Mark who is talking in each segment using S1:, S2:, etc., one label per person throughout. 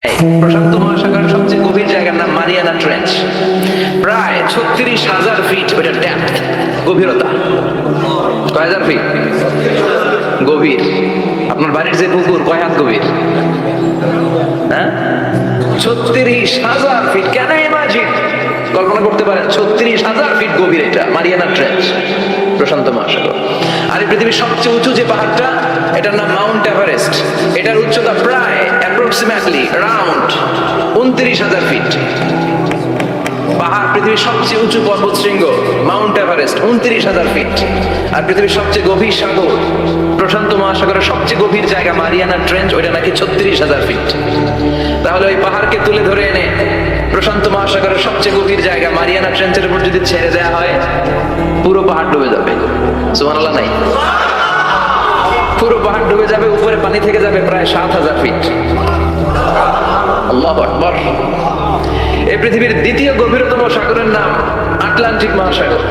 S1: প্রশান্ত মহাসাগরের সবচেয়ে গভীর জায়গার নাম মারিয়ানা ট্রেঞ্চ। প্রায় ৩৬,০০০ ফিট ওটার ডেপথ, গভীরতা। কয় হাজার ফিট গভীর? আপনার বাড়ির যে পুকুর কয় হাত গভীর? হ্যাঁ, ৩৬,০০০ ফিট। কেন ইমাজিন, কল্পনা করতে পারেন ৩৬,০০০ ফিট গভীর এটা মারিয়ানা ট্রেঞ্চ, প্রশান্ত মহাসাগর। আর এই পৃথিবীর সবচেয়ে উঁচু যে পাহাড়টা, এটার নাম মাউন্ট এভারেস্ট। এটার উচ্চতা প্রায় অ্যাপ্রক্সিমেটলি রাউন্ড ২৯,০০০ ফিট। পাহাড় পৃথিবীর সবচেয়ে উঁচু পর্বত শৃঙ্গ মাউন্ট এভারেস্ট ২৯,০০০ ফিট। আর পৃথিবীর সবচেয়ে গভীর সাগর, প্রশান্ত মহাসাগরের সবচেয়ে গভীর জায়গা মারিয়ানা ট্রেঞ্চ, ওইটা নাকি ৩৬,০০০ ফিট। তাহলে ওই পাহাড়কে তুলে ধরে এনে প্রশান্ত মহাসাগরের সবচেয়ে গভীর জায়গা মারিয়ানা ট্রেঞ্চের উপর যদি ছেড়ে দেওয়া হয়, পুরো পাহাড় ডুবে যাবে। সুবহানাল্লাহ নাই? পুরো পাহাড় ডুবে যাবে, উপরে পানি থেকে যাবে প্রায় ৭,০০০ ফিট। আল্লাহু আকবার। এই পৃথিবীর দ্বিতীয় গভীরতম সাগরের নাম আটলান্টিক মহাসাগর।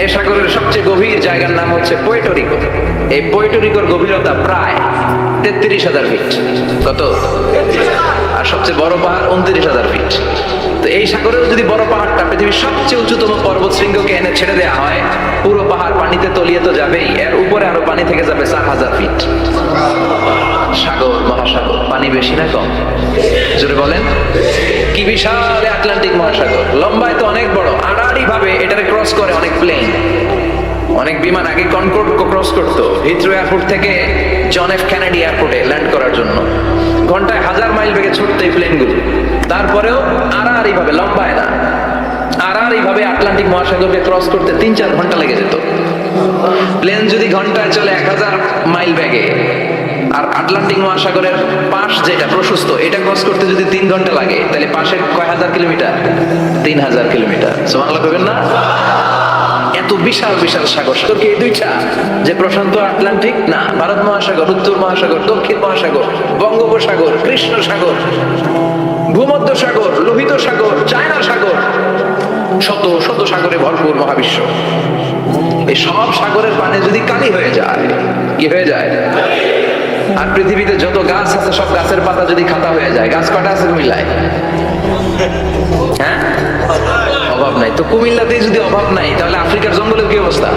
S1: এই সাগরের সবচেয়ে গভীর জায়গার নাম হচ্ছে পুয়ের্টো রিকো। এই পুয়ের্টো রিকোর গভীরতা প্রায় ৩৩,০০০ ফিট। কত? আর সবচেয়ে বড় পাহাড় ২৯,০০০ ফিট। তো এই সাগরের যদি বড় পাহাড়টা পৃথিবীর সবচেয়ে উঁচুতম পর্বত শৃঙ্গকে এনে ছেড়ে দেওয়া হয়, পুরো পাহাড় পানিতে তলিয়ে তো যাবেই, এর উপরে আরো পানি থেকে যাবে ৪,০০০ ফিট। সাগর, মহাসাগর, পানি বেশি না কম? জোরে বলেন। কি বিশাল আটলান্টিক মহাসাগর! লম্বায় তো অনেক বড়, আড়াআড়ি ভাবে এটারে ক্রস করে অনেক প্লেন, অনেক বিমান। আগে কনকর্ড ক্রস করতো হিথ্রো এয়ারপোর্ট থেকে জন এফ কেনেডি এয়ারপোর্টে ল্যান্ড করার জন্য। ঘন্টায় ১০০০ মাইল বেগে ছুটতো এই প্লেনগুলো। তারপরেও আড়াআড়ি ভাবে, লম্বায় না, আড়াআড়ি ভাবে আটলান্টিক মহাসাগরকে ক্রস করতে ৩-৪ ঘন্টা লেগে যেত। প্লেন যদি ঘন্টায় চলে ১০০০ মাইল বেগে, আর আটলান্টিক মহাসাগরের পাশ যেটা প্রশস্ত, এটা ক্রস করতে যদি ৩ ঘন্টা লাগে, তাহলে পাশে কয় হাজার কিলোমিটার? ৩,০০০ কিলোমিটার। সুবহানাল্লাহ কইবেন না? এত বিশাল বিশাল সাগর। সাগরকে এই দুইটা, যে প্রশান্ত আটলান্টিক না, ভারত মহাসাগর, উত্তর মহাসাগর, দক্ষিণ মহাসাগর, বঙ্গোপসাগর, কৃষ্ণ সাগর, ভূমধ্য সাগর, লোহিত সাগর, চায়না সাগর, শত শত সাগরে ভরপুর মহাবিশ্ব। এই সব সাগরের পানি যদি কালি হয়ে যায়, কি হয়ে যায়? আর পৃথিবীতে যত গাছ আছে, সব গাছের পাতা যদি খাতা হয়ে যায়, গাছ কটা আছে কুমিল্লায়? হ্যাঁ, অভাব নাই। তো কুমিল্লাতে যদি অভাব নাই, তাহলে আফ্রিকার জঙ্গলের কি অবস্থা?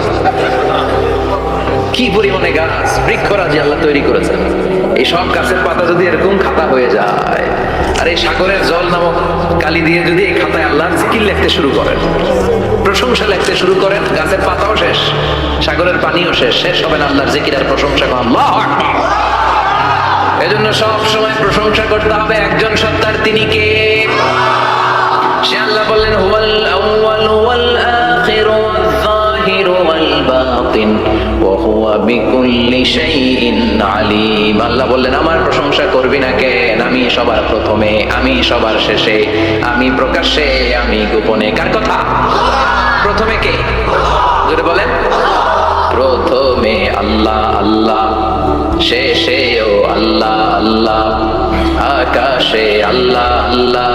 S1: কি পরিমাণে গাছ, বৃক্ষরাজি আল্লাহ তৈরি করেছেন। এই সব গাছের পাতা যদি এরকম খাতা হয়ে যায়, আর এই সাগরের জল নামক কালি দিয়ে যদি এই খাতায় আল্লাহর জিকির লিখতে শুরু করেন, প্রশংসা লিখতে শুরু করেন, গাছের পাতাও শেষ, সাগরের পানিও শেষ, শেষ হবে না আল্লাহর জিকির আর প্রশংসা। আল্লাহু আকবার। এজন্য সব সময় প্রশংসা করতে হবে একজন সত্তার। তিনি কে? সে আল্লাহ বললেন, হুয়াল আউয়াল ওয়াল আখির ওয়াল যাহির ওয়াল বাতিন ওয়া হুয়া বিকুল্লি শাইইন আলিম। আল্লাহ বললেন, আমার প্রশংসা করবি না কেন? আমি সবার প্রথমে, আমি সবার শেষে, আমি প্রকাশ্যে, আমি গোপনে। কার কথা? প্রথমে কে? জোরে বলেন। প্রথমে আল্লাহ আল্লাহ, শেষেও আল্লাহ আল্লাহ, আকাশে আল্লাহ আল্লাহ,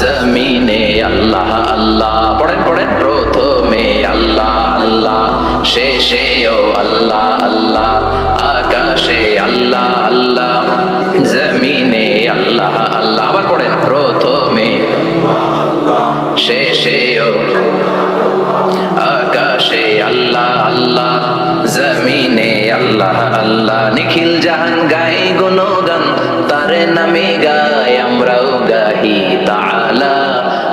S1: জমিনে আল্লাহ আল্লাহ। পড়েন পড়েন। প্রথমে আল্লাহ আল্লাহ, শেষেও আল্লাহ আল্লাহ, আকাশে আল্লাহ আল্লাহ, জমিনে আল্লাহ আল্লাহ। আবার পড়েন। প্রথমে, শেষেও, আকাশে আল্লাহ আল্লাহ, জমিনে আল্লাহ আল্লাহ। নিখিল জাহান গাই গুণগান, তার নামে গাই আমরাও গাহি। তাআলা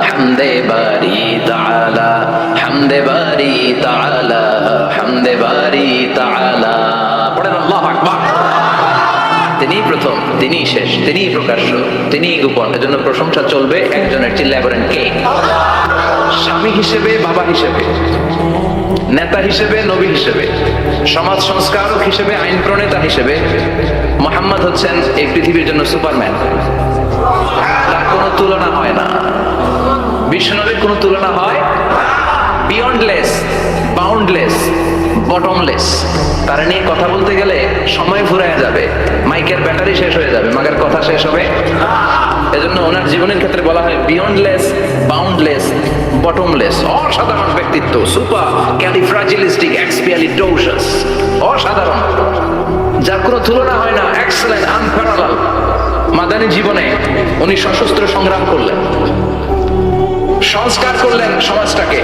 S1: হামদে বারি তাআলা, হামদে বারি তাআলা, হামদে বারি তাআলা। পড়েন আল্লাহু আকবার। তিনি প্রথম, তিনি শেষ, তিনি প্রকাশ্য, তিনি গোপন। এজন্য প্রশংসা চলবে একজনের। চিল্লায় বলেন কে? স্বামী হিসেবে, বাবা হিসেবে, নেতা হিসেবে, নবী হিসেবে, সমাজ সংস্কারক হিসেবে, আইন প্রণেতা হিসেবে মুহাম্মদ হচ্ছেন এই পৃথিবীর জন্য সুপারম্যান। তার কোনো তুলনা হয় না। বিশ্বনবীর কোনো তুলনা হয়? Beyondless, boundless, bottomless. তার নিয়ে কথা বলতে গেলে সময় ফুরায় যাবে, মাইকের ব্যাটারি শেষ হয়ে যাবে, মাগের কথা শেষ হবে। এজন্য ওনার জীবনের ক্ষেত্রে বলা হয় বিয়ন্ডলেস, বাউন্ডলেস, বটমলেস। অসাধারণ ব্যক্তিত্ব, সুপার ক্যালিফ্রাজিলিস্টিক এক্সপিয়ালিডোসাস, অসাধারণ, যার কোনো তুলনা হয় না, এক্সেলেন্ট, আনপ্যারালাল। মাদানী জীবনে উনি সশস্ত্র সংগ্রাম করলেন, সংস্কার করলেন সমাজটাকে,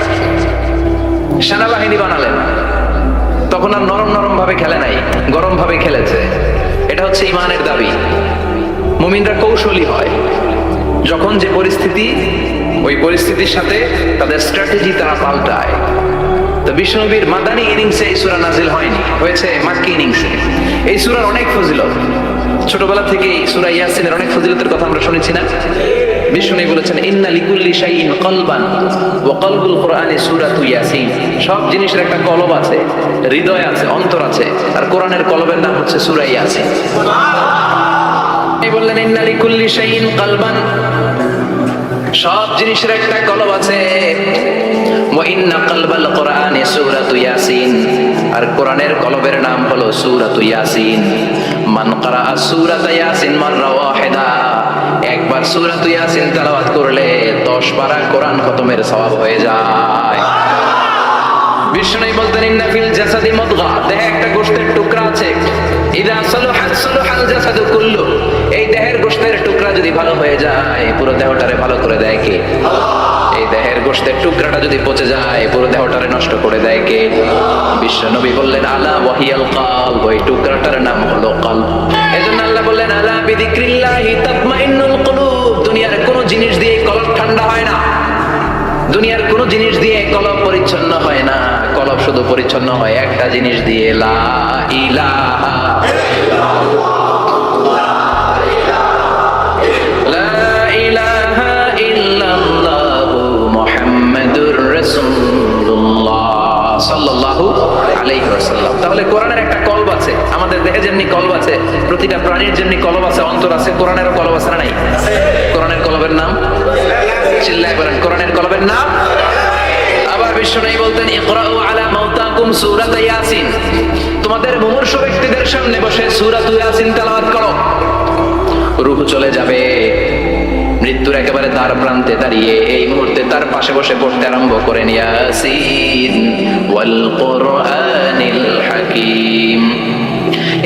S1: সেনাবাহিনী বানালেন। তখন আর নরম নরম ভাবে খেলে নাই, গরম ভাবে খেলেছে। এটা হচ্ছে ইমানের দাবি। মুমিনরা কৌশলী হয়, যখন যে পরিস্থিতি, ওই পরিস্থিতির সাথে তাদের স্ট্র্যাটেজি তারা পাল্টায়। তো বিশ্বনবীর মাদানী ইনিংসে এই সূরা নাজিল হয়নি, হয়েছে মাক্কি ইনিংসে। এই সূরার অনেক ফজিলত, ছোটবেলা থেকেই সূরা ইয়াসিনের অনেক ফজিলতের কথা আমরা শুনেছি না? বিশ্বনবী বলেছেন ইন্না লিকুল্লি শাইইন কলবান ওয়া কলবুল কুরআনি সূরাতু ইয়াসিন। সব জিনিসের একটা কলব আছে, হৃদয় আছে, অন্তর আছে, আর কোরআনের কলবের নাম হচ্ছে সূরা ইয়াসিন। এই বললেন ইন্না লিকুল্লি শাইইন কলবান, সব জিনিসের একটা কলব আছে। ওয়া ইন্না কলবাল কুরআনি সূরাতু ইয়াসিন, আর কোরআনের কলবের নাম হলো সূরাতু ইয়াসিন। মান ক্বারা সূরাতা ইয়াসিন মাররা ওয়াহিদা, একবার সূরাতু ইয়াসিন তেলাওয়াত করলে 10 পারা কোরআন খতমের সওয়াব হয়ে যায়। বিষ্ণু বলতেন ইন্না ফিল জাসাদি মুদগা, দেহে একটা গোশতের টুকরা আছে, ইদা সালাহাত সালাহাল জাসাদু কুল্লু, এই দেহের গোশতের টুকরা যদি ভালো হয়ে যায় পুরো দেহটারে ভালো করে দেয় কে? এই দেহের গোশতের টুকরাটা যদি পচে যায় পুরো দেহটারে নষ্ট করে দেয় কে? বিশ্বনবী বললেন আলা ওয়াহিয়াল কলব, ওই টুকরাটার নাম হলো কলব। এজন্য আল্লাহ বললেন আলা বিযিক্রিল্লাহি তাতমাইন্নুল কুলুব, দুনিয়ার কোন জিনিস দিয়ে কলব ঠান্ডা হয় না, দুনিয়ার কোন জিনিস দিয়ে কলব পরিচ্ছন্ন হয় না। কলব শুধু পরিচ্ছন্ন হয় একটা জিনিস দিয়ে, লা ইলাহা সাল্লাল্লাহু আলাইহি ওয়াসাল্লাম। তাহলে কোরআনের একটা কলব আছে, আমাদের দেহে যেমনি কলব আছে, প্রতিটা প্রাণীর যেমনি কলব আছে, অন্তর আছে, কোরআনেরও কলব আছে না নাই? কোরআনের কলবের নাম, চিল্লায় বলেন কোরআনের কলবের নাম। আবার বিশ্বনবী বলতেন ইকরাউ আলা মাউতাকুম সূরাত ইয়াসিন, তোমাদের মুমূর্ষু ব্যক্তিদের সামনে বসে সূরাত ইয়াসিন তেলাওয়াত করো। রূহ চলে যাবে, মৃত্যুর একেবারে দ্বার প্রান্তে দাঁড়িয়ে এই মুহূর্তে তার পাশে বসে পড়তে আরম্ভ করেন ইয়াসিন ওয়াল কুরআনিল হাকীম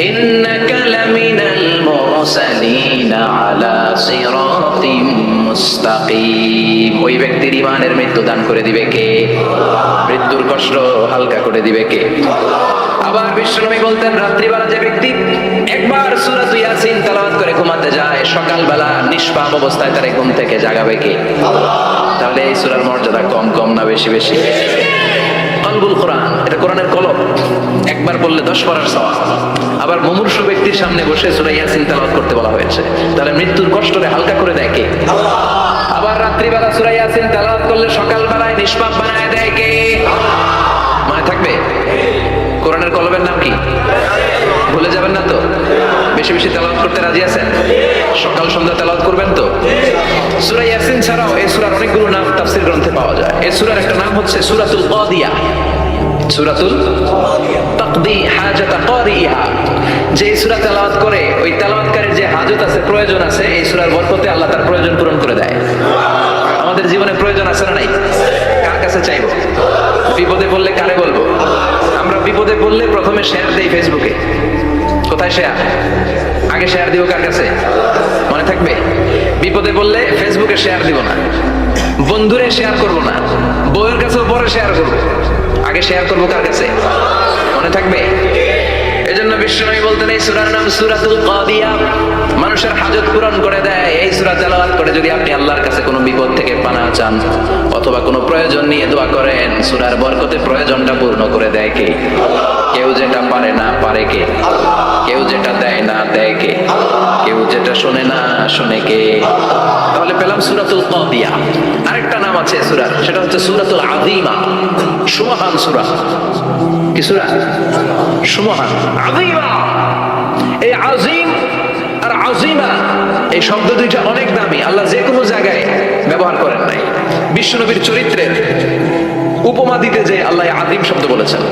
S1: ইন্নাকা লামিনাল মুরসালিন আলা সিরাতিম মুস্তাকিম। ওই ব্যক্তির ঈমানের মৃত্যু দান করে দিবে কে? মৃত্যুর কষ্ট হালকা করে দিবে কে? আবার বিশ্বনবী বলতেন রাত্রিবেলা যে ব্যক্তি একবার সূরাত ইয়াসিন তেলাওয়াত করে ঘুমাতে যায়, সকালবেলা নিষ্পাপ অবস্থায় তারে ঘুম থেকে জাগাবে কে? তাহলে এই সূরার মর্যাদা কম কম না বেশি বেশি? কলবুল কোরআন, এটা কোরআনের কলব, একবার পড়লে 10 পারার সওয়াব। আবার মুমূর্ষু ব্যক্তির সামনে বসে সূরা ইয়াসিন তেলাওয়াত করতে বলা হয়েছে, তাহলে মৃত্যুর কষ্টরে হালকা করে দেয় কে? আবার রাত্রিবেলা সূরা ইয়াসিন তেলাওয়াত করলে সকালবেলায় নিষ্পাপ বানায় দেয় কে? মনে থাকবে? কোরআনের কলবের নাম কি? ভুলে যাবেন না তো? বেশি বেশি তেলাওয়াত করতে রাজি আছেন? সকাল সন্ধ্যা তেলাওয়াত করবেন তো? সূরা ইয়াসিন ছাড়াও এই সূরার অনেকগুলো নাম তাফসীর গ্রন্থে পাওয়া যায়। এই সূরার একটা নাম হচ্ছে সূরাতুল কাদিয়া, সূরাতুল তাকদি হাজাতা কারিহা। যে সূরা তেলাওয়াত করে ওই তেলাওয়াতকারীর যে হাজত আছে, প্রয়োজন আছে, এই সূরার বরকতে আল্লাহ তার প্রয়োজন পূরণ করে দেয়। আমাদের জীবনে প্রয়োজন আছে না নাই? কার কাছে চাইবো? বিপদে পড়লে কারে বলবো? আমরা বিপদে পড়লে প্রথমে শেয়ার দেই ফেসবুকে। কোথায় শেয়ার? আগে শেয়ার দিব কার কাছে? মনে থাকবে? বিপদে পড়লে ফেসবুকে শেয়ার দিব না, বন্ধুরে শেয়ার করব না, বউয়ের কাছেও পরে শেয়ার করব, আগে শেয়ার করব কার কাছে? মনে থাকবে? এজন্য বিশ্বনবী বলতেন এই সূরার নাম সূরাতুল কাদিয়া, মানুষের হাজত পূরণ করে দেয়। এই সূরা তেলাওয়াত করে যদি আপনি আল্লাহর কাছে কোনো বিপদ থেকে পানা চান অথবা কোনো প্রয়োজন নিয়ে দোয়া করেন, সূরার বরকতে প্রয়োজনটা পূর্ণ করে দেয় কে? কেউ যেটা পারে না পারে কে? কেউ যেটা দেয় না দেয় কে? কেউ যেটা শোনে না শোনে কে? তাহলে পেলাম সূরাতুল কাদিয়া। আরেকটা নাম আছে সূরার, সেটা হচ্ছে সূরাতুল আযীমা, সুমহান সূরা। কি সূরা? সুমহান, আযীমা। এই আযীম আর আযীমা এই শব্দ দুইটা অনেক দামি, আল্লাহ যে কোনো জায়গায় ব্যবহার করেন নাই। বিশ্বনবীর চরিত্রের উপমা দিতে যে আল্লাহ আযীম শব্দ বলেছেন,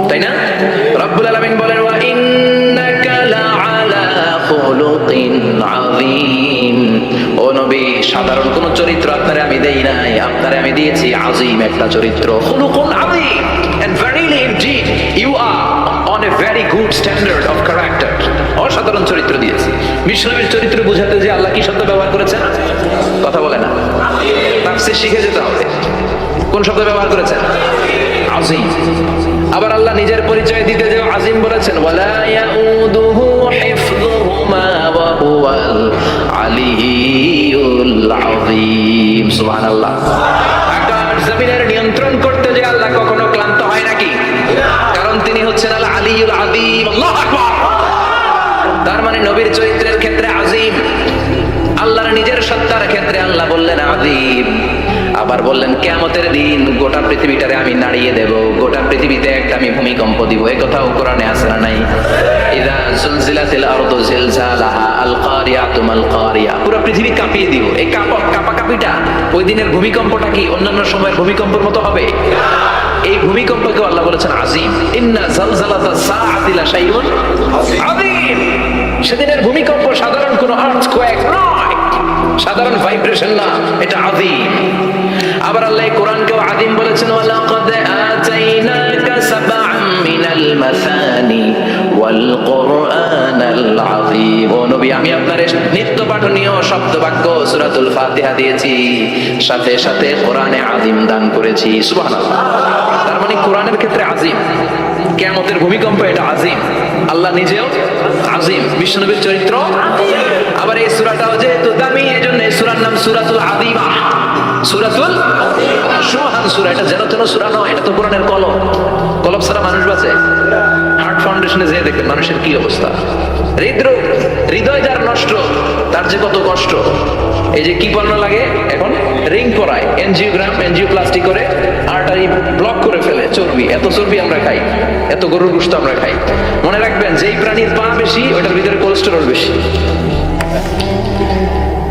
S1: তাই না? রব্বুল আলামিন বলেন ওয়া ইন্নাকা লাআলা খুলুকিন আযীম। ও নবী, সাধারণ কোন চরিত্র আপনারে আমি দেই নাই, আপনারে আমি দিয়েছি আযীম একটা চরিত্র। খুলুকুন আযীম, and verily indeed you are on a very good standard of character, অসাধারণ চরিত্র দিয়েছি। বিশ্বনবীর চরিত্র বোঝাতে যে আল্লাহ কি শব্দ ব্যবহার করেছেন, কথা বলে না, তাফসীর শিখে যেতে হবে। কোন শব্দ ব্যবহার করেছেন? আযীম। আবার আল্লাহ নিজের পরিচয় দিতে যে আযীম বলেছেন, ওয়ালা ইয়াউদুহু হিফযুহুমা ওয়া হুয়াল আলিয়্যুল আযীম। সুবহানাল্লাহ। আকাশ জমিনের নিয়ন্ত্রণ করতে যে আল্লাহ কখনো ক্লান্ত হয় নাকি? কারণ তিনি হচ্ছেন আল আলিয়্যুল আযীম। আল্লাহু আকবার। তার মানে নবীর চরিত্রের ক্ষেত্রে আযীম, আল্লাহর নিজের সত্তার ক্ষেত্রে আল্লাহ বললেন আযীম। আবার বললেন কিয়ামতের দিন গোটা পৃথিবীটারে আমি নাড়িয়ে দেব, গোটা পৃথিবীতে একটা আমি ভূমিকম্প দিব। এই কথাও কোরআনে আছে না নাই? ইযা যুলজিলাতিল আরদু জিলজালাহা আল কারিয়াতু মাল কারিয়া। পুরো পৃথিবী কাঁপিয়ে দিব। এই কাঁপাকাঁপিটা ওই দিনের ভূমিকম্পটা কি অন্যান্য সময়ের ভূমিকম্পের মতো হবে? এই ভূমিকম্পকে আল্লাহ বলেছেন আযীম। ইন্না যালজালাতাস সাআতি লাশাইউন আযীম। সেদিনের ভূমিকম্প সাধারণ কোনো আর্থকোয়েক নয়, সাধারণ ভাইব্রেশন না, এটা আযীম। আবার আল্লাহ কোরআনকেও আযীম বলেছেন, ওয়ালাকাদ আতাইনাকা সাবআম মিনাল মাসানি ওয়াল কুরআনাল আযীম। ও নবী, আমি আপনার নিত্য পাঠনীয় শব্দ বাক্য সূরাতুল ফাতিহা দিয়েছি, সাথে সাথে কোরআনে আযীম দান করেছি। সুবহানাল্লাহ। তার মানে কোরআনের ক্ষেত্রে আযীম, কিয়ামতের ভূমিকম্প এটা আযীম, আল্লাহ নিজেও আযীম, বিশ্বনবীর চরিত্র। আবার এই সূরাটাও যেহেতু দামি, এজন্য এই সূরার নাম সূরাতুল আযীমা, সূরাতুল সুবহান সূরা। এটা যেন তেন সূরা নয়, এটা তো কোরআনের কলম। কলম ছাড়া মানুষ বাঁচে? হার্ট ফাউন্ডেশনে যেয়ে দেখবেন মানুষের কি অবস্থা। হৃদরোগ, হৃদয় যার নষ্ট, তার যে কত কষ্ট। এই যে কি পণ্য লাগে এখন, রিং পরায়, এনজিওগ্রাম এনজিওপ্লাস্টি করে আর্টারি ব্লক করে ফেলে। চর্বি, এত চর্বি আমরা খাই, এত গরুর গোশত আমরা খাই। মনে রাখবেন, যেই প্রাণীর পা বেশি ওটার ভিতরে কোলেস্টেরল বেশি।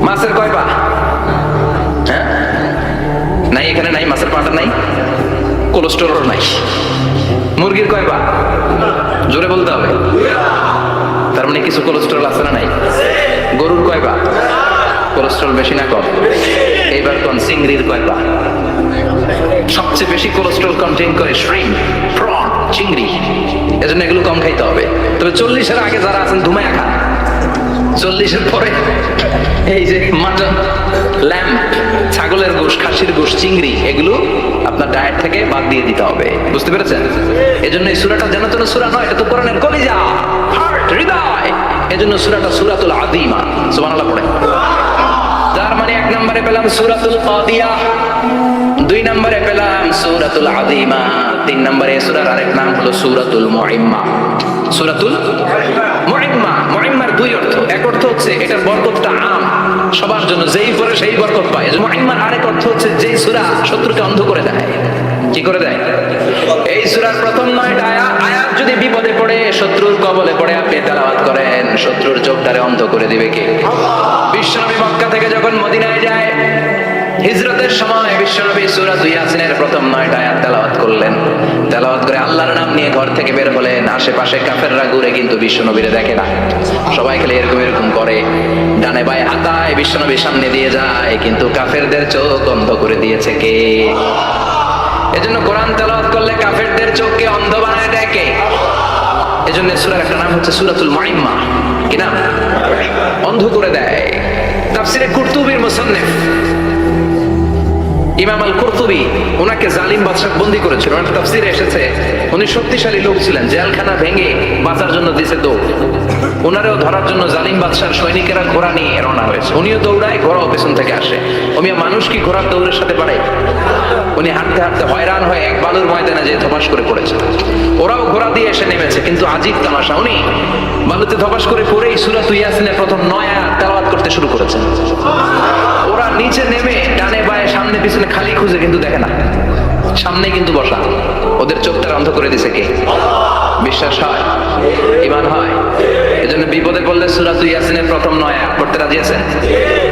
S1: মাছের কয় পা? হ্যাঁ নাই, এখানে নাই, মাছের পাটা নাই, কোলেস্টেরল নাই। মুরগির কয় পা? জোরে বলতে হবে। তার মানে কিছু কোলেস্টেরল আছে না নাই? গরুর কয় পা? কোলেস্টেরল বেশি না কম? এইবার কোন চিংড়ির কয় পা? সবচেয়ে বেশি কোলেস্টেরল কন্টেইন করে শ্রিম্প, প্রন, চিংড়ি। এজন্য এগুলো কম খাইতে হবে। তবে 40-এর আগে যারা আছেন ধুমায়া খান, 40-এর পরে এই যে মাটন, ল্যাম্প, ছাগলের গোশ, খাসির গোশ, চিংড়ি, এগুলো আপনার ডায়েট থেকে বাদ দিয়ে দিতে হবে। বুঝতে পেরেছেন? এজন্য এই সূরাটা যেন তেন সূরা নয়, এটা তো কোরআনের কলিজা, হার্ট, হৃদয়। এজন্য সূরাটা সূরাতুল আযীমা। সুবহানাল্লাহ পড়ে। তার মানে 1 নম্বরে পেলাম সূরাতুল কাদিয়া, 2 নম্বরে পেলাম সূরাতুল আযীমা, 3 নম্বরে সূরার আরেক নাম হলো সূরাতুল মুইম্মা। সূরাতুল মুইম্মা। মুইম্মার 2 অর্থ। এক অর্থ হচ্ছে এটার বরকতটা আম, সবার জন্য, যেই পড়ে সেই বরকত পায়। মুইম্মার আরেক অর্থ হচ্ছে যেই সূরা শত্রুকে অন্ধ করে দেয়। কি করে দেয়? এই সূরার প্রথম 9টা আয়াত যদি বিপদে পড়ে, শত্রুর কবলে পড়ে আপনি তেলাওয়াত করেন, শত্রুর চোখটারে অন্ধ করে দিবে কে? বিশ্বনবী মক্কা থেকে যখন মদিনায় যায়, হিজরতের সময় বিশ্বনবী সূরাতুল ইয়াসিনের প্রথম 9টা আয়াত তেলাওয়াত করলেন। তেলাওয়াত করে আল্লাহর নাম নিয়ে ঘর থেকে বের হলেন। আশেপাশে কাফেররা ঘুরে কিন্তু বিশ্বনবীরে দেখে না, সবাই খেলে এরকম এরকম করে, ডানে বায়ে হাতায় বিশ্বনবীর সামনে দিয়ে যায়, কিন্তু কাফেরদের চোখ অন্ধ করে দিয়েছে কে? এজন্য কোরআন তেলাওয়াত করলে কাফেরদের চোখকে অন্ধ বানায় দেয় কে? এজন্য সূরার একটা নাম হচ্ছে সূরাতুল মুইম্মা। কি নাম? অন্ধ করে দেয়। তাফসিরে কুরতুবীর মুসান্নিফ ইমাম আল কুরতুবী, ওনাকে জালিম বাদশা বন্দী করেছিল। ওনার তাফসিরে এসেছে উনি শক্তিশালী লোক ছিলেন, জেলখানা ভেঙে বাঁচার জন্য দিছে দৌড়। ওনারেও ধরার জন্য জালিম বাদশার সৈনিকেরা ঘোড়া নিয়ে রওনা হয়েছে। উনিও দৌড়ায়, ঘোড়াও পেছন থেকে আসে। ওমিয়া মানুষ কি ঘোড়ার দৌড়ের সাথে পারে? উনি হাঁটতে হাঁটতে হয়রান হয়ে এক বালুর ময়দানে যেয়ে ধপাস করে পড়েছে। ওরাও ঘোড়া দিয়ে এসে নেমেছে, কিন্তু আজীব তামাশা, উনি বালুতে ধপাস করে পড়েই সূরাতুল ইয়াসিনের প্রথম 9 আয়াত তেলাওয়াত করতে শুরু করেছেন। ওরা নিচে নেমে ডানে বায়ে সামনে পিছনে খালি খুঁজে, কিন্তু দেখে না, সামনে কিন্তু বসা। ওদের চোখটা অন্ধ করে দিছে কে? বিশ্বাস হয়? ঈমান হয়? এজন্য বিপদে পড়লে সূরাতুল ইয়াসিনের প্রথম 9 আয়াত পড়তে রাজি আছেন?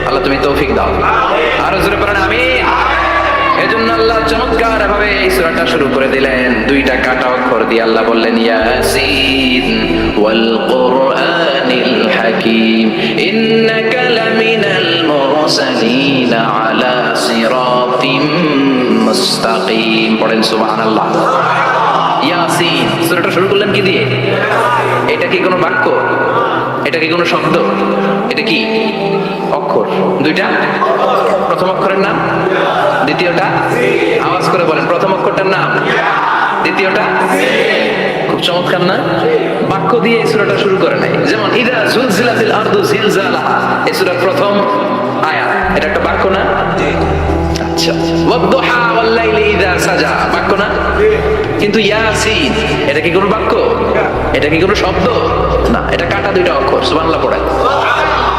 S1: আল্লাহ তুমি তৌফিক দাও। আরো জোরে পড়েন আমিন। এজন্য আল্লাহ চমৎকার ভাবে এই সূরাটা শুরু করে দিলেন। 2টা কাটা অক্ষর দিয়ে আল্লাহ বললেন, ইয়াসিন ওয়াল কুরআনিল হাকীম ইন্নাকা লামিনাল মুরসালিন আলা সিরাতিম মুস্তাকিম। পড়েন সুবহানাল্লাহ। ইয়াসিন ইয়াসিন। সূরাটা শুরু করলেন কি দিয়ে? এটা কি কোনো বাক্য? এটা কি কোনো শব্দ? এটা কি অক্ষর? দুইটা। প্রথম অক্ষরের নাম, দ্বিতীয়টা আওয়াজ করে বলেন, প্রথম অক্ষরটার নাম, দ্বিতীয়টা। খুব চমৎকার না? বাক্য দিয়ে এই সূরাটা শুরু করে নাই। যেমন ইদা জুলজিলাতিল আরদু জিলজালাহা, এই সূরার প্রথম আয়াত, এটা একটা বাক্য না? আচ্ছা। ওয়াদ-দুহা ওয়াল-লাইলি ইযা সাজা, বাক্য না? কিন্তু ইয়াসিন, এটা কি কোনো বাক্য? এটা কি কোনো শব্দ? না, এটা কাটা দুইটা অক্ষর। সুবহানাল্লাহ পড়েন।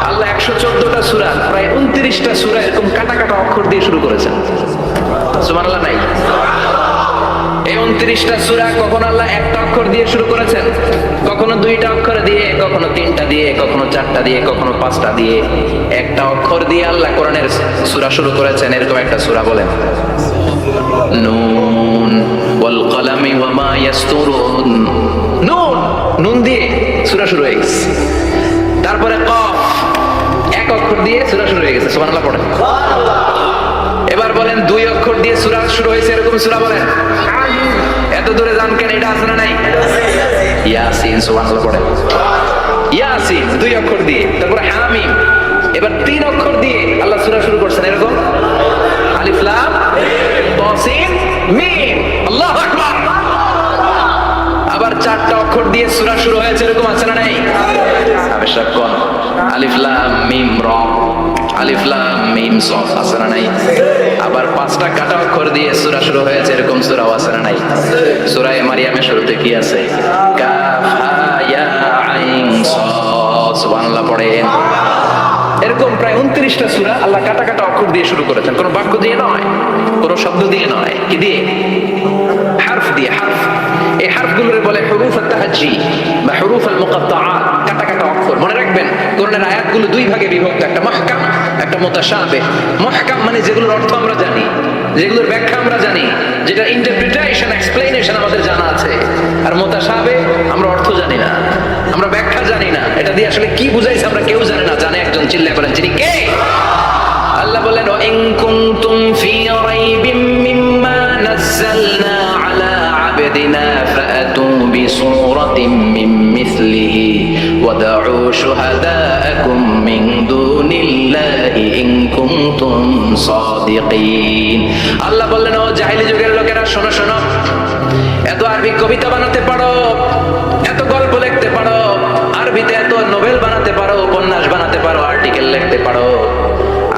S1: আল্লাহ 114টা সূরা, প্রায় 29টা সূরা এরকম কাটা কাটা অক্ষর দিয়ে শুরু করেছেন। সুবহানাল্লাহ নাই? এই 29টা সূরা কখনো আল্লাহ একটা অক্ষর দিয়ে শুরু করেছেন, কখনো দুইটা অক্ষর দিয়ে, কখনো তিনটা দিয়ে, কখনো চারটা দিয়ে, কখনো পাঁচটা দিয়ে। একটা অক্ষর দিয়ে আল্লাহ কোরআনের সূরা শুরু করেছেন। এরকম একটা সূরা বলেন, নুন ওয়াল কলামি ওয়া মা ইয়াসতুরুন। নুন, নুন দিয়ে সূরা শুরু হয়ে গেছে। তারপরে কফ, এক অক্ষর দিয়ে সূরা শুরু হয়ে গেছে। সুবহানাল্লাহ পড়েন। এবার বলেন দুই অক্ষর দিয়ে সূরা শুরু হয়েছে, এরকম সূরা বলেন। এত দূরে যান কেন? এটা আছে না নাই? ইয়াসিন। সুবহানাল্লাহ পড়েন। ইয়াসিন দুই অক্ষর দিয়ে। তারপরে হামিম, এবার তিন অক্ষর দিয়ে আল্লাহ সূরা শুরু করছেন, এরকম আলিফ লাম তা সিন মিম। আল্লাহু আকবার। আবার চারটা অক্ষর দিয়ে সূরা শুরু হয়েছে, এরকম আছে না নাই? আবেশক কোন? আলিফ লাম মিম র, আলিফ লাম মিম সফ, আছে না নাই? আবার পাঁচটা কাটা অক্ষর দিয়ে সূরা শুরু হয়েছে, এরকম সূরাও আছে না নাই? সূরা মারিয়ামের শুরুতে কি আছে? কাফ হা ইয়া আইন সাদ। সুবহানাল্লাহ পড়েন। এরকম প্রায় 29টা সূরা আল্লাহ কাটা কাটা অক্ষর দিয়ে শুরু করেছেন, কোনো বাক্য দিয়ে নয়, কোনো শব্দ দিয়ে নয়। কি দিয়ে? হারফ দিয়ে। হারফ, এই হারফগুলোরে বলে হুরুফ আত-তাহাজ্জি বা হুরুফ আল-মুকাত্তাআত, কাটা কাটা অক্ষর। মনে রাখবেন, কোরআনের আয়াতগুলো দুই ভাগে বিভক্ত, একটা মুহকাম, একটা মুতাশাবিহ। মুহকাম মানে যেগুলোর অর্থ আমরা জানি, যেগুলোর ব্যাখ্যা আমরা জানি, যেটা ইন্টারপ্রিটেশন, এক্সপ্লেনেশন আমাদের জানা আছে। আর মুতাশাবিহ আমরা অর্থ জানি না, আমরা ব্যাখ্যা জানি না, এটা দিয়ে আসলে কি বুঝাইছে আমরা কেউ জানে না। জানে একজন, চিল্লায় বলেন যিনি কে? আল্লাহ বলেন, ওয়া ইন কুনতুম ফি রাইবিম মিম্মা নাযালনা আলা আবদিনা ফাআতু বিসূরাতিন মিন মিসলিহি ওয়াদউ শুহাদাআকুম মিন দুনিল্লাহি ইন কুনতুম সাদিকিন। আল্লাহ বললেন, ও জাহেলি যুগের লোকেরা, শোনো শোনো, এত আরবি কবিতা বানাতে পারো, এত গল্প লিখতে পারো, আরবিতে এত নোবেল বানাতে পারো, উপন্যাস বানাতে পারো, আর্টিকেল লিখতে পারো,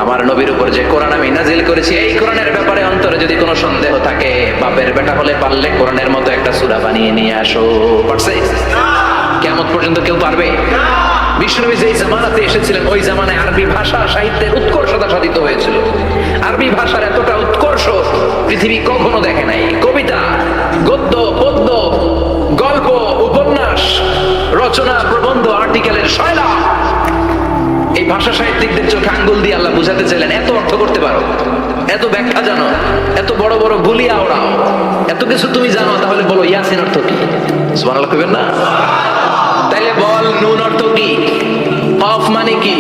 S1: আমার নবীর উপর যে কোরআন আমি নাজিল করেছি, এই কোরআনের ব্যাপারে অন্তরে যদি কোনো সন্দেহ থাকে, বাপের বেটা হলে পারলে কোরআনের মতো একটা সূরা বানিয়ে নিয়ে আসো। পারছে? কিয়ামত পর্যন্ত কেউ পারবে? বিশ্বনবী যেই জামানাতে এসেছিলেন, ওই জামানায় আরবি ভাষা সাহিত্যের উৎকর্ষতা সাধিত হয়েছিল। আরবি ভাষার এতটা উৎকর্ষ পৃথিবী কখনো দেখে নাই। কবিতা, গদ্য, পদ্য, গল্প, উপন্যাস, রচনা, প্রবন্ধ, আর্টিকেলের শয়লা। এই ভাষা সাহিত্যিকদের চোখে আঙ্গুল দিয়ে আল্লাহ বুঝাতে চাইলেন, এত অর্থ করতে পারো, এত ব্যাখ্যা জানো, এত বড় বড় গুলিয়া ওড়াও, এত কিছু তুমি জানো, তাহলে বলো ইয়াসিন অর্থ কি? সুবহানাল্লাহ কইবেন না? তাইলে বল, নুন অর্থ কি? কফ মানে কি?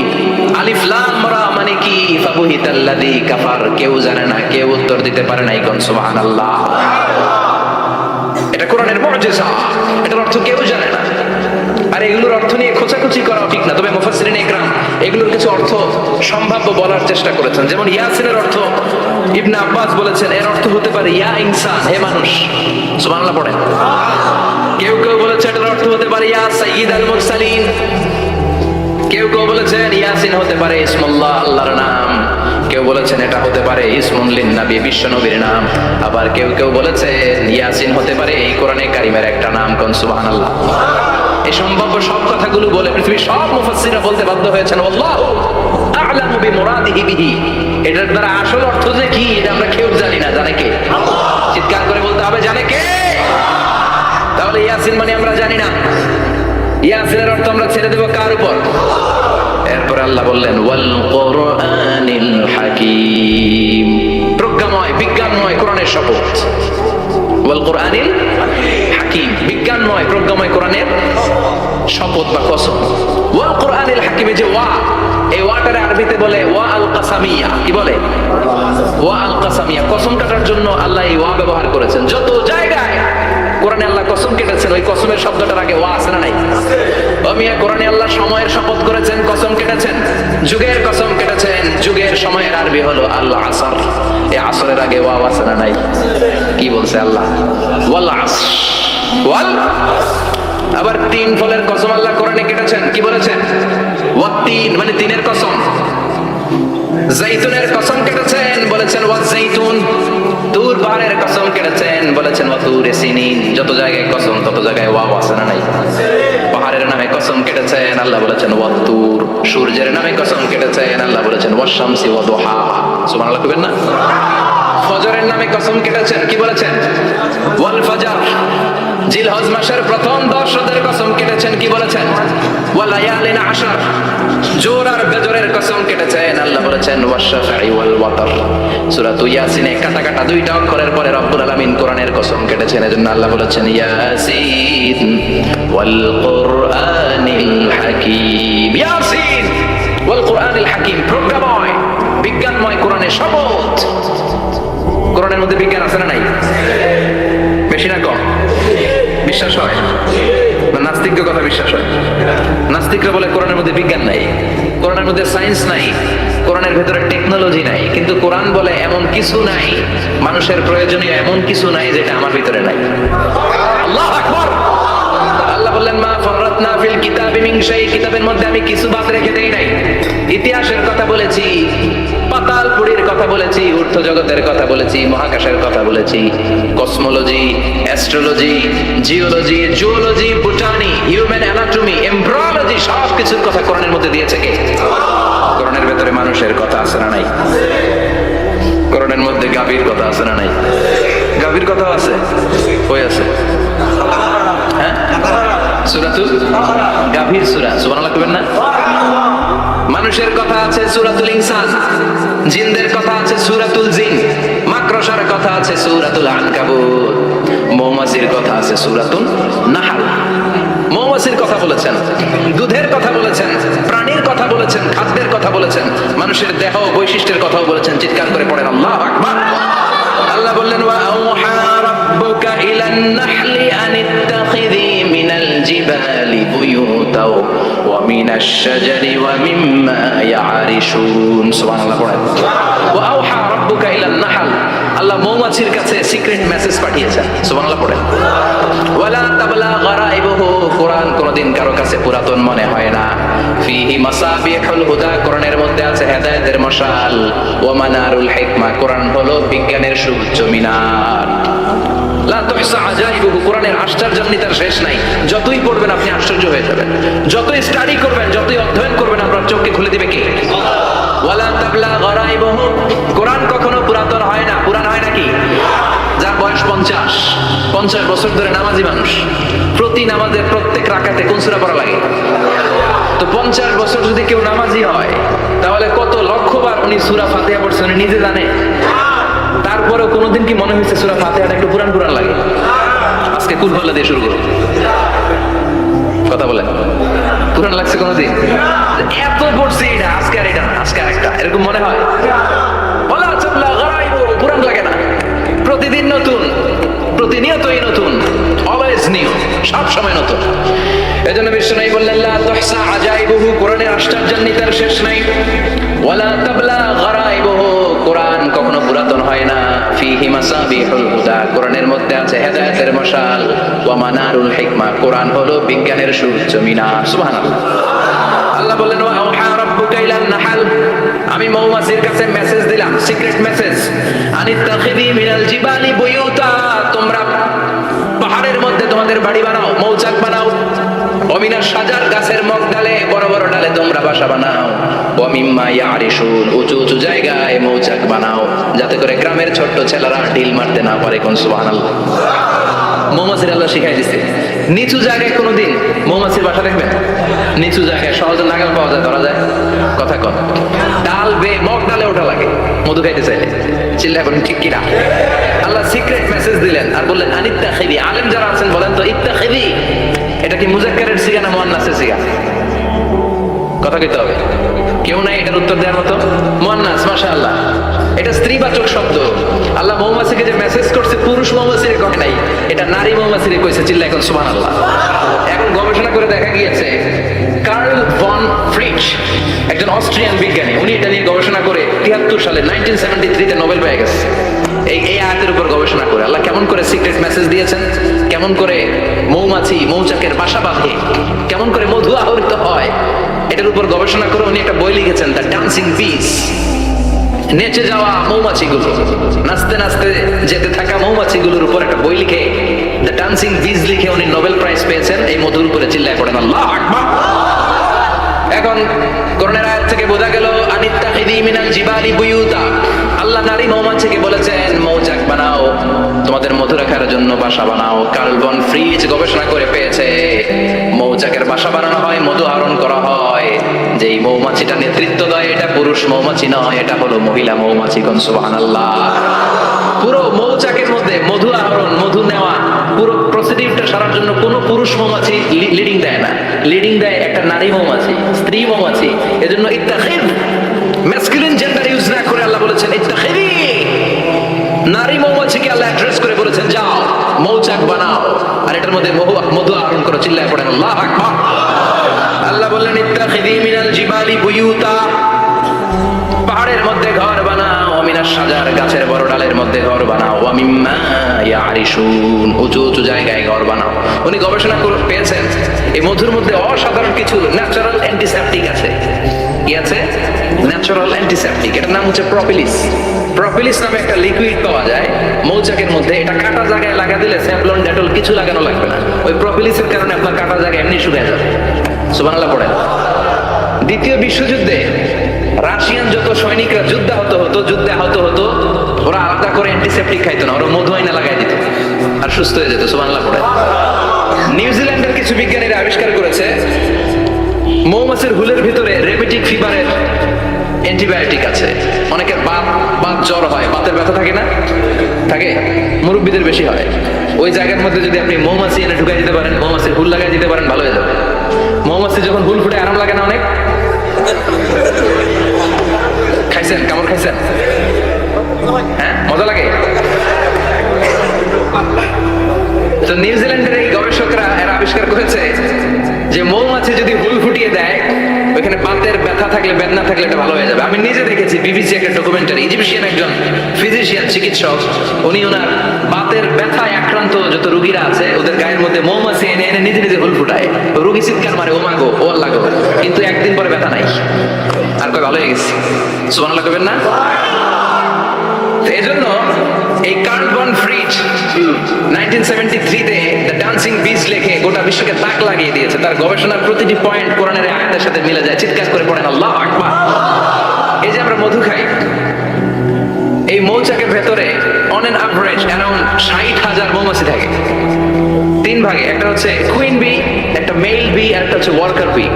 S1: আলিফ লাম রা মানে কি? ফাবুহিতাল্লাযী কাফার। কেউ জানে না, কেউ উত্তর দিতে পারে না। কোন সুবহানাল্লাহ। এটা কোরআনের মুজিজা, এটার অর্থ কেউ জানে না। আর এগুলোর অর্থ নিয়ে খোঁচাখুচি করা ঠিক না। তবে মুফাসসিরিন ইকরাম এগুলোর কিছু অর্থ সম্ভাব্য বলার চেষ্টা করেছেন। যেমন ইয়াসিনের অর্থ ইবনে আব্বাস বলেছেন, এর অর্থ হতে পারে ইয়া ইনসান, হে মানুষ। সুবহানাল্লাহ পড়েন। কেউ কেউ বলেছে এটার অর্থ হতে পারে ইয়া সাইয়্যিদাল মুরসালিন। কেউ কেউ বলেছেন ইয়াসিন হতে পারে ইসমুল্লাহ, আল্লাহর নাম। কেউ বলেছেন এটা হতে পারে ইসমুন লিন নবী, বিশ্ব নবীর নাম। আবার কেউ কেউ বলেছেন ইয়াসিন হতে পারে এই কোরআনে কারিমের একটা নাম। কোন সুবহানাল্লাহ। এই সম্ভাব্য সব কথাগুলো বলে পৃথিবীর সব মুফাসসিররা বলতে বাধ্য হয়েছেন, আল্লাহু আ'লামু বিমুরাদিহি বিহি। এটার দ্বারা আসল অর্থ যে কি, এটা আমরা কেউ জানি না। জানে কে? চিৎকার করে বলতে হবে, জানে কে? তাহলে ইয়াসিন মানে আমরা জানি না। ইয়াসিনের অর্থ আমরা ছেড়ে দেব কার উপর? এরপর আল্লাহ বললেন, ওয়াল কুরআনিল হাকীম। প্রজ্ঞাময়, বিজ্ঞানময় কোরআনের শপথ। ওয়াল কুরআনিল হাকীম, বিজ্ঞানময়, প্রজ্ঞাময় কোরআনের শপথ বা কসম। ওয়াল কুরআনিল হাকীম, যে ওয়া, এই ওয়াটারে আরবিতে বলে ওয়া আল কাসামিয়া। কি বলে? ওয়া আল কাসামিয়া। কসম কাটার জন্য আল্লাহ এই ওয়া ব্যবহার করেছেন। যত জায়গায় কোরআনে আল্লাহ কসমকে ওই কসমের শব্দটার আগে ওয়া আছে না নাই? ও মিয়া, কোরআনে আল্লাহ সময়ের শপথ করেছেন, কসম কেটেছেন, যুগের কসম কেটেছেন। যুগের সময়ের আরবি হলো আল আসর। এই আসরের আগে ওয়া আছে না নাই? কি বলছে আল্লাহ? ওয়াল আসর, ওয়াল। আবার তিন ফলের কসম আল্লাহ কোরআনে কেটেছেন, কি বলেছেন? ওয়াত তিন, মানে তিনের কসম। জাইতুনের কসম কেটেছেন, বলেছেন ওয়াজ জাইতুন। তুর পাহাড়ের কসম কেটেছেন, বলেছেন ওয়া তুরে সিনিন। যত জায়গায় কসম তত জায়গায় ওয়া আছে না নাই? পাহাড়ের নামে কসম কেটেছেন, আল্লাহ বলেছেন ওয়াত তুর। সূর্যের নামে কসম কেটেছেন, আল্লাহ বলেছেন ওয়াশ শামসি ওয়া দুহা। সুবহানাল্লাহ কইবেন না? ফজরের নামে কসম কেটেছেন, কি বলেছেন? ওয়াল ফজর। জিলহজ মাসের প্রথম 10 রাতের কসম কেটেছেন, কি বলেছেন? ওয়া লায়ালিন আশর। জোর আর বেজরের কসম কেটেছেন, আল্লাহ বলেছেন ওয়াশ-শাফঈ ওয়াল ওয়াতর। সূরা ইয়াসিনে কাটা কাটা দুইটা অক্ষরের পরে রব্বুল আলামিন কোরআনের কসম কেটেছেন, এজন্য আল্লাহ বলেছেন ইয়াসিন ওয়াল কুরআনিল হাকীম। ইয়াসিন ওয়াল কুরআনিল হাকীম, প্রজ্ঞাময় বিজ্ঞানময় কোরআনের শপথ। কোরআনের মধ্যে বিজ্ঞান আছে না নাই? বেশি না কম? বিশ্বাস হয় না? নাস্তিকদের কথা বিশ্বাস হয়? নাস্তিকরা বলে কোরআনের মধ্যে বিজ্ঞান নাই, কোরআনের মধ্যে সায়েন্স নাই, কোরআনের ভেতরে টেকনোলজি নাই। কিন্তু কোরআন বলে এমন কিছু নাই, মানুষের প্রয়োজনীয় এমন কিছু নাই যেটা আমার ভিতরে নাই। আল্লাহু আকবার। আল্লাহ বললেন মা ফাররাতনা ফিল কিতাবি মিন শাই, কিতাবের মধ্যে আমি কিছু বাদ রেখে দেই নাই। ইতিহাসের কথা বলেছি, পাতাল পুরীর কথা বলেছি, ঊর্ধ্ব জগতের কথা বলেছি, মহাকাশের কথা বলেছি, cosmology, astrology, geology, zoology, botany, human anatomy, embryology, সব কিছুর কথা কোরআনের মধ্যে দিয়েছে কে? কোরআনের ভেতরে মানুষের কথা আছে না নাই? কোরআনের মধ্যে গাভীর কথা আছে না নাই? গাভীর কথা আছে, কই আছে? হ্যাঁ, সূরাতুল গাভীর সূরা। সুবহানাল্লাহ কইবেন না? মানুষের কথা আছে সূরাতুল ইনসান, জিনদের কথা আছে সূরাতুল জিন, মাকড়সার কথা আছে সূরাতুল আনকাবুত, মৌমাছির কথা আছে সূরাতুল নাহল। মৌমাছির কথা বলেছেন, দুধের কথা বলেছেন, প্রাণীর কথা বলেছেন, খাদ্যের কথা বলেছেন, মানুষের দেহ বৈশিষ্ট্যের কথাও বলেছেন। চিৎকার করে পড়েন আল্লাহু আকবার। আল্লাহ বললেন ওয়া আওহা রাব্বুকা ইলান নাহলি আনিত্তাখিযি মিনাল জিবালি বুয়ুতা ওয়া মিনাশ শাজারি ওয়া মিম্মা ইয়ারিশুন। সুবহানাল্লাহ পড়েন। ওয়া আওহা রাব্বুকা ইলান নাহল, আল্লাহ মৌমাছির কাছে সিক্রেট মেসেজ পাঠিয়েছেন। সুবহানাল্লাহ পড়েন। ওয়ালা তাবলা গারাইবুহু, কোরআন কোনদিন কারো কাছে পুরাতন মনে হয় না। ফিহি মাসাবিহুল হুদা, কোরআনের মধ্যে আছে হেদায়েতের মশাল। ওয়া মানারুল হিকমা, কোরআন হলো বিজ্ঞানের সুউচ্চ মিনার। লা তুহসা আজাইবুহু, কোরআনের আশ্চর্যান্বিতার শেষ নাই। যতই পড়বেন আপনি আশ্চর্য হয়ে যাবেন, যতই স্টাডি করবেন, যতই অধ্যয়ন করবেন, আপনার চোখকে খুলে দিবে কে? ওয়ালা তাবলা গারাইবুহু, কোরআন কখনো পুরাতন হয় না। পুরান হয় নাকি? যার বয়স 50 বছর ধরে নামাজি মানুষ, প্রতি নামাজের প্রত্যেক রাকাতে কোন সূরা পড়া লাগে? তো 50 বছর যদি কেউ নামাজি হয়, তাহলে কত লক্ষবার উনি সূরা ফাতিহা পড়ছেন উনি নিজে জানে? তারপরেও কোনোদিন কি মনে হয়েছে সূরা ফাতিহাটা একটু পুরান পুরান লাগে? আজকে কুল ফাল্লা দিয়ে শুরু করুন, কথা বলেন। পুরান লাগছে কোনোদিন? এত পড়ছি এটা, আজকে আর এটা না, আজকে আর একটা, এরকম মনে হয়? বলা চাবলা গারাইবু, পুরান লাগে না। প্রতিদিন নতুন, প্রতিনিয়তই নতুন, অলওয়েজ নিউ, সব সময় নতুন। এজন্য বিষ্ণু বললেন লা তুহসা আজাইবুহু, কোরআনের আশ্চর্যান্বিতার শেষ নাই। ওয়ালা তাবলা গারাইবুহু, কোরআন কখনো পুরাতন হয় না। ফিহি মাসাবিহুল হুদা, কোরআনের মধ্যে আছে হেদায়েতের মশাল। ওয়া মানারুল হিকমা, কোরআন হলো বিজ্ঞানের সুউচ্চ মিনার। সুবহানাল্লাহ। আল্লাহ বললেন ওয়া আওহা রাব্বুকা ইলান নাহল, আমি মৌমাছির কাছে মেসেজ দিলাম, সিক্রেট মেসেজ। আনিত্তাখিযি মিনাল জিবালি বুয়ুতা, তোমরা পাহাড়ের মধ্যে তোমাদের বাড়ি বানাও, মৌচাক বানাও। ওয়া মিনাশ শাজার, গাছের মগ ডালে, বড় বড় ডালে তোমরা বাসা বানাও। ওয়া মিম্মা ইয়ারিশুন, উঁচু উঁচু জায়গায় মৌচাক বানাও, যাতে করে গ্রামের ছোট্ট ছেলেরা ঢিল মারতে না পারে। কোন সুবহানাল্লাহ। মৌমাছির আল্লাহ শিখাই দিছে। নিচু জায়গায় কোনোদিন মৌমাছির বাসা দেখবেন? নিচু জায়গায় সহজে নাগাল পাওয়া যায়, ধরা যায়। কথা কন, ডাল বে মগ ডালে ওঠা লাগে মধু খাইতে চাইলে। চিল্লা এখন ঠিক কিনা? আল্লাহ সিক্রেট মেসেজ দিলেন আর বললেন আনিত্তাখিযি। আলেম যারা আছেন বলেন তো, ইত্তাখিযি এটা কি মুজাক্কারের সিগা না মুয়ান্নাসের সিগা? কথা কইতে হবে। কেউ নাই এটার উত্তর দেওয়ার মতো? মুয়ান্নাস, মাশাআল্লাহ। এটা স্ত্রীবাচক শব্দ। আল্লাহ মৌমাছিকে যে মেসেজ করছে পুরুষ মৌমাছিরে কয় নাই, এটা নারী মৌমাছিরে কইছে। চিল্লা এখন সুবহানাল্লাহ। এখন গবেষণা করে দেখা গিয়েছে কার্ল ভন ফ্রিচ একজন অস্ট্রিয়ান বিজ্ঞানী, উনি এটা নিয়ে গবেষণা করে 73 সালে 1973 নোবেল পেয়ে গেছে। এই আয়াতের উপর গবেষণা করে আল্লাহ কেমন করে সিক্রেট মেসেজ দিয়েছেন, কেমন করে মৌমাছি মৌচাকের বাসা বাঁধে, কেমন করে মধু আহরিত হয়, এটার উপর গবেষণা করে উনি একটা বই লিখেছেন, দ্য ডান্সিং বিস। নেচে যাওয়া মৌমাছিগুলো, নাচতে নাচতে যেতে থাকা মৌমাছিগুলোর উপর একটা বই লিখে দ্য ডান্সিং বিজ লিখে উনি নোবেল প্রাইজ পেয়েছেন এই মধুর উপরে। চিল্লায় পড়েন আল্লাহু আকবার। এখন কোরআনের আয়াত থেকে বোঝা গেল আনিত্তাখিদি মিনাল জিবালি বুয়ুতা, আল্লাহ নারী মৌমাছিকে বলেছেন মৌচাক বানাও, তোমাদের মধু রাখার জন্য বাসা বানাও। কার্ল ভন ফ্রিচ গবেষণা করে পেয়েছে মৌচাকের বাসা বানানো হয়, মধু আহরণ করা হয়, যেই মৌমাছিটা নেতৃত্ব দেয় এটা পুরুষ মৌমাছি নয়, এটা হলো মহিলা মৌমাছি। কোন সুবহানাল্লাহ। পুরো মৌচাকের মধ্যে মধু আহরণ, মধু নেওয়া, পুরো প্রসিডিউরটা সারার জন্য কোনো পুরুষ মৌমাছি লিডিং দেয় না, লিডিং দেয় একটা নারী মৌমাছি, স্ত্রী মৌমাছি। এজন্য ইত্তাখিদ ম্যাসকুলিন জেন্ডার ইউজ না করে আল্লাহ বলেছেন ইত্তাখিদি, নারী মৌমাছিকে আল্লাহ অ্যাড্রেস করে বলেছেন যাও মৌচাক বানাও আর এটার মধ্যে মধু আহরণ করো। চিল্লায় পড়েন আল্লাহু আকবার। আল্লাহ বললেন ইত্তাখিদি মিনাল জিবালি বুয়ুতা, পাহাড়ের মধ্যে ঘর বানাও, মিনাশ শাজার গাছের বড় ডালের মধ্যে ঘর বানাও, ওয়া মিম্মা ইয়ারিশুন উঁচু উঁচু জায়গায় ঘর বানাও। উনি গবেষণা করে পেয়েছেন এই মধুর মধ্যে অসাধারণ কিছু ন্যাচারাল অ্যান্টিসেপটিক আছে। কি আছে? Natural antiseptic. এটার নাম হচ্ছে প্রপিলিস। প্রপিলিস নামে একটা লিকুইড পাওয়া যায় মৌচাকের মধ্যে, এটা কাটা জায়গায় লাগা দিলে স্যাভলন ডেটল কিছু লাগানো লাগবে না। ওই প্রপিলিসের কারণে আপনার কাটা জায়গা এমনি শুকিয়ে যাবে। সুবহানাল্লাহ পড়েন। দ্বিতীয় বিশ্বযুদ্ধে রাশিয়ান যত সৈনিকরা যুদ্ধে আহত হতো ওরা আলাদা করে অ্যান্টিসেপটিক খাইতো না, ওরা মধু আইনা লাগাই দিত আর সুস্থ হয়ে যেত। সুবহানাল্লাহ পড়েন। নিউজিল্যান্ডের কিছু বিজ্ঞানীরা আবিষ্কার করেছে মৌমাছির হুলের ভিতরে রেবিটিক ফিভারের অ্যান্টিবায়োটিক আছে। অনেকের বাত জ্বর হয়, বাতের ব্যথা থাকে না, থাকে, মুরব্বীদের বেশি হয়। ওই জায়গার মধ্যে যদি আপনি মৌমাছি এনে ঢুকাই দিতে পারেন, মৌমাছির হুল লাগাই দিতে পারেন, ভালো হয়ে যাবে। মৌমাছি যখন হুল ফুটে আরাম লাগে না অনেক? খাইছেন? কেমন খাইছেন? হ্যাঁ, মজা লাগে। তো নিউজিল্যান্ডের এই গবেষকরা এরা আবিষ্কার করেছে যে মৌমাছি যদি হুল ফুটিয়ে দেয় ওইখানে বাতের ব্যথা থাকলে, বেদনা থাকলে এটা ভালো হয়ে যাবে। আমি নিজে দেখেছি, বিবিসি একটা ডকুমেন্টারি, ইজিপশিয়ান একজন ফিজিশিয়ান চিকিৎসক, উনি ওনার বাতের ব্যথায় আক্রান্ত যত রোগীরা আছে ওদের গায়ের মধ্যে মৌমাছি এনে এনে নিজে নিজে হুল ফুটায়। রোগী চিৎকার মারে ও মাগো ও আল্লাহ গো, কিন্তু একদিন পরে ব্যথা নাই আর কয় ভালো হয়ে গেছে। সুবহানাল্লাহ কইবেন না? এজন্য এই কার্ল ভন ফ্রিচ 1973 তে দ্য ডান্সিং বিজ লিখে গোটা বিশ্বকে তাক লাগিয়ে দিয়েছে। তার গবেষণার প্রতিটি পয়েন্ট কোরআনের আয়াতের সাথে মিলে যায়। চিৎকার করে পড়েন আল্লাহু আকবার। এই যে আমরা মধু খাই, এই মৌচাকের ভেতরে অন এন অ্যাভারেজ অ্যারাউন্ড 60,000 মৌমাছি থাকে। তিন ভাগে, একটা হচ্ছে কুইন বি, একটা মেল বি, আর একটা হচ্ছে ওয়ার্কার বি।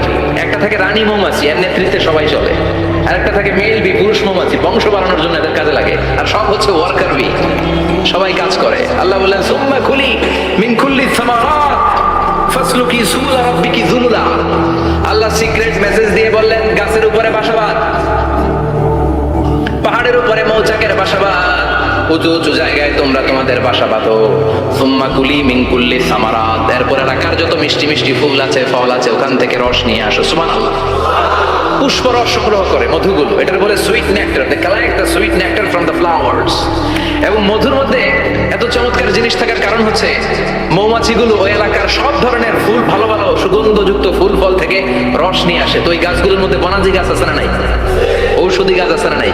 S1: একটা থাকে রানী মৌমাছি, এর নেতৃত্বে সবাই চলে। আর একটা থাকে মেল বি, পুরুষ মৌমাছি, বংশ বাড়ানোর জন্য এদের কাজে লাগে। আর সব হচ্ছে ওয়ার্কার বি, সবাই কাজ করে। আল্লাহ বললেন সুম্মা কুলি মিন কুল্লি সামারাত ফাসলুকি সুবুলা রাব্বিকি যুলুলা। আল্লাহ সিক্রেট মেসেজ দিয়ে বললেন গাছের উপরে বাসাবাদ, পাহাড়ের উপরে মৌচাকের বাসাবাদ, উঁচু উঁচু জায়গায় তোমরা তোমাদের বাসা বাঁধো। সুম্মা কুলি মিন কুল্লি সামারাত, এরপর এলাকার যত মিষ্টি মিষ্টি ফুল আছে, ফল আছে, ওখান থেকে রস নিয়ে আসো। সুবহানাল্লাহ। পুষ্প রস সংগ্রহ করে মধুগুলো, এটার বলে sweet nectar. They collect the sweet nectar from the flowers. এবং মধুর মধ্যে এত চমৎকার জিনিস থাকার কারণ হচ্ছে মৌমাছিগুলো ওই এলাকার সব ধরনের ফুল, ভালো ভালো সুগন্ধযুক্ত ফুল ফল থেকে রস নিয়ে আসে। তো ওই গাছগুলোর মধ্যে বনাজি গাছ আছে না নাই? ঔষধি গাছ আছে না নাই?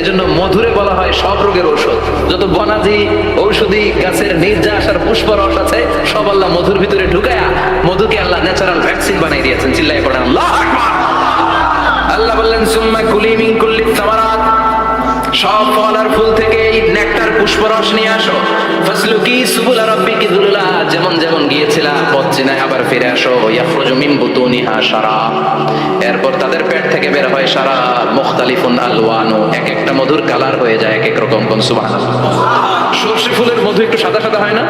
S1: এজন্য মধুরে বলা হয় সব রোগের ঔষধ। যত বনাজি ঔষধি গাছের নির্যাস আর পুষ্প রস আছে সব আল্লাহ মধুর ভিতরে ঢুকায়া মধুকে আল্লাহ ন্যাচারাল ভ্যাকসিন বানিয়ে দিয়েছেন। চিল্লায় পড়েন আল্লাহু আকবার। আল্লাহ বললেন সুম্মা কুলি মিন কুল্লি সামারাত, সব ফল আর ফুল থেকে নেকটার পুষ্পরস নিয়ে আসো। ফাসলুকি সুবুলা রাব্বিকি যুলুলা, যেমন যেমন গিয়েছিলা পথ চিনায় আবার ফিরে আসো। ইয়াখরুজু মিন বুতুনিহা শারাব, এরপর তাদের পেট থেকে বের হয় শারাব। মুখতালিফুন আলওয়ানু, এক একটা মধুর কালার হয়ে যায় এক এক রকম। কোন সুবহানাল্লাহ। সরষে ফুলের মধু একটু সাদা সাদা হয় না?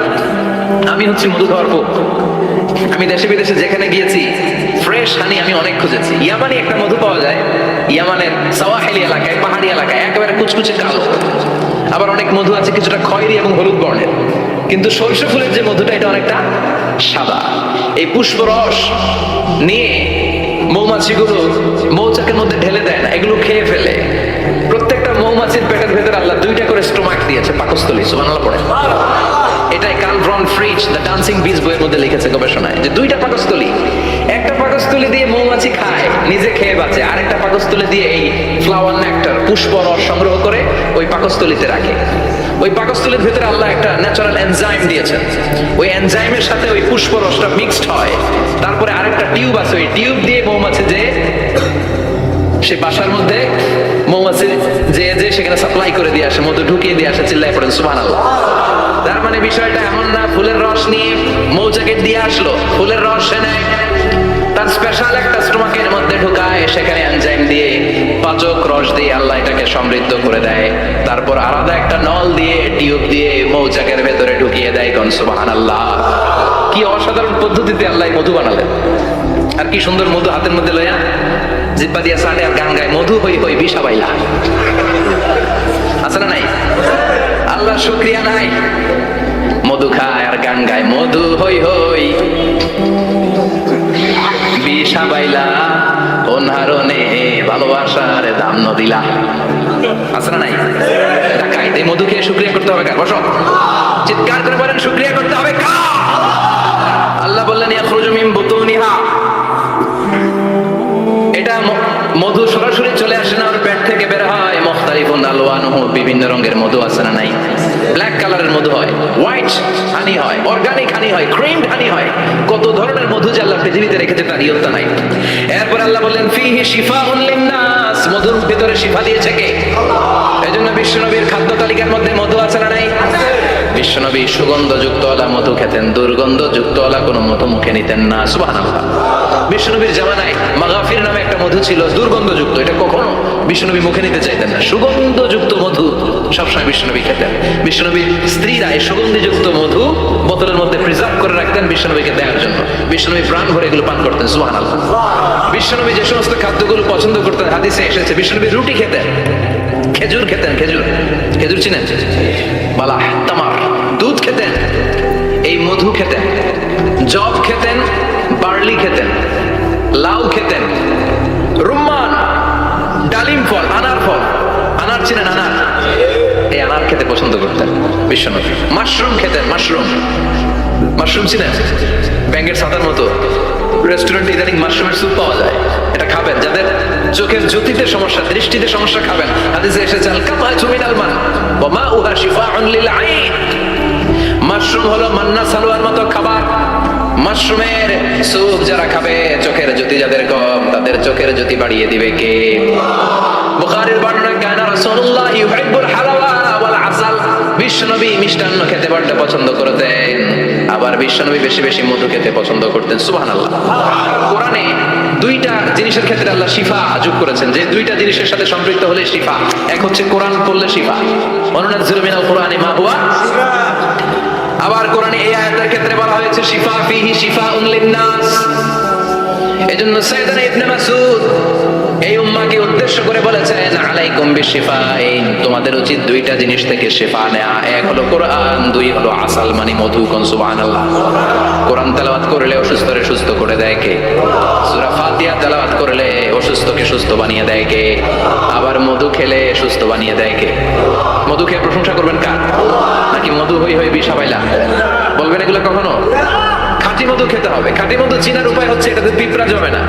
S1: আমি হচ্ছে মধু খাওয়ার ভক্ত। আমি দেশে বিদেশে যেখানে গিয়েছি ফ্রেশ হানি আমি অনেক খুঁজেছি। ইয়ামানি একটা মধু পাওয়া যায়, ইয়ামানের সাওয়াহিলি এলাকায়, পাহাড়ি এলাকায়, একেবারে কুচকুচে কালো। আবার অনেক মধু আছে কিছুটা খয়েরি এবং হলুদ বর্ণের, কিন্তু সরিষা ফুলের যে মধুটা এটা অনেকটা সাদা। এই পুষ্পরস নিয়ে মৌমাছিগুলো মৌচাকের মধ্যে ঢেলে দেয় না, এগুলো খেয়ে ফেলে। প্রত্যেকটা মৌমাছির পেটের ভেতরে আল্লাহ 2টা করে স্টোমাক দিয়েছে, পাকস্থলী। সুবহানাল্লাহ পড়ে। এটাই Karl von Frisch the dancing bees বইয়ের মধ্যে লিখেছে গবেষণায়, যে 2টা পাকস্থলী। একটা পাকস্থলী দিয়ে মৌমাছি খায়, নিজে খেয়ে বাঁচে, আরেকটা পাকস্থলী দিয়ে এই ফ্লাওয়ার নেক্টার, পুষ্পরস সংগ্রহ করে ওই পাকস্থলীতে রাখে। ওই পাকস্থলীর ভিতরে আল্লাহ একটা ন্যাচারাল এনজাইম দিয়েছেন, ওই এনজাইমের সাথে ওই পুষ্পরসটা মিক্সড হয়, তারপরে আরেকটা টিউব আছে, ওই টিউব দিয়ে মৌমাছি যে সে বাসার মধ্যে মৌমাছি যে সেখানে সাপ্লাই করে দিয়ে আসে, মধু ঢুকিয়ে দিয়ে আসে। চিল্লায় পড়েন সুবহানাল্লাহ। তার মানে বিষয়টা এমন না ফুলের রস নিয়ে মৌচাকে দিয়ে আসলো, ফুলের রস সে নেয়, তার স্পেশাল একটা স্টোমাকের মধ্যে ঢুকায়, সেখানে এনজাইম দিয়ে পাচক রস দিয়ে আল্লাহ এটাকে সমৃদ্ধ করে দেয়, তারপর আলাদা একটা নল দিয়ে টিউব দিয়ে মৌচাকের ভেতরে ঢুকিয়ে দেয়। কোন সুবহানাল্লাহ। কি অসাধারণ পদ্ধতিতে আল্লাহ মধু বানালেন। আর কি সুন্দর মধু হাতের মধ্যে লইয়া জিব্বা দিয়া সাড়ে আর গান গায়, মধু হই হই বিষা বাইলা। আছে না নাই? আল্লাহ শুকরিয়া নাই? মধু খায় আর গান গায়, মধু হই হই বিষা বাইলা, অনহারণে ভালোবাসার দাম নদিলা। আছে না নাই? ঢাকায় এই মধু খেয়ে শুকরিয়া করতে হবে কার? বসো, চিৎকার করে বলেন শুকরিয়া করতে হবে কার? আল্লাহ বললেন ইয়াখরুজু মিন বুতুনিহা, এটা মধু সরাসরি চলে আসে না, ওর পেট থেকে বের হয়। মুখতালিফুন আলওয়ানুহু, বিভিন্ন রঙের মধু আছে না নাই? ব্ল্যাক কালারের মধু হয়, হোয়াইট হানি হয়, অর্গানিক হানি হয়, ক্রিমড হানি হয়, কত ধরনের মধু যে আল্লাহ পৃথিবীতে রেখেছে তার ইয়ত্তা নাই। এরপর আল্লাহ বললেন ফিহি শিফাউন লিন্নাস, মধুর ভিতরে শিফা দিয়েছে কে? এজন্য বিশ্বনবীর খাদ্য তালিকার মধ্যে মধু আছে না নাই? বিশ্বনবী সুগন্ধযুক্ত ওয়ালা মধু খেতেন, দুর্গন্ধযুক্ত ওয়ালা কোনো মধু মুখে নিতেন না। সুবহানাল্লাহ। বিশ্বনবীর জামানায় মাগাফির নামে একটা মধু ছিল, দুর্গন্ধযুক্ত, এটা কখনো বিশ্বনবী মুখে নিতে চাইতেন না। সুগন্ধযুক্ত মধু সবসময় বিশ্বনবী খেতেন। বিশ্বনবীর স্ত্রীরা এই সুগন্ধিযুক্ত মধু বোতলের মধ্যে প্রিজার্ভ করে রাখতেন বিশ্বনবীকে দেওয়ার জন্য। বিশ্বনবী প্রাণ ভরে এগুলো পান করতেন। সুবহানাল্লাহ। বিশ্বনবী যে সমস্ত খাদ্যগুলো পছন্দ করতেন হাদিসে এসেছে, বিশ্বনবী রুটি খেতেন, খেজুর খেতেন, খেজুর, খেজুর চিনেন? বালাহ, তামার, দুধ খেতেন, এই মধু খেতেন, জব খেতেন, বার্লি খেতেন, লাউ খেতেন, রুম্মান, ডালিম ফল, আনার ফল, আনার চিনেন? আনার, এই আনার খেতে পছন্দ করতেন বিশ্বনবী। মাশরুম খেতেন, মাশরুম, মাশরুম চিনেন? ব্যাঙের ছাতার মতো রেস্টুরেন্টে ইদানিং মাশরুমের স্যুপ পাওয়া যায়, এটা খাবেন। যাদের চোখের জ্যোতিতে সমস্যা, দৃষ্টিতে সমস্যা, খাবেন। হাদিসে এসেছে আল কামাতু মিনাল মান ওয়া মাউহা শিফাউন লিল আইন। মাশরুম হলো মান্না সালোয়ার মতো খাবার। মাশরুমের স্যুপ যারা খাবে, চোখের জ্যোতি যাদের কম, তাদের চোখের জ্যোতি বাড়িয়ে দিবে কে? বুখারীর বর্ণনা, কানা রাসূলুল্লাহ ইউহিব্বুল হালাওয়া ওয়াল আসাল, বিশ্বনবী মিষ্টান্ন খেতে বড় পছন্দ করতেন, আবার বিশ্বনবী বেশি বেশি মধু খেতে পছন্দ করতেন। সুবহানাল্লাহ। কোরআনে 2টা জিনিসের ক্ষেত্রে আল্লাহ শিফা যোগ করেছেন, যে 2টা জিনিসের সাথে সম্পৃক্ত হলে শিফা। এক হচ্ছে কোরআন পড়লে শিফা, ওয়ানুনাজ্জিলু মিনাল কুরআনি মা হুয়া। আবার কোরআনে এই আয়াতের ক্ষেত্রে বলা হয়েছে শিফা ফিহি শিফাউন লিন্নাস। এজন্য সাইয়েদনা ইবনে মাসউদ এই উম্মাহকে উদ্দেশ্য করে বলেছেন আলাইকুম বিশিফাইন, তোমাদের উচিত 2টা জিনিস থেকে শিফা নেওয়া। এক হলো কোরআন, 2 হলো আসাল মানে মধু। কোন সুবহানাল্লাহ। কোরআন তেলাওয়াত করলে অসুস্থরে সুস্থ করে দেয় কে? সূরা ফাতিহা তেলাওয়াত করলে অসুস্থকে সুস্থ বানিয়ে দেয় কে? আবার মধু খেলে সুস্থ বানিয়ে দেয় কে? মধু খেয়ে প্রশংসা করবেন কার? নাকি মধু হই হই বিষা বাইলা বলবেন এগুলো কখনো? খাঁটি মধু খেতে হবে। খাঁটি মধু চিনার উপায় হচ্ছে এটাতে পিঁপড়া জমে না,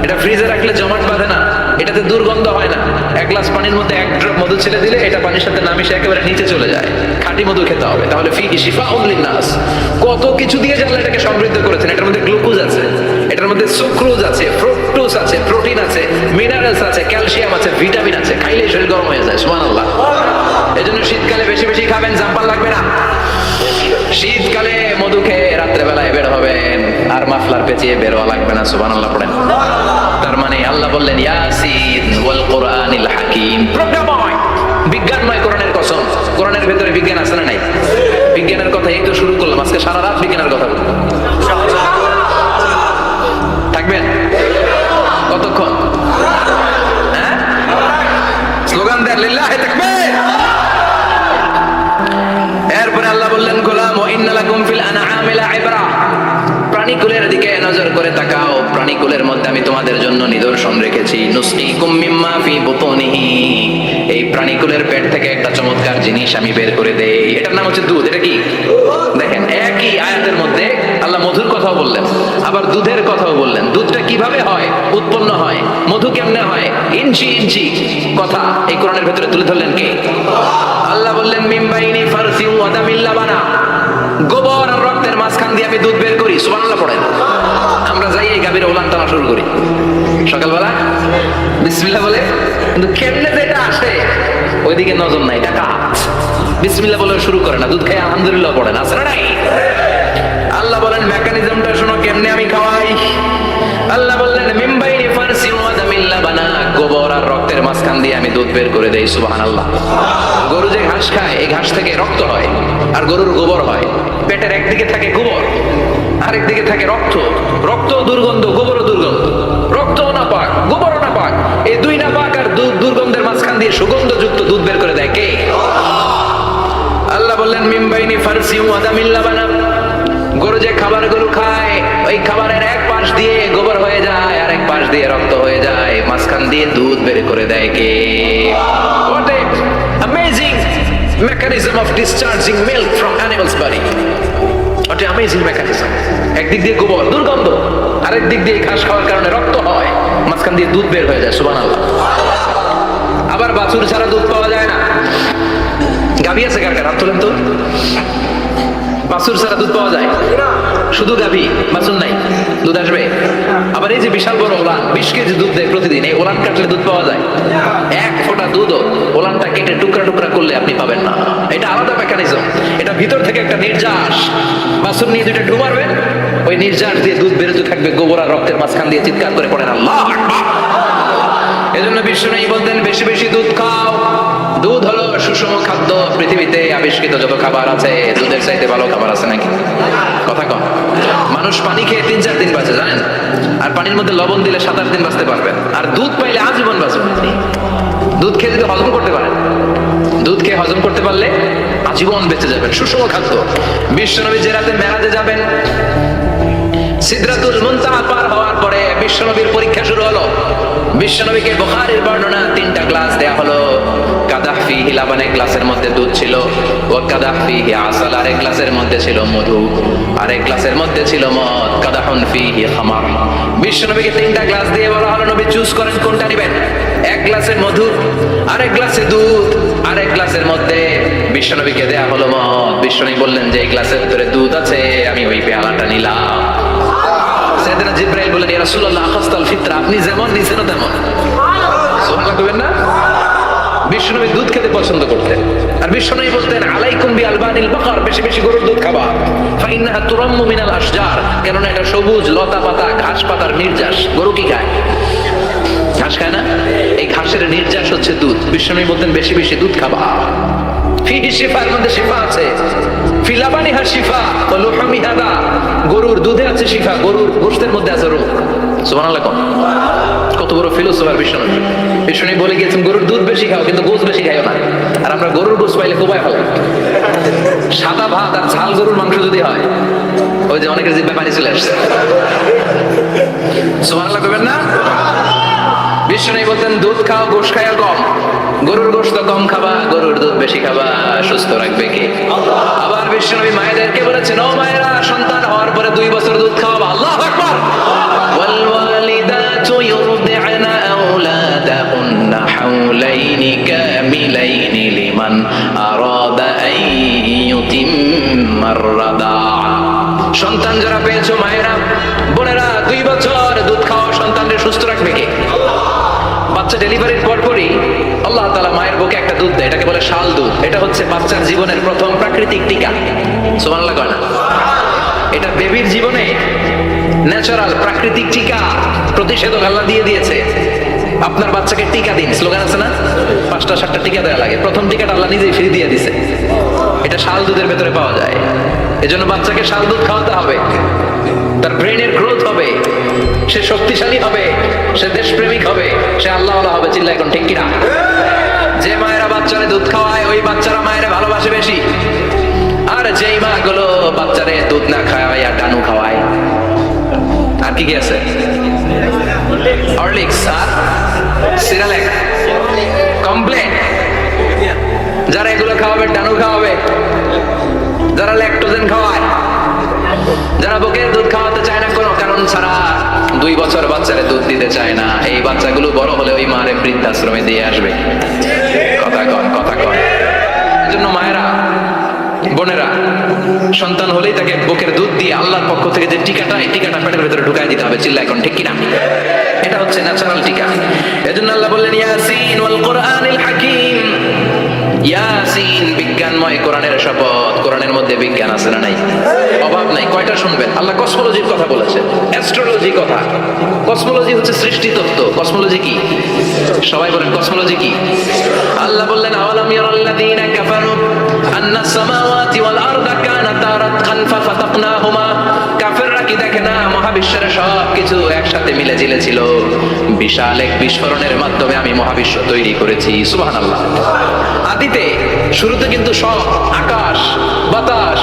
S1: এটা ফ্রিজে রাখলে জমাট বাঁধে না, এটাতে দুর্গন্ধ হয় না। 1 গ্লাস পানির মধ্যে 1 ড্রপ মধু ছেড়ে দিলে এটা পানির সাথে না মিশে একেবারে নিচে চলে যায়। খাঁটি মধু খেতে হবে। তাহলে ফিহি শিফাউন লিন্নাস, কত কিছু দিয়ে যে আল্লাহ এটাকে সমৃদ্ধ করেছেন। এটার মধ্যে গ্লুকোজ আছে, এটার মধ্যে সুক্রোজ আছে, ফ্রুক্টোজ আছে, প্রোটিন আছে, মিনারেলস আছে, ক্যালসিয়াম আছে, ভিটামিন আছে, খাইলে শরীর গরম হয়ে যায়। সুবহানাল্লাহ। এজন্য শীতকালে বেশি বেশি খাবেন, জাম্পার লাগবে না। শীতকালে মধু খেয়ে রাত্রে বেলায় বের হবেন, আর মাফলার পেঁচিয়ে বের হওয়া লাগবে না। সুবহানাল্লাহ পড়েন। তার মানে আল্লাহ বললেন ইয়াসিন ওয়াল কুরআনিল হাকিম, প্রজ্ঞাময়, বিজ্ঞানময় কোরআনের কসম। কোরআনের ভেতরে বিজ্ঞান আছে না নাই? বিজ্ঞানের কথা এই তো শুরু করলাম, আজকে সারা রাত বিজ্ঞানের কথা বলবো। থাকবেন কতক্ষণ? হ্যাঁ, স্লোগান দেন লিল্লাহি তাকবীর। বুতুনিহি, এই প্রাণীকুলের পেট থেকে একটা চমৎকার জিনিস আমি বের করে দেই, এটার নাম হচ্ছে দুধ। এটা কি দেখেন, একই আয়াতের মধ্যে আল্লাহ মধুর কথাও বললেন, আবার দুধের কথাও বললেন। দুধটা কিভাবে হয়, উৎপন্ন হয়, মধু কেমনে হয়, ইঞ্চি ইঞ্চি কথা এই কোরআনের ভেতরে তুলে ধরলেন কে? আল্লাহ বললেন মিন বাইনি ফারসি ওয়া দামিল লাবানা, গোবর আর রক্তের মাঝখান দিয়ে আমি দুধ বের করি। সুবহানাল্লাহ পড়েন। আমরা যাই এই গাভীর ওলান টানা শুরু করি সকালবেলা বিসমিল্লাহ বলে, কিন্তু কেমনে যেটা আসে ওইদিকে নজর নাই, এটা কাজ। বিসমিল্লাহ বলে শুরু করে না, দুধ খেয়ে আলহামদুলিল্লাহ পড়ে না, আছে না নাই? আল্লাহ বলেন মেকানিজমটা শোনো কেমনে আমি খাওয়াই। আল্লাহ বললেন মিন বাইনি ফারসি ওয়া দামিল লাবানা, গোবর আর রক্তের মাঝখান দিয়ে আমি দুধ বের করে দেই। সুবহানাল্লাহ। গরু যে ঘাস খায়, এই ঘাস থেকে রক্ত হয় আর গরুর গোবর হয়। পেটের একদিকে থাকে গোবর, আরেক দিকে থাকে রক্ত। রক্ত দুর্গন্ধ, গোবরও দুর্গন্ধ। রক্ত না পাক, গোবরও না পাক, এই দুই না পাক আর দুর্গন্ধের মাঝখান দিয়ে সুগন্ধযুক্ত দুধ বের করে দেয় কে? আল্লাহ বললেন মিন বাইনি ফারসি ওয়া দামিল লাবানা, গরু যে খাবারগুলো খায় ওই খাবারের এক পাশ দিয়ে গোবর হয়ে যায় আর এক পাশ দিয়ে রক্ত হয়ে যায়, মাঝখান দিয়ে দুধ বের করে দেয় কে? What a amazing mechanism of discharging milk from animal's body. What a amazing mechanism. একদিক দিয়ে গোবর দুর্গন্ধ, আরেক দিক দিয়ে ঘাস খাওয়ার কারণে রক্ত হয়, মাঝখান দিয়ে দুধ বের হয়ে যায়। সুবহানাল্লাহ। আবার বাছুর ছাড়া দুধ পাওয়া যায় না। গাভী আছে কার কার? হাত তোলেন তো। বাছুর ছাড়া দুধ পাওয়া যায়? শুধু গাভী, বাছুর নাই, দুধ আসবে? আবার এই যে বিশাল বড় ওলান, 20 কেজি দুধ দেয় প্রতিদিন, এই ওলান কাটলে দুধ পাওয়া যায়? এক ফোঁটা দুধও ওলানটা কেটে টুকরা টুকরা করলে আপনি পাবেন না। এটা আলাদা মেকানিজম। এটা ভিতর থেকে একটা নির্যাস, বাছুর নিয়ে দুইটা ঢু মারবেন, ওই নির্যাস দিয়ে দুধ বেরোতে থাকবে, গোবর আর রক্তের মাঝখান দিয়ে চিৎকার করে পড়েন আল্লাহু আকবার। এজন্য বিশ্বনবী বলতেন বেশি বেশি দুধ খাও। দুধ হলো সুষম খাদ্য। পৃথিবীতে আবিষ্কৃত যত খাবার আছে, দুধের চাইতে ভালো খাবার আছে নাকি? কথা কম। মানুষ পানি খেয়ে 3-4 দিন বাঁচে, জানেন? আর পানির মধ্যে লবণ দিলে 7-8 দিন বাঁচতে পারবেন। আর দুধ পাইলে আজীবন বাঁচবেন। দুধ খেয়ে যদি হজম করতে পারেন, দুধ খেয়ে হজম করতে পারলে আজীবন বেঁচে যাবেন। সুষম খাদ্য। বিশ্বনবী যে রাতে মেরাজে যাবেন, সিদরাতুল মুনতাহা পার হওয়ার পরে বিশ্বনবীর পরীক্ষা শুরু হলো। বিশ্বনবীকে বুখারীর বর্ণনা 3টা গ্লাস দেয়া হলো। কাদাহ ফিহি লাবান, এক গ্লাসের মধ্যে দুধ ছিল। ওয়া কাদাহ ফিহি আসাল, আরেক গ্লাসের মধ্যে ছিল মধু, আরেক গ্লাসের মধ্যে ছিল মদ। কাদাহুন ফিহি খামার। বিশ্বনবীকে 3টা গ্লাস দিয়ে বলা হলো নবী চুজ করেন কোনটা নেবেন। এক গ্লাসে মধু, আরেক গ্লাসে দুধ, আরেক গ্লাসের মধ্যে বিশ্বনবীকে দেয়া হলো মদ। বিশ্বনবী বললেন যে এই গ্লাসের ভিতরে দুধ আছে, আমি ওই পেয়ালাটা নিলাম। সাইয়েদনা জিবরাইল বললেন ইয়া রাসূলুল্লাহ আখাসতাল ফিতরা, আপনি যেমন নিছেন তেমন। সুবহানাল্লাহ কইবেন না? বিশ্বনবী দুধ খেতে পছন্দ করতেন। আর বিশ্বনবী বলতেন আলাইকুম বিআলবানিল বাকার, বেশি বেশি গরুর দুধ খাবা। ফাইন্নাহা তুরাম্মু মিনাল আশজার, কেননা এটা সবুজ লতা পাতা ঘাস পাতার নির্যাস। গরু কি খায়? ঘাস খায় না? এই ঘাসের নির্যাস হচ্ছে দুধ। বিশ্বনবী বলতেন বেশি বেশি দুধ খাবা। ফিহি শিফার মধ্যে শিফা আছে। ফি লাবানিহা শিফা ওয়া লুহুমিহা দা, গরুর দুধে আছে শিফা, গরুর গোশতের মধ্যে আছে রোগ। সুবহানাল্লাহ। কত বড় ফিলোসফার বিশ্বনবী। বিশ্বনবী বলে গিয়েছেন গরুর দুধ বেশি খাও, কিন্তু গোশত বেশি খাইও না। আর আমরা গরুর গোশত পাইলে কোবায় ফেলাই। সাদা ভাত আর ঝাল গরুর মাংস যদি হয়, ওই যে অনেকের জিহ্বায় পানি চলে আসছে। সুবহানাল্লাহ কইবেন না? বিশ্বনবী বলতেন দুধ খাও, গোশত খাও কম। গরুর গোশত কম খাবা, গরুর দুধ বেশি খাবা, সুস্থ রাখবে কে? আবার বিশ্বনবী মায়েদেরকে বলেছেন ও মায়েরা, সন্তান হওয়ার পরে 2 বছর দুধ খাওয়াবা। আল্লাহু আকবার। ওয়াল ওয়ালিদাতু ইউরদি'না আওলাদাহুন্না হাওলাইনি কামিলাইনি লিমান আরাদা আন ইউতিম্মার রাদাআ। সন্তান যারা পেয়েছো মায়েরা, বোনেরা, 2 বছর দুধ খাওয়া সন্তানকে সুস্থ রাখবে কে? বাচ্চা ডেলিভারির পরপরই আল্লাহ তাআলা মায়ের বুকে একটা দুধ দেয়, এটাকে বলে শাল দুধ। এটা হচ্ছে বাচ্চার জীবনের প্রথম প্রাকৃতিক টিকা। সুবহানাল্লাহ কয় না? এটা বেবির জীবনে ন্যাচারাল প্রাকৃতিক টিকা, প্রতিষেধক আল্লাহ দিয়ে দিয়েছে। আপনার বাচ্চাকে টিকা দিন, স্লোগান আছে না? 5টা-7টা টিকা দেওয়া লাগে। প্রথম টিকাটা আল্লাহ নিজেই ফ্রি দিয়ে দিছে। এটা শাল দুধের ভেতরে পাওয়া যায়। এজন্য বাচ্চাকে শাল দুধ খাওয়াতে হবে। তার ব্রেনের গ্রোথ হবে, সে শক্তিশালী হবে, সে দেশপ্রেমিক হবে, সে আল্লাহওয়ালা হবে। চিল্লা এখন ঠিক কিনা? যে মায়েরা বাচ্চারে দুধ খাওয়ায়, ওই বাচ্চারা মায়েরা ভালোবাসে বেশি। আর যেই মা গুলো বাচ্চারে দুধ না খাওয়ায় আর ডানু খাওয়ায়, আর কি কি আছে? হরলিক্স আর সিরালেক, কমপ্লেন। যারা এগুলো খাওয়াবে ডানু খাওয়াবে, যারা ল্যাকটোজেন খাওয়ায়, যারা বুকের দুধ খাওয়াতে চায় না কোনো কারণ ছাড়া, 2 বছর বাচ্চারে দুধ দিতে চায় না, এই বাচ্চাগুলো বড় হলে ওই মারে বৃদ্ধাশ্রমে দিয়ে আসবে। কথা কন। এজন্য মায়েরা, বোনেরা, সন্তান হলেই তাকে বুকের দুধ দিয়ে আল্লাহর পক্ষ থেকে যে টিকাটা, এই টিকাটা পেটের ভেতরে ঢুকাই দিতে হবে। চিল্লা এখন ঠিক কিনা? এটা হচ্ছে ন্যাচারাল টিকা। এজন্য আল্লাহ বললেন ইয়াসিন ওয়াল কুরআনিল হাকিম। ইয়াসিন, বিজ্ঞানময় কোরআনের শপথ। কোরআনের মধ্যে বিজ্ঞান আছে না নাই? অভাব নাই। কয়টা শুনবেন? আল্লাহ কসমোলজির কথা বলেছে, অ্যাস্ট্রোলজি কথা। কসমোলজি হচ্ছে সৃষ্টি তত্ত্ব। কসমোলজি কি? সবাই বলেন কসমোলজি কি? আল্লাহ বললেন আওয়ালাম ইয়ারাল্লাযীনা কাফারু আন্নাস সামাওয়াতি ওয়াল আরদা কানাতা রাতকান ফাফাতাকনাহুমা। কাফেররা কি দেখে না মহাবিশ্বের সবকিছু একসাথে মিলে ঝিলে ছিল, বিশাল এক বিস্ফোরণের মাধ্যমে আমি মহাবিশ্ব তৈরি করেছি। সুবহানাল্লাহ। আদিতে শুরুতে কিন্তু সব আকাশ, বাতাস,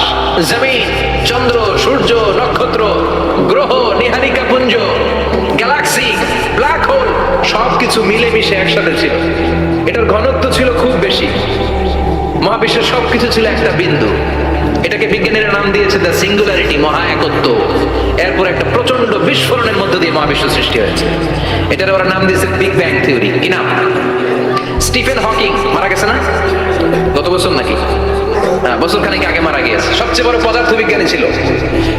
S1: জমিন, চন্দ্র, সূর্য, নক্ষত্র, গ্রহ, নীহারিকা পুঞ্জ, গ্যালাক্সি, ব্ল্যাক হোল সবকিছু মিলেমিশে একসাথে ছিল। এটার ঘনত্ব ছিল খুব বেশি। মহাবিশ্বের সবকিছু ছিল একটা বিন্দু। এটাকে বিজ্ঞানীরা নাম দিয়েছে দ্য সিঙ্গুলারিটি, মহা একত্ব। এরপর একটা প্রচন্ড বিস্ফোরণের মধ্য দিয়ে মহাবিশ্ব সৃষ্টি হয়েছে। এটার ওরা নাম দিয়েছে বিগ ব্যাং থিওরি। কি নাম? স্টিফেন হকিং মারা গেছে না গত বছর নাকি? বছর খানিক আগে মারা গিয়েছে। সবচেয়ে বড় পদার্থবিজ্ঞানী ছিল।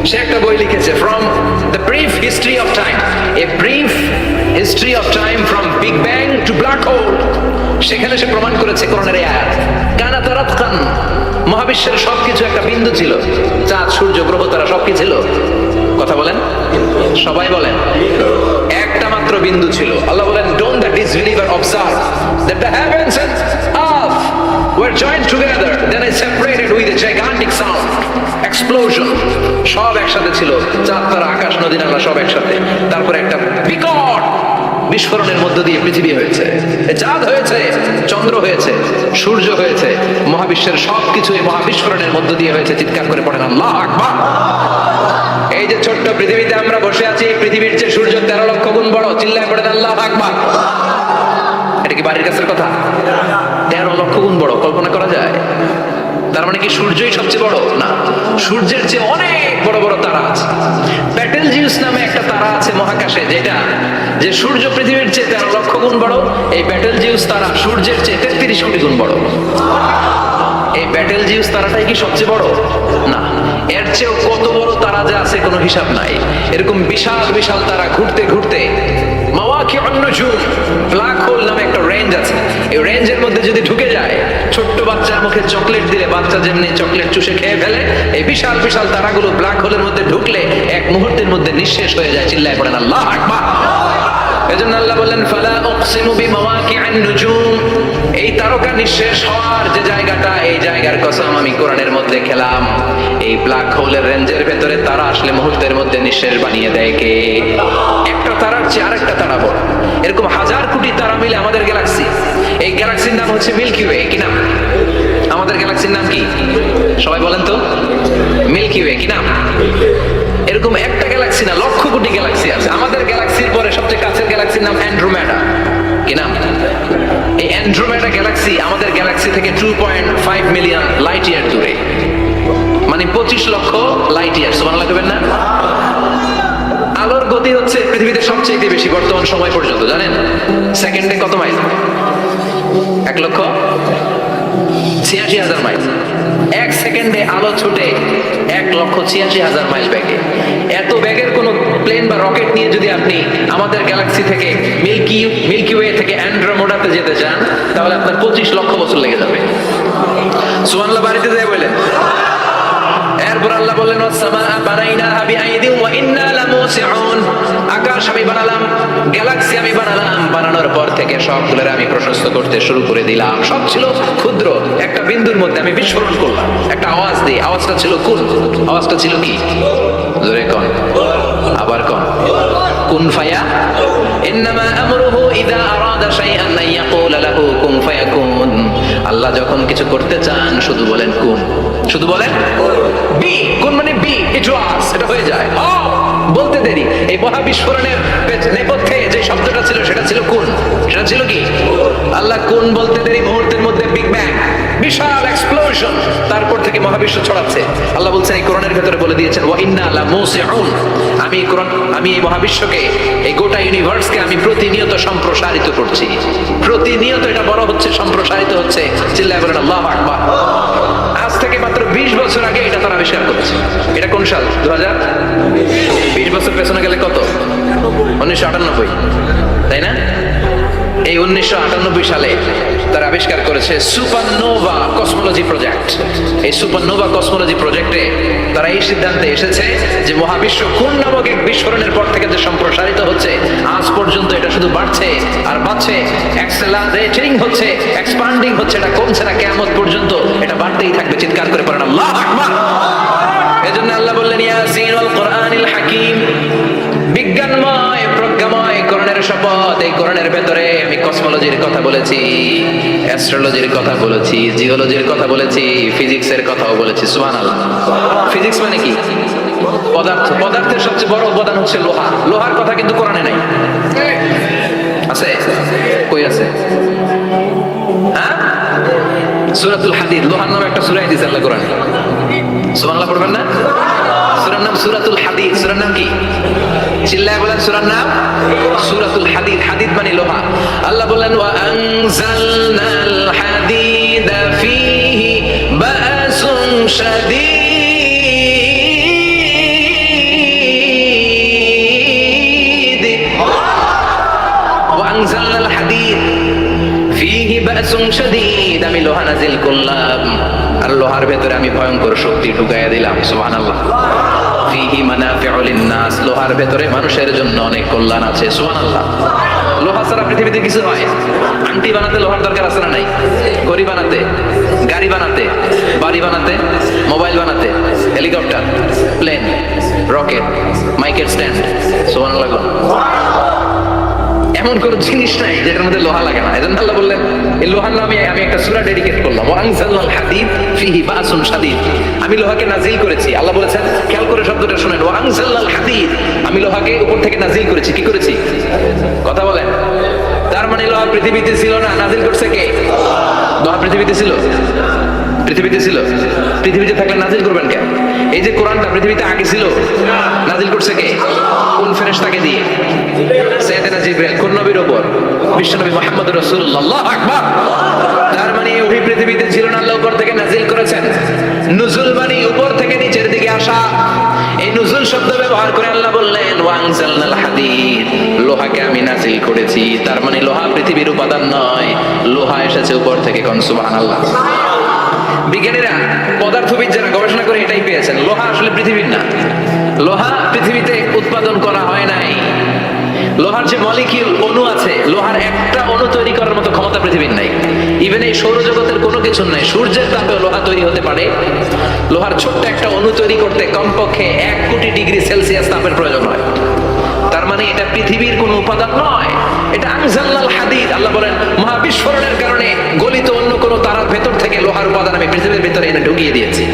S1: সে একটা বই লিখেছে, from the brief history of time, a brief history of time from big bang two black hole. সেখানে সে প্রমাণ করেছে কোরআনের এই আয়াত, কানাতা রাতকান, মহাবিশ্বের সবকিছু একটা বিন্দু ছিল। চাঁদ, সূর্য, গ্রহ, তারা সবকিছু ছিল। কথা বলেন, সবাই বলেন। একটা মাত্র বিন্দু ছিল। আল্লাহ বলেন, don't the disbeliever observe that the heavens and earth were joined together, then I separated with a gigantic sound, explosion. সব একসাথে ছিল, চাঁদ, তারা, আকাশ, নদী, নালা সব একসাথে। তারপরে একটা বিকট বিস্ফোরণের মধ্য দিয়ে পৃথিবী হয়েছে, চাঁদ হয়েছে, চন্দ্র হয়েছে, সূর্য হয়েছে, মহাবিশ্বের সবকিছু এই মহাবিস্ফোরণের মধ্য দিয়ে হয়েছে। চিৎকার করে পড়েন আল্লাহু আকবার। এই যে ছোট্ট পৃথিবীতে আমরা বসে আছি, পৃথিবীর চেয়ে সূর্য 13 লক্ষ গুণ বড়। চিল্লায় পড়েন আল্লাহু আকবার। এটা কি বাড়ির কাছের কথা? 13 লক্ষ গুণ বড়, কল্পনা করা যায়? তার মানে কি সূর্যই সবচেয়ে বড়? না, সূর্যের চেয়ে অনেক বড় বড় তারা আছে। ব্যাটেলজিউস নামে একটা তারা আছে মহাকাশে, যেটা যে সূর্য পৃথিবীর চেয়ে 13 লক্ষ গুণ বড়। এই ব্যাটেলজিউস তারা সূর্যের চেয়ে 33 কোটি গুণ বড়। এই ব্যাটেলজিউস তারাটাই কি সবচেয়ে বড়? না, এর চেয়েও কত বড় তারা যে আছে কোনো হিসাব নাই। এরকম বিশাল বিশাল তারা ঘুরতে ঘুরতে মাওয়াকিউন নুজুম, ব্ল্যাক হোল নামে একটা রেঞ্জ আছে। এই রেঞ্জের মধ্যে যদি ঢুকে যায়, ছোট্ট বাচ্চার মুখে চকলেট দিলে বাচ্চা যেমনি চকলেট চুষে খেয়ে ফেলে, এই বিশাল বিশাল তারাগুলো ব্ল্যাক হোলের মধ্যে ঢুকলে এক মুহূর্তের মধ্যে নিঃশেষ হয়ে যায়। চিল্লায় পড়েন আল্লাহু আকবার। এজন্য আল্লাহ বললেন, ফালা উকসিমু বিমাওয়াকিউন নুজুম, এই তারকা নিঃশেষ হওয়ার যে জায়গাটা, এই জায়গার কসম আমি কোরআনের মধ্যে খেলাম। এই ব্ল্যাক হোলের রেঞ্জের ভেতরে তারা আসলে মুহূর্তের মধ্যে নিঃশেষ বানিয়ে দেয় কে? একটা তারার চেয়ে আরেকটা তারা বড়। এরকম হাজার কোটি তারা মিলে আমাদের গ্যালাক্সি। এই গ্যালাক্সির নাম হচ্ছে মিল্কি ওয়ে। কি নাম? আমাদের গ্যালাক্সির নাম কি? সবাই বলেন তো। Milky Way. কি নাম? এরকম একটা গ্যালাক্সি না, লক্ষ কোটি গ্যালাক্সি আছে। আমাদের গ্যালাক্সির পরে সবচেয়ে কাছের গ্যালাক্সির নাম অ্যান্ড্রোমেডা। কি নাম? এই অ্যান্ড্রোমেডা গ্যালাক্সি আমাদের গ্যালাক্সি থেকে 2.5 মিলিয়ন লাইট ইয়ার দূরে, মানে 25 লক্ষ লাইট ইয়ার। সুবহানাল্লাহ কইবেন না? আলোর গতি হচ্ছে পৃথিবীতে সবচেয়ে বেশি বর্তমান সময় পর্যন্ত, জানেন? সেকেন্ডে কত মাইল? 1,86,000 মাইল। এক সেকেন্ডে আলো ছুটে 1,86,000 মাইল বেগে। এত বেগের কোন প্লেন বা রকেট নিয়ে যদি আপনি আমাদের গ্যালাক্সি থেকে মিল্কি ওয়ে থেকে অ্যান্ড্রোমেডাতে যেতে চান, তাহলে আপনার 25 লক্ষ বছর লেগে যাবে। সুবহানাল্লাহ বাড়িতে যায় বলেন। এরপর আল্লাহ বললেন, ওয়াস-সামাআ বানাইনাহা বিআইদিন ওয়া ইন্না লামুসিউন, আকাশ আমি বানালাম, গ্যালাক্সি আমি বানালাম। বানানোর পর থেকে সবগুলোর আমি প্রশস্ত করতে শুরু করে দিলাম। সব ছিল ক্ষুদ্র, একটা বিন্দুর মধ্যে আমি বিস্ফোরণ করলাম। একটা আওয়াজ দিই, আওয়াজটা ছিল কুন। আওয়াজটা ছিল কি? জোরে কোন, আবার কোন। কুন ফায়া, ইন্নামা আমরুহু ইযা আরাদা শাইআন আন ইয়াকুলা লাহু কুন ফায়াকুন। আল্লাহ যখন কিছু করতে চান শুধু বলেন কুন, শুধু বলেন বি। কুন মানে বি, ইট ওয়াজ, এটা হয়ে যায়। বলতে দেরি। এই মহাবিস্ফোরণের নেপথ্যে যে শব্দটা ছিল সেটা ছিল কুন। সেটা ছিল কি? আল্লাহ কুন বলতে দেরি, মুহূর্তের মধ্যে বিগ ব্যাং, বিশাল এক্সপ্লোশন, তারপর থেকে মহাবিশ্ব ছড়াচ্ছে। আল্লাহ বলছেন এই কোরআনের ভেতরে বলে দিয়েছেন ওয়া ইন্না লা মুসিউন, আমি এই মহাবিশ্বকে, এই গোটা ইউনিভার্সকে আমি প্রতিনিয়ত সম্প্রসারিত করছি। প্রতিনিয়ত এটা বড় হচ্ছে, সম্প্রসারিত হচ্ছে। চিল্লায় বলেন আল্লাহু আকবার। আজ থেকে মাত্র 20 বছর আগে এটা তারা আবিষ্কার করেছে। এটা কোন সাল? 2000। 20 বছর পেছনে গেলে কত? 1998, তাই না? এই 1998 সালে তারা আবিষ্কার করেছে সুপারনোভা কসমোলজি প্রজেক্ট। এই সুপারনোভা কসমোলজি প্রজেক্টে তারা এই সিদ্ধান্তে এসেছে যে মহাবিশ্ব কোন নামক এক বিস্ফোরণের পর থেকে যে সম্প্রসারিত হচ্ছে, আজ পর্যন্ত এটা শুধু বাড়ছে আর বাড়ছে, অ্যাক্সেলারেটিং হচ্ছে, এক্সপান্ডিং হচ্ছে, এটা কমছে না, কিয়ামত পর্যন্ত এটা বাড়তেই থাকবে। চিৎকার করে পড়েন আল্লাহু আকবার। এজন্য আল্লাহ বললেন ইয়াসিন ওয়াল কোরআনিল হাকিম, বিজ্ঞানময় প্রজ্ঞাময় কোরআনের শপথ। এই কোরআনের ভেতরে আমি কসমোলজির কথা বলেছি, অ্যাস্ট্রোলজির কথা বলেছি, জিওলজির কথা বলেছি, ফিজিক্সের কথাও বলেছি। সুবহানাল্লাহ। ফিজিক্স মানে কি? পদার্থ। পদার্থের সবচেয়ে বড় উপাদান হচ্ছে লোহা। লোহার কথা কিন্তু কোরআনে নাই। আছে? কই আছে? হ্যাঁ, সূরাতুল হাদিদ, লোহার নামে একটা সূরা দিয়েছে আল্লাহ কোরআনে। সুবহানাল্লাহ পড়বেন না? সূরার নাম সূরাতুল হাদিদ। সূরার নাম কি? চিল্লায় বলেন সূরার নাম সূরাতুল হাদিদ। হাদিদ মানে লোহা। আল্লাহ বলেন ওয়া আনজালনাল হাদিদা ফীহি বা'সুন শাদীদ। ওয়া আনজালনাল হাদিদ ফীহি বা'সুন শাদীদ, আমি লোহা নাজিল করলাম আর লোহার ভেতরে আমি ভয়ঙ্কর শক্তি ঢুকাইয়া দিলাম। সুবহানাল্লাহ। ফীহি মানাফিউ লিন-নাস, লোহার ভেতরে মানুষের জন্য অনেক কল্যাণ আছে। সুবহানাল্লাহ। লোহা ছাড়া পৃথিবীতে কিছু হয়? আংটি বানাতে লোহার দরকার আছে না নাই? ঘড়ি বানাতে, গাড়ি বানাতে, বাড়ি বানাতে, মোবাইল বানাতে, হেলিকপ্টার, প্লেন, রকেট, মাইকের স্ট্যান্ড। সুবহানাল্লাহ। এমন কোন জিনিস নাই যেটার মধ্যে লোহা লাগে না। এজন্য আল্লাহ বললেন এই লোহার নামে আমি একটা সূরা ডেডিকেট করলাম, ওয়া আনজালনাল হাদিদ ফীহি বা'সুন শাদীদ। আমি লোহাকে নাজিল করেছি। আল্লাহ বলেছেন, খেয়াল করে শব্দটা শুনেন, ওয়া আনজালনাল হাদিদ, আমি লোহাকে উপর থেকে নাজিল করেছি। কি করেছি? কথা বলেন। তার মানে লোহা পৃথিবীতে ছিল না, নাজিল করছে কে? লোহা পৃথিবীতে ছিল? পৃথিবীতে ছিল। পৃথিবীতে থাকলে নাজিল করবেন কেন? এই যে কোরআনটা পৃথিবীতে আগে ছিল, নাজিল করছে কে? কোন ফেরেশতাকে দিয়ে? সাইয়েদনা জিবরাইল। কোন নবীর উপর? বিশ্বনবী মুহাম্মদ রাসূলুল্লাহ। আল্লাহু আকবার। তার মানে ওহি পৃথিবীতে ছিল না, আল্লাহ উপর থেকে নাজিল করেছেন। নুজুল মানে উপর থেকে নিচের দিকে আসা। এই নুজুল শব্দ ব্যবহার করে আল্লাহ বললেন ওয়া আনজালনাল হাদিদ, লোহাকে আমি নাজিল করেছি। তার মানে লোহা পৃথিবীর উপাদান নয়, লোহা এসেছে উপর থেকে। কোন সুবহানাল্লাহ। বিজ্ঞানীরা, পদার্থবিদ যারা গবেষণা করে এটাই পেয়েছেন, লোহা আসলে পৃথিবীর না। লোহা পৃথিবীতে উৎপাদন করা হয় নাই। লোহার যে মলিকিউল, অণু আছে, লোহার একটা অণু তৈরি করার মতো ক্ষমতা পৃথিবীর নাই। ইভেন এই সৌরজগতের কোনো কিছু নাই। সূর্যের তাপে লোহা তৈরি হতে পারে। লোহার ছোট্ট একটা অণু তৈরি করতে কমপক্ষে 1 কোটি ডিগ্রি সেলসিয়াস তাপের প্রয়োজন হয়। তার মানে এটা পৃথিবীর কোনো উপাদান নয়, এটা আনজালনাল হাদিদ। আল্লাহ বলেন মহাবিস্ফোরণের কারণে গলিত অন্য কোনো তারার ভেতর থেকে লোহার উপাদান আমি পৃথিবীর ভিতরে এনে ঢুকিয়ে দিয়েছি।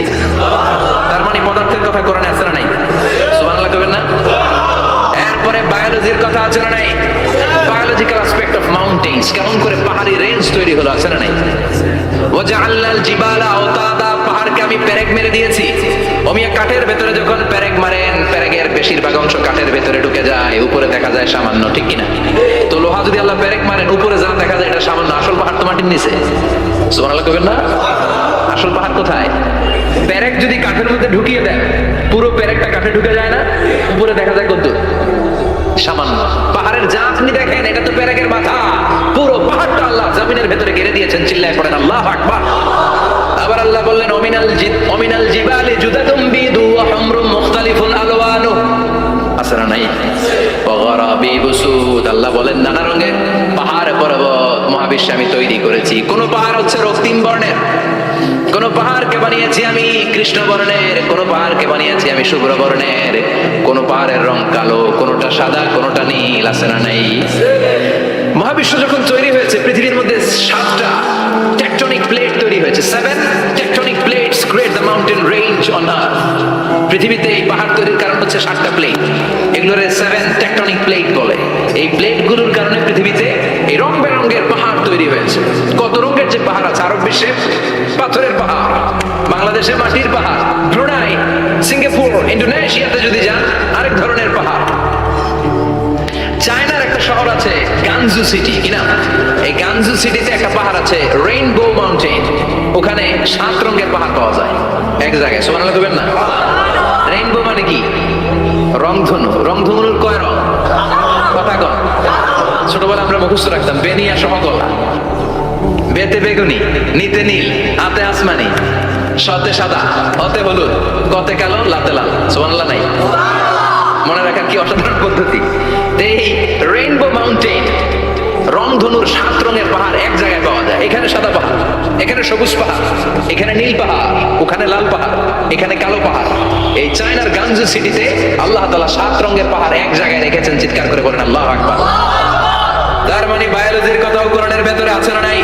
S1: তার মানে পদার্থের কথা কোরআনে আছে না নাই? সুবহানাল্লাহ কইবেন না? এরপরে বায়োলজির কথা আছে না নাই? বায়োলজিক্যাল অ্যাসপেক্ট অফ মাউন্টেন্স, কেমন করে পাহাড়ি রেঞ্জ তৈরি হলো, আছে না নাই? ওয়াজআলনাল জিবালা আওতাদা, পাহাড়কে আমি পেরেক মেরে দিয়েছি। ওমিয়া কাঠের ভেতরে যখন পেরেক মারেন, পেরেকের বেশিরভাগ অংশ কাঠের ভেতরে ঢুকে যায়, উপরে দেখা যায় সামান্য, ঠিক কিনা? তো লোহা যদি আল্লাহ পেরেক মারেন, উপরে যা দেখা যায় এটা সামান্য, আসল পাহাড় তো মাটির নিচে। সুবহানাল্লাহ কইবেন না? আসল পাহাড় কোথায়? পেরেক যদি কাঠের মধ্যে ঢুকিয়ে দেন, পুরো পেরেকটা কাঠে ঢুকে যায় না, উপরে দেখা যায় কতদূর? সামান্য। পাহাড়ের যা আপনি দেখেন এটা তো পেরেকের মাথা, পুরো পাহাড়টা আল্লাহ জমিনের ভেতরে ঘিরে দিয়েছেন। চিল্লায় পড়েন আল্লাহু আকবার। আবার আল্লাহ বললেন অমিনাল জিবালি জুদাতুম বিদু ওয়া হুমরুম মুখতালিফুন আলওয়ানু, আছে না নাই? ওয়া গারাবি বুসুদ, আল্লাহ বলেন নানা রঙের পাহাড় পর্বত মহাবিশ্বে আমি তৈরি করেছি। কোন পাহাড় হচ্ছে রক্তিম বর্ণের, কোন পাহাড়কে বানিয়েছি আমি কৃষ্ণ বর্ণের, কোন পাহাড়কে বানিয়েছি আমি শুভ্র বর্ণের, কোন পাহাড়ের রং কালো, কোনটা সাদা, কোনটা নীল, আছে না নাই? মহাবিশ্ব যখন তৈরি হয়েছে, পৃথিবীর মধ্যে 7টা টেকটনিক প্লেট তৈরি হয়েছে। 7 tectonic plates create the mountain range on earth. পৃথিবীতে এই পাহাড় তৈরির কারণ হচ্ছে 7টা প্লেট। যেগুলোর 7 টেকটনিক প্লেট বলে, এই প্লেটগুলোর কারণে পৃথিবীতে এই রং বেরঙের পাহাড় তৈরি হয়েছে। কত রঙের যে পাহাড় আছে, আরব বিশ্বে পাথরের পাহাড়, বাংলাদেশে মাটির পাহাড়, ব্রুনাই, সিঙ্গাপুর, ইন্দোনেশিয়াতে যদি যান আরেক ধরনের পাহাড়। চায়নার একটা শহর আছে গানজু সিটি, কিনা এই গানজু সিটিতে একটা পাহাড় আছে রেইনবো মাউন্টেন, ওখানে 7 রঙের পাহাড় পাওয়া যায় এক জায়গায়। সুবহানাল্লাহ বলবেন না? রেইনবো মানে কি? রংধনু। রংধনুর কয় রং? কথা কন। ছোটবেলা আমরা মুখস্থ রাখতাম বেনিয়া সহগলা, বেতে বেগুনি, নিতে নীল, আতে আসমানি, সতে সাদা, অতে হলুদ, কতে কালো, লাতে লাল। সুবহানাল্লাহ নাই? মনে রাখার কি অসাধারণ পদ্ধতি। এই রেইনবো মাউন্টেন, রংধনুর 7 রঙের পাহাড় এক জায়গায় পাওয়া যায়। এখানে সাদা পাহাড়, এখানে সবুজ পাহাড়, এখানে নীল পাহাড়, ওখানে লাল পাহাড়, এখানে কালো পাহাড়। এই চায়নার গানজু সিটিতে আল্লাহ তাআলা 7 রঙের পাহাড় এক জায়গায় রেখেছেন। চিৎকার করে বলেন আল্লাহু আকবার। তার মানে বায়োলজির কথাও কোরআনের ভেতরে আছে না নাই?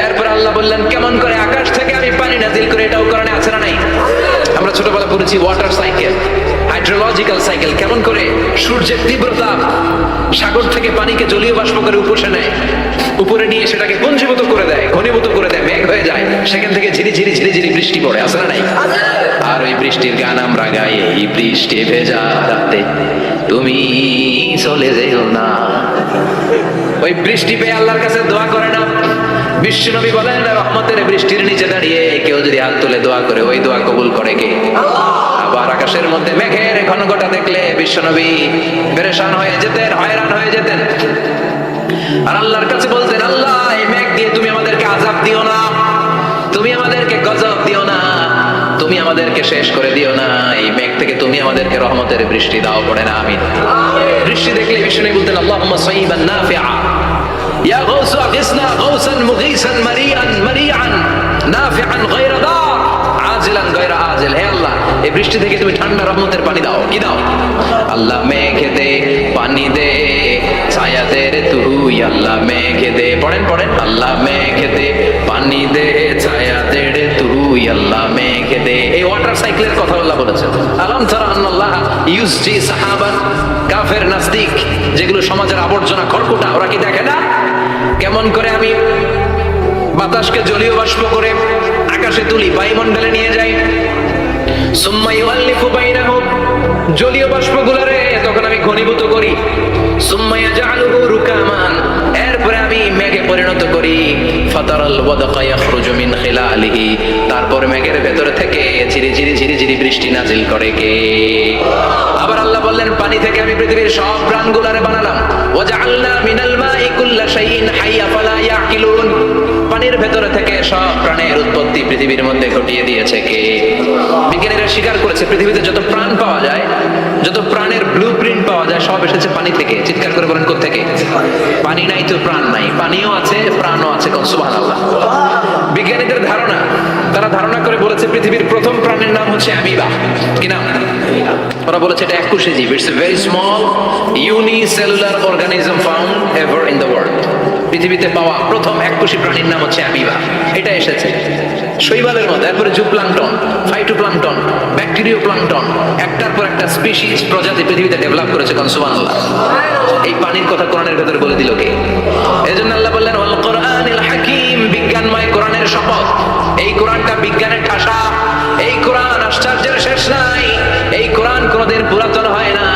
S1: এরপর আল্লাহ বললেন কেমন করে আকাশ থেকে আমি পানি নাজিল করে, এটাও কোরআনে আছে না নাই? আমরা ছোটবেলা পড়েছি ওয়াটার সাইকেল, হাইড্রোলজিক্যাল সাইকেল, কেমন করে সূর্যের তীব্রতা সাগর থেকে পানিকে জলীয় বাষ্প করে উপসে নেয়, উপরে নিয়ে সেটাকে পুঞ্জীভূত করে দেয়, ঘনীভূত করে দেয়, মেঘ হয়ে যায়, সেখান থেকে ঝিরি ঝিরি ঝিরি ঝিরি বৃষ্টি পড়ে, আছে না নাই? আর ওই বৃষ্টির গান আমরা গাই, এই বৃষ্টি ভেজা রাতে তুমি চলে যেও না। ওই বৃষ্টি পেয়ে আল্লাহর কাছে দোয়া করে না? বিশ্বনবী বলেন রহমতের বৃষ্টির নিচে দাঁড়িয়ে কেউ যদি হাত তুলে দোয়া করে, ওই দোয়া কবুল করে কে? আবার আকাশের মধ্যে মেঘের ঘনঘটা দেখলে বিশ্বনবী পেরেশান হয়ে যেতেন, হয়রান হয়ে যেতেন, আর আল্লাহর কাছে বলতেন আল্লাহ এই মেঘ দিয়ে তুমি আমাদেরকে আযাব দিও না, তুমি আমাদেরকে গজব দিও না, তুমি আমাদেরকে শেষ করে দিও না, এই মেঘ থেকে তুমি আমাদেরকে রহমতের বৃষ্টি দাও। পড়ে না আমিন। বৃষ্টি দেখলে বিশ্বনবী বলতেন আল্লাহুম্মা সাইয়িবান নাফিআ ইয়া গাউসু আগিসনা গাউসান মুগীসান মারিআন মারিআন নাফিআন গায়রা দার আজিলান গায়রা আজিল। হে আল্লাহ এই বৃষ্টি থেকে তুমি ঠান্ডা রহমতের পানি দাও। কি দাও? আল্লাহ মেঘে দে পানি দে ছায়া দে রে তুই, আল্লাহ মেঘে দে, পড়েন পড়েন, আল্লাহ মেঘে দে পানি দে ছায়া দে রে তুই, আল্লাহ মেঘে দে। এই ওয়াটার সাইকেলের কথা আল্লাহ বলেছেন। আলাম তারা আন্নাল্লাহ ইউসজি সাহাবান, কাফের নাস্তিক যেগুলো সমাজের আবর্জনা খড়কুটা, ওরা কি দেখে না কেমন করে আমি বাতাসকে জলীয় বাষ্প করে আকাশে তুলি, বায়ুমণ্ডলে নিয়ে যাই, সুম্মা ইউআল্লিফু বাইনাহুম, জলীয় বাষ্পগুলোরে তখন আমি ঘনীভূত করি, সুম্মা ইয়াজআলুহু রুকামান, এরপরে আমি মেঘে পরিণত করি, ফাতারাল ওয়াদকা ইয়াখরুজু মিন খিলালিহি, তারপর মেঘের ভেতর থেকে ঝিরি ঝিরি ঝিরি ঝিরি বৃষ্টি নাজিল করে কে? আবার আল্লাহ বললেন পানি থেকে আমি পৃথিবীর সব প্রাণগুলোরে বানালাম, ওয়াজআলনা মিনাল মাই কুল্লা শাইইন হাইয়া ফালা ইয়াকিলুন, পানির ভেতর থেকে সব প্রাণের উৎপত্তি পৃথিবীর মধ্যে ঘটিয়ে দিয়েছে কে? বিজ্ঞানীরা স্বীকার করেছে পৃথিবীতে যত প্রাণ পাওয়া যায়, যত প্রাণের ব্লুপ্রিন্ট পাওয়া যায়, সব এসেছে পানি থেকে। চিৎকার করে বলেন কোত্থেকে? পানি নাই তো প্রাণ নাই, পানিও আছে প্রাণও আছে। সুবহানাল্লাহ। বিজ্ঞানীদের ধারণা, তারা ধারণা করে বলেছে পৃথিবীর প্রথম প্রাণের নাম হচ্ছে অ্যামিবা। কি নাম? ওরা বলেছে এটা 21 জীব, it's a very small unicellular organism found ever in the world. পৃথিবীতে পাওয়া প্রথম 21 প্রাণীর নাম হচ্ছে অ্যামিবা। এটা এসেছে শৈবালের মধ্যে, এরপরে জুপ্লাঙ্কটন, ফাইটোপ্লাঙ্কটন, ব্যাকটেরিও প্লাঙ্কটন, একটার পর একটা স্পিসিস প্রজাতি পৃথিবীতে ডেভেলপ করেছে। সুবহানাল্লাহ। এই পানির কথা কোরআনের ভেতরে বলে দিল কে? এজন্য আল্লাহ বললেন ওয়াল কোরআনিল হাকীম, বিজ্ঞানময় কোরআনের শপথ। এই কোরআনটা বিজ্ঞানের ভাষা, এই কোরআন আশ্চর্যের শেষ নাই, এই কোরআন কোনোদিন পুরাতন হয় না।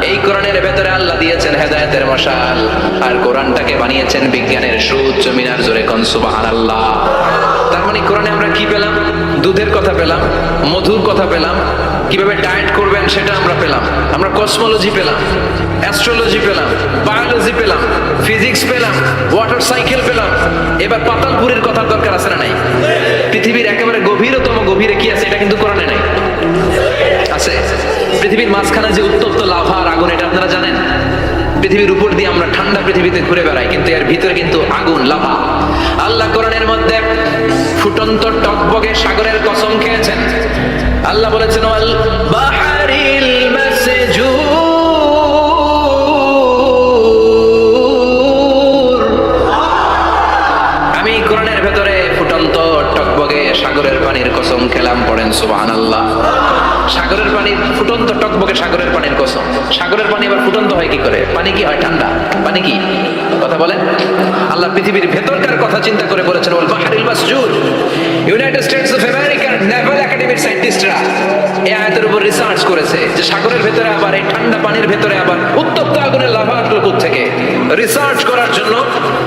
S1: এই কোরআনের ভেতরে আল্লাহ দিয়েছেন হেদায়েতের মশাল, আর কোরআনটাকে বানিয়েছেন বিজ্ঞানের সুউচ্চ মিনার জোরে। কোন সুবহানাল্লাহ। তার মানে কোরআনে আমরা কি পেলাম? দুধের কথা পেলাম, মধুর কথা পেলাম, কিভাবে ডায়েট করবেন সেটা আমরা পেলাম, আমরা কসমোলজি পেলাম, অ্যাস্ট্রোলজি পেলাম, বায়োলজি পেলাম, ফিজিক্স পেলাম, ওয়াটার সাইকেল পেলাম। এবার পাতালপুরের কথার দরকার আছে না নাই? পৃথিবীর একেবারে গভীরতম গভীরে কি আছে এটা কিন্তু কোরআনে নাই, আছে। পৃথিবীর মাঝখানে যে উত্তপ্ত লাভা আর আগুন, এটা আপনারা জানেন? পৃথিবীর উপর দিয়ে আমরা ঠান্ডা পৃথিবীতে ঘুরে বেড়াই, কিন্তু এর ভিতরে কিন্তু আগুন, লাভা। আল্লাহ কোরআনের মধ্যে ফুটন্ত টকবগে সাগরের কসম খেয়েছেন। আল্লাহ বলেছেন ওয়াল বাহরিল মাসজুর, আমি কোরআনের ভেতরে ফুটন্ত টকবগে সাগরের পানির কসম খেলাম। পড়েন সুবহানাল্লাহ। সাগরের পানির ফুটন্ত টকবকে সাগরের পানির কসম, সাগরের পানি আবার ফুটন্ত হয় কি করে? পানি কি হয়? ঠান্ডা। পানি কি? কথা বলেন। আল্লাহ পৃথিবীর ভেতরকার কথা চিন্তা করে বলেছেন ওয়াল বাহরিল মাসজুর। ইউনাইটেড স্টেটস অফ আমেরিকার নেভাল একাডেমির সায়েন্টিস্টরা এই আয়াতের উপর রিসার্চ করেছে যে সাগরের ভেতরে আবার এই ঠান্ডা পানির ভেতরে আবার উত্তপ্ত আগুনের লাভা আসলো থেকে। রিসার্চ করার জন্য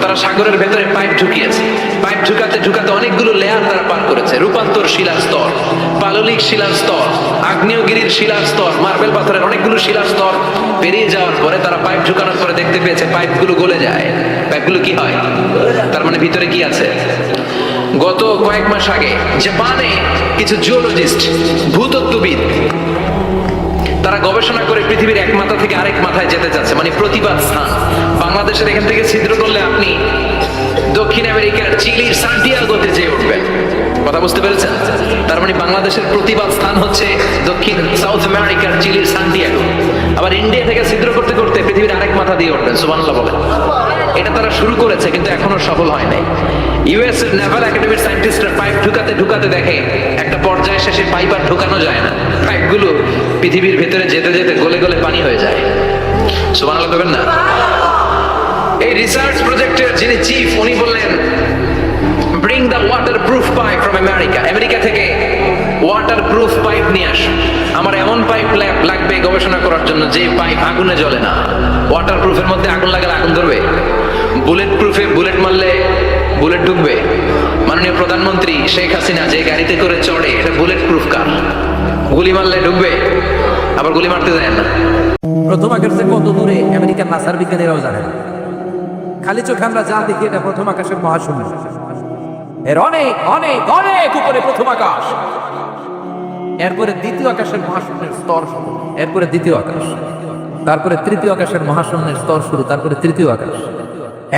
S1: তারা সাগরের ভেতরে পাইপ ঢুকিয়েছে। পাইপ ঢুকাতে ঢুকাতে অনেকগুলো লেয়ার তারা পার করেছে। রূপান্তর শিলার স্তর, পাললিক শিলার স্তর, আগ্নেয়গিরির শিলার স্তর, মার্বেল পাথরের অনেকগুলো শিলার স্তর পেরিয়ে যাওয়ার পরে তারা পাইপ ঢুকানোর পরে দেখতে পেয়েছে পাইপগুলো গলে যায়। পাইপগুলো কি হয়? তার মানে ভিতরে কি আছে? গত কয়েক মাস আগে জাপানে কিছু জিওলজিস্ট, ভূতত্ত্ববিদ, তারা গবেষণা করে পৃথিবীর এক মাথা থেকে আরেক মাথায় যেতে যাচ্ছে, মানে প্রতিবাদ স্থান। বাংলাদেশের এখান থেকে ছিদ্র করলে আপনি দক্ষিণ আমেরিকার চিলির সান্টিয়াগোতে যেয়ে উঠবেন। কথা বুঝতে পেরেছেন? তার মানে বাংলাদেশের প্রতিবাদ স্থান হচ্ছে দক্ষিণ সাউথ আমেরিকার চিলির সান্টিয়াগো। আবার ইন্ডিয়া থেকে ছিদ্র করতে করতে পৃথিবীর আরেক মাথা দিয়ে উঠবেন। সুবহানাল্লাহ বলেন। এটা তারা শুরু করেছে কিন্তু এখনো সফল হয় নাই। ইউএস এর নেভাল একাডেমির সায়েন্টিস্টরা পাইপ ঢুকাতে ঢুকাতে দেখে একটা পর্যায়ে শেষে পাইপ আর ঢুকানো যায় না। পাইপগুলো পৃথিবীর ভেতরে যেতে যেতে গলে গলে পানি হয়ে যায়। সুবহানাল্লাহ বলবেন না? এই রিসার্চ প্রজেক্টের যিনি চিফ, উনি বললেন bring the waterproof pipe from America. America থেকে ওয়াটারপ্রুফ পাইপ নিয়ে আস। আমার এমন পাইপ লাগবে গবেষণা করার জন্য যে পাইপ আগুনে জ্বলে না। ওয়াটারপ্রুফের মধ্যে আগুন লাগালে আগুন ধরবে? বুলেট প্রুফে বুলেট মারলে বুলেট ঢুকবে? মাননীয় প্রধানমন্ত্রী শেখ হাসিনা যে গাড়িতে করে চড়ে, এটা বুলেট প্রুফ কার? গুলি মারলে ঢুকবে? আবার গুলি মারতে যায় না।
S2: প্রথম আকাশে কত দূরে আমেরিকার নাসার বিজ্ঞানীরাও জানেন। খালি চোখে আমরা যা দেখি এটা প্রথম আকাশের মহাশূন্য, এর অনেক অনেক অনেক উপরে প্রথম আকাশ। এরপরে দ্বিতীয় আকাশের মহাশূন্যের স্তর শুরু, এরপরে দ্বিতীয় আকাশ, তারপরে তৃতীয় আকাশের মহাশূন্যের স্তর শুরু, তারপরে তৃতীয় আকাশ।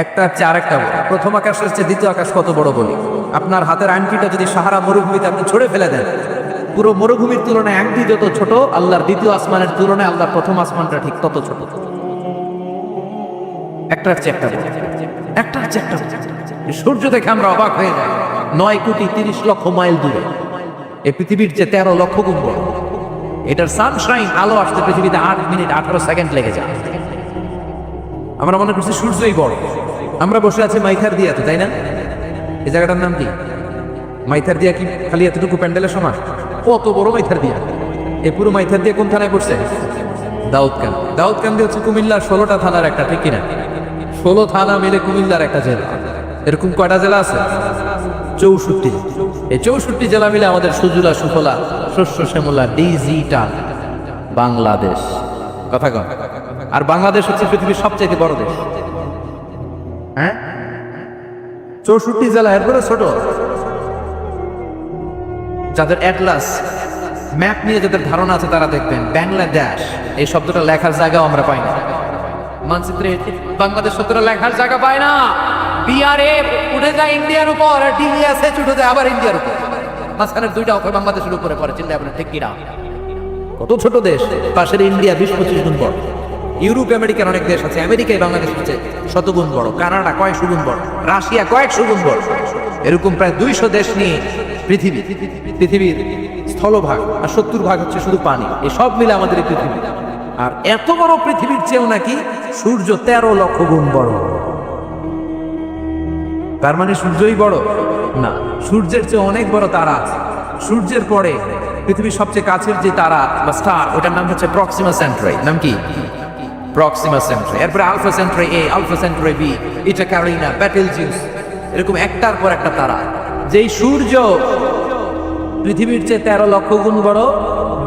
S2: একটা হচ্ছে আরেকটা বড়। প্রথম আকাশ হচ্ছে দ্বিতীয় আকাশ কত বড় বলি, আপনার হাতের আংটিটা যদি সাহারা মরুভূমিতে আপনি ছড়ে ফেলে দেন, পুরো মরুভূমির তুলনায় আংটি যত ছোট, আল্লাহর দ্বিতীয় আসমানের তুলনায় আল্লাহর প্রথম আসমানটা ঠিক তত ছোট। একটা হচ্ছে একটা বড়, একটা হচ্ছে একটা বড়। সূর্য দেখে আমরা অবাক হয়ে যাই, 9,30,00,000 মাইল দূরে। এই পৃথিবীর যে 13 লক্ষ গুণ বড়। এটার সানশাইন, আলো আসতে পৃথিবীতে 8 মিনিট 18 সেকেন্ড লেগে যায়। আমরা মনে করছি সূর্যই বড়। আমরা বসে আছি মাইথার দিয়াতে, তাই না? এই জায়গাটার নাম কি? মাইথার দিয়া কি খালি এতটুকু প্যান্ডেলের সমান? কত বড় মাইথার দিয়া! এই পুরো মাইথার দিয়া কোন থানায় পড়ছে? দাউদকান। দাউদকান্দি হচ্ছে কুমিল্লার 16টা থানার একটা, ঠিক কিনা? 16 থানা মিলে কুমিল্লার একটা জেলা। এরকম কয়টা জেলা আছে? 64। এই 64 জেলা মিলে আমাদের সুজলা সুফলা শস্য শ্যামলা ডিজিটাল বাংলাদেশ। কথা কন। আর বাংলাদেশ হচ্ছে পৃথিবীর সবচেয়ে বড় দেশ। হ্যাঁ, 64 জেলা, এরপরে ছোট। যাদের অ্যাটলাস ম্যাপ নিয়ে যাদের ধারণা আছে তারা দেখবেন বাংলাদেশ এই শব্দটা লেখার জায়গাও আমরা পাই না। মানচিত্রে বাংলাদেশ শব্দটা লেখার জায়গা পায় না। বিআরএ উঠে যায় ইন্ডিয়ার উপর, আর ডিএসএ উঠে যায় আবার ইন্ডিয়ার উপর। মাঝখানের দুইটা অক্ষর বাংলাদেশের উপরে পড়ে। চিন্তা আপনার ঠিক কিনা? কত ছোট দেশ। পাশের ইন্ডিয়া 20-25 গুণ বড়। ইউরোপ আমেরিকার অনেক দেশ আছে, আমেরিকায় বাংলাদেশ হচ্ছে শতগুণ বড়, কানাডা কয়েকশো গুণ বড়, রাশিয়া কয়েকশো গুণ বড়। এরকম প্রায় 200 দেশ নিয়ে পৃথিবীর স্থলভাগ, আর 70% হচ্ছে শুধু পানি। এই সব মিলে আমাদের এই পৃথিবী। আর এত বড় পৃথিবীর চেয়েও নাকি সূর্য 13 লক্ষ গুণ বড়। তার মানে সূর্যই বড় না, সূর্যের চেয়ে অনেক বড় তারা আছে। সূর্যের পরে পৃথিবীর সবচেয়ে কাছের যে তারা বা স্টার, ওটার নাম হচ্ছে প্রক্সিমা সেন্ট্রাই। নাম কি? প্রক্সিমা সেন্ট্রাই। এরপরে আলফা সেন্ট্রাই এ, আলফা সেন্ট্রাই বি, এটা ক্যারিনা, বেটেলজিউস, এরকম একটার পর একটা তারা। যেই সূর্য পৃথিবীর চেয়ে 13 লক্ষ গুণ বড়,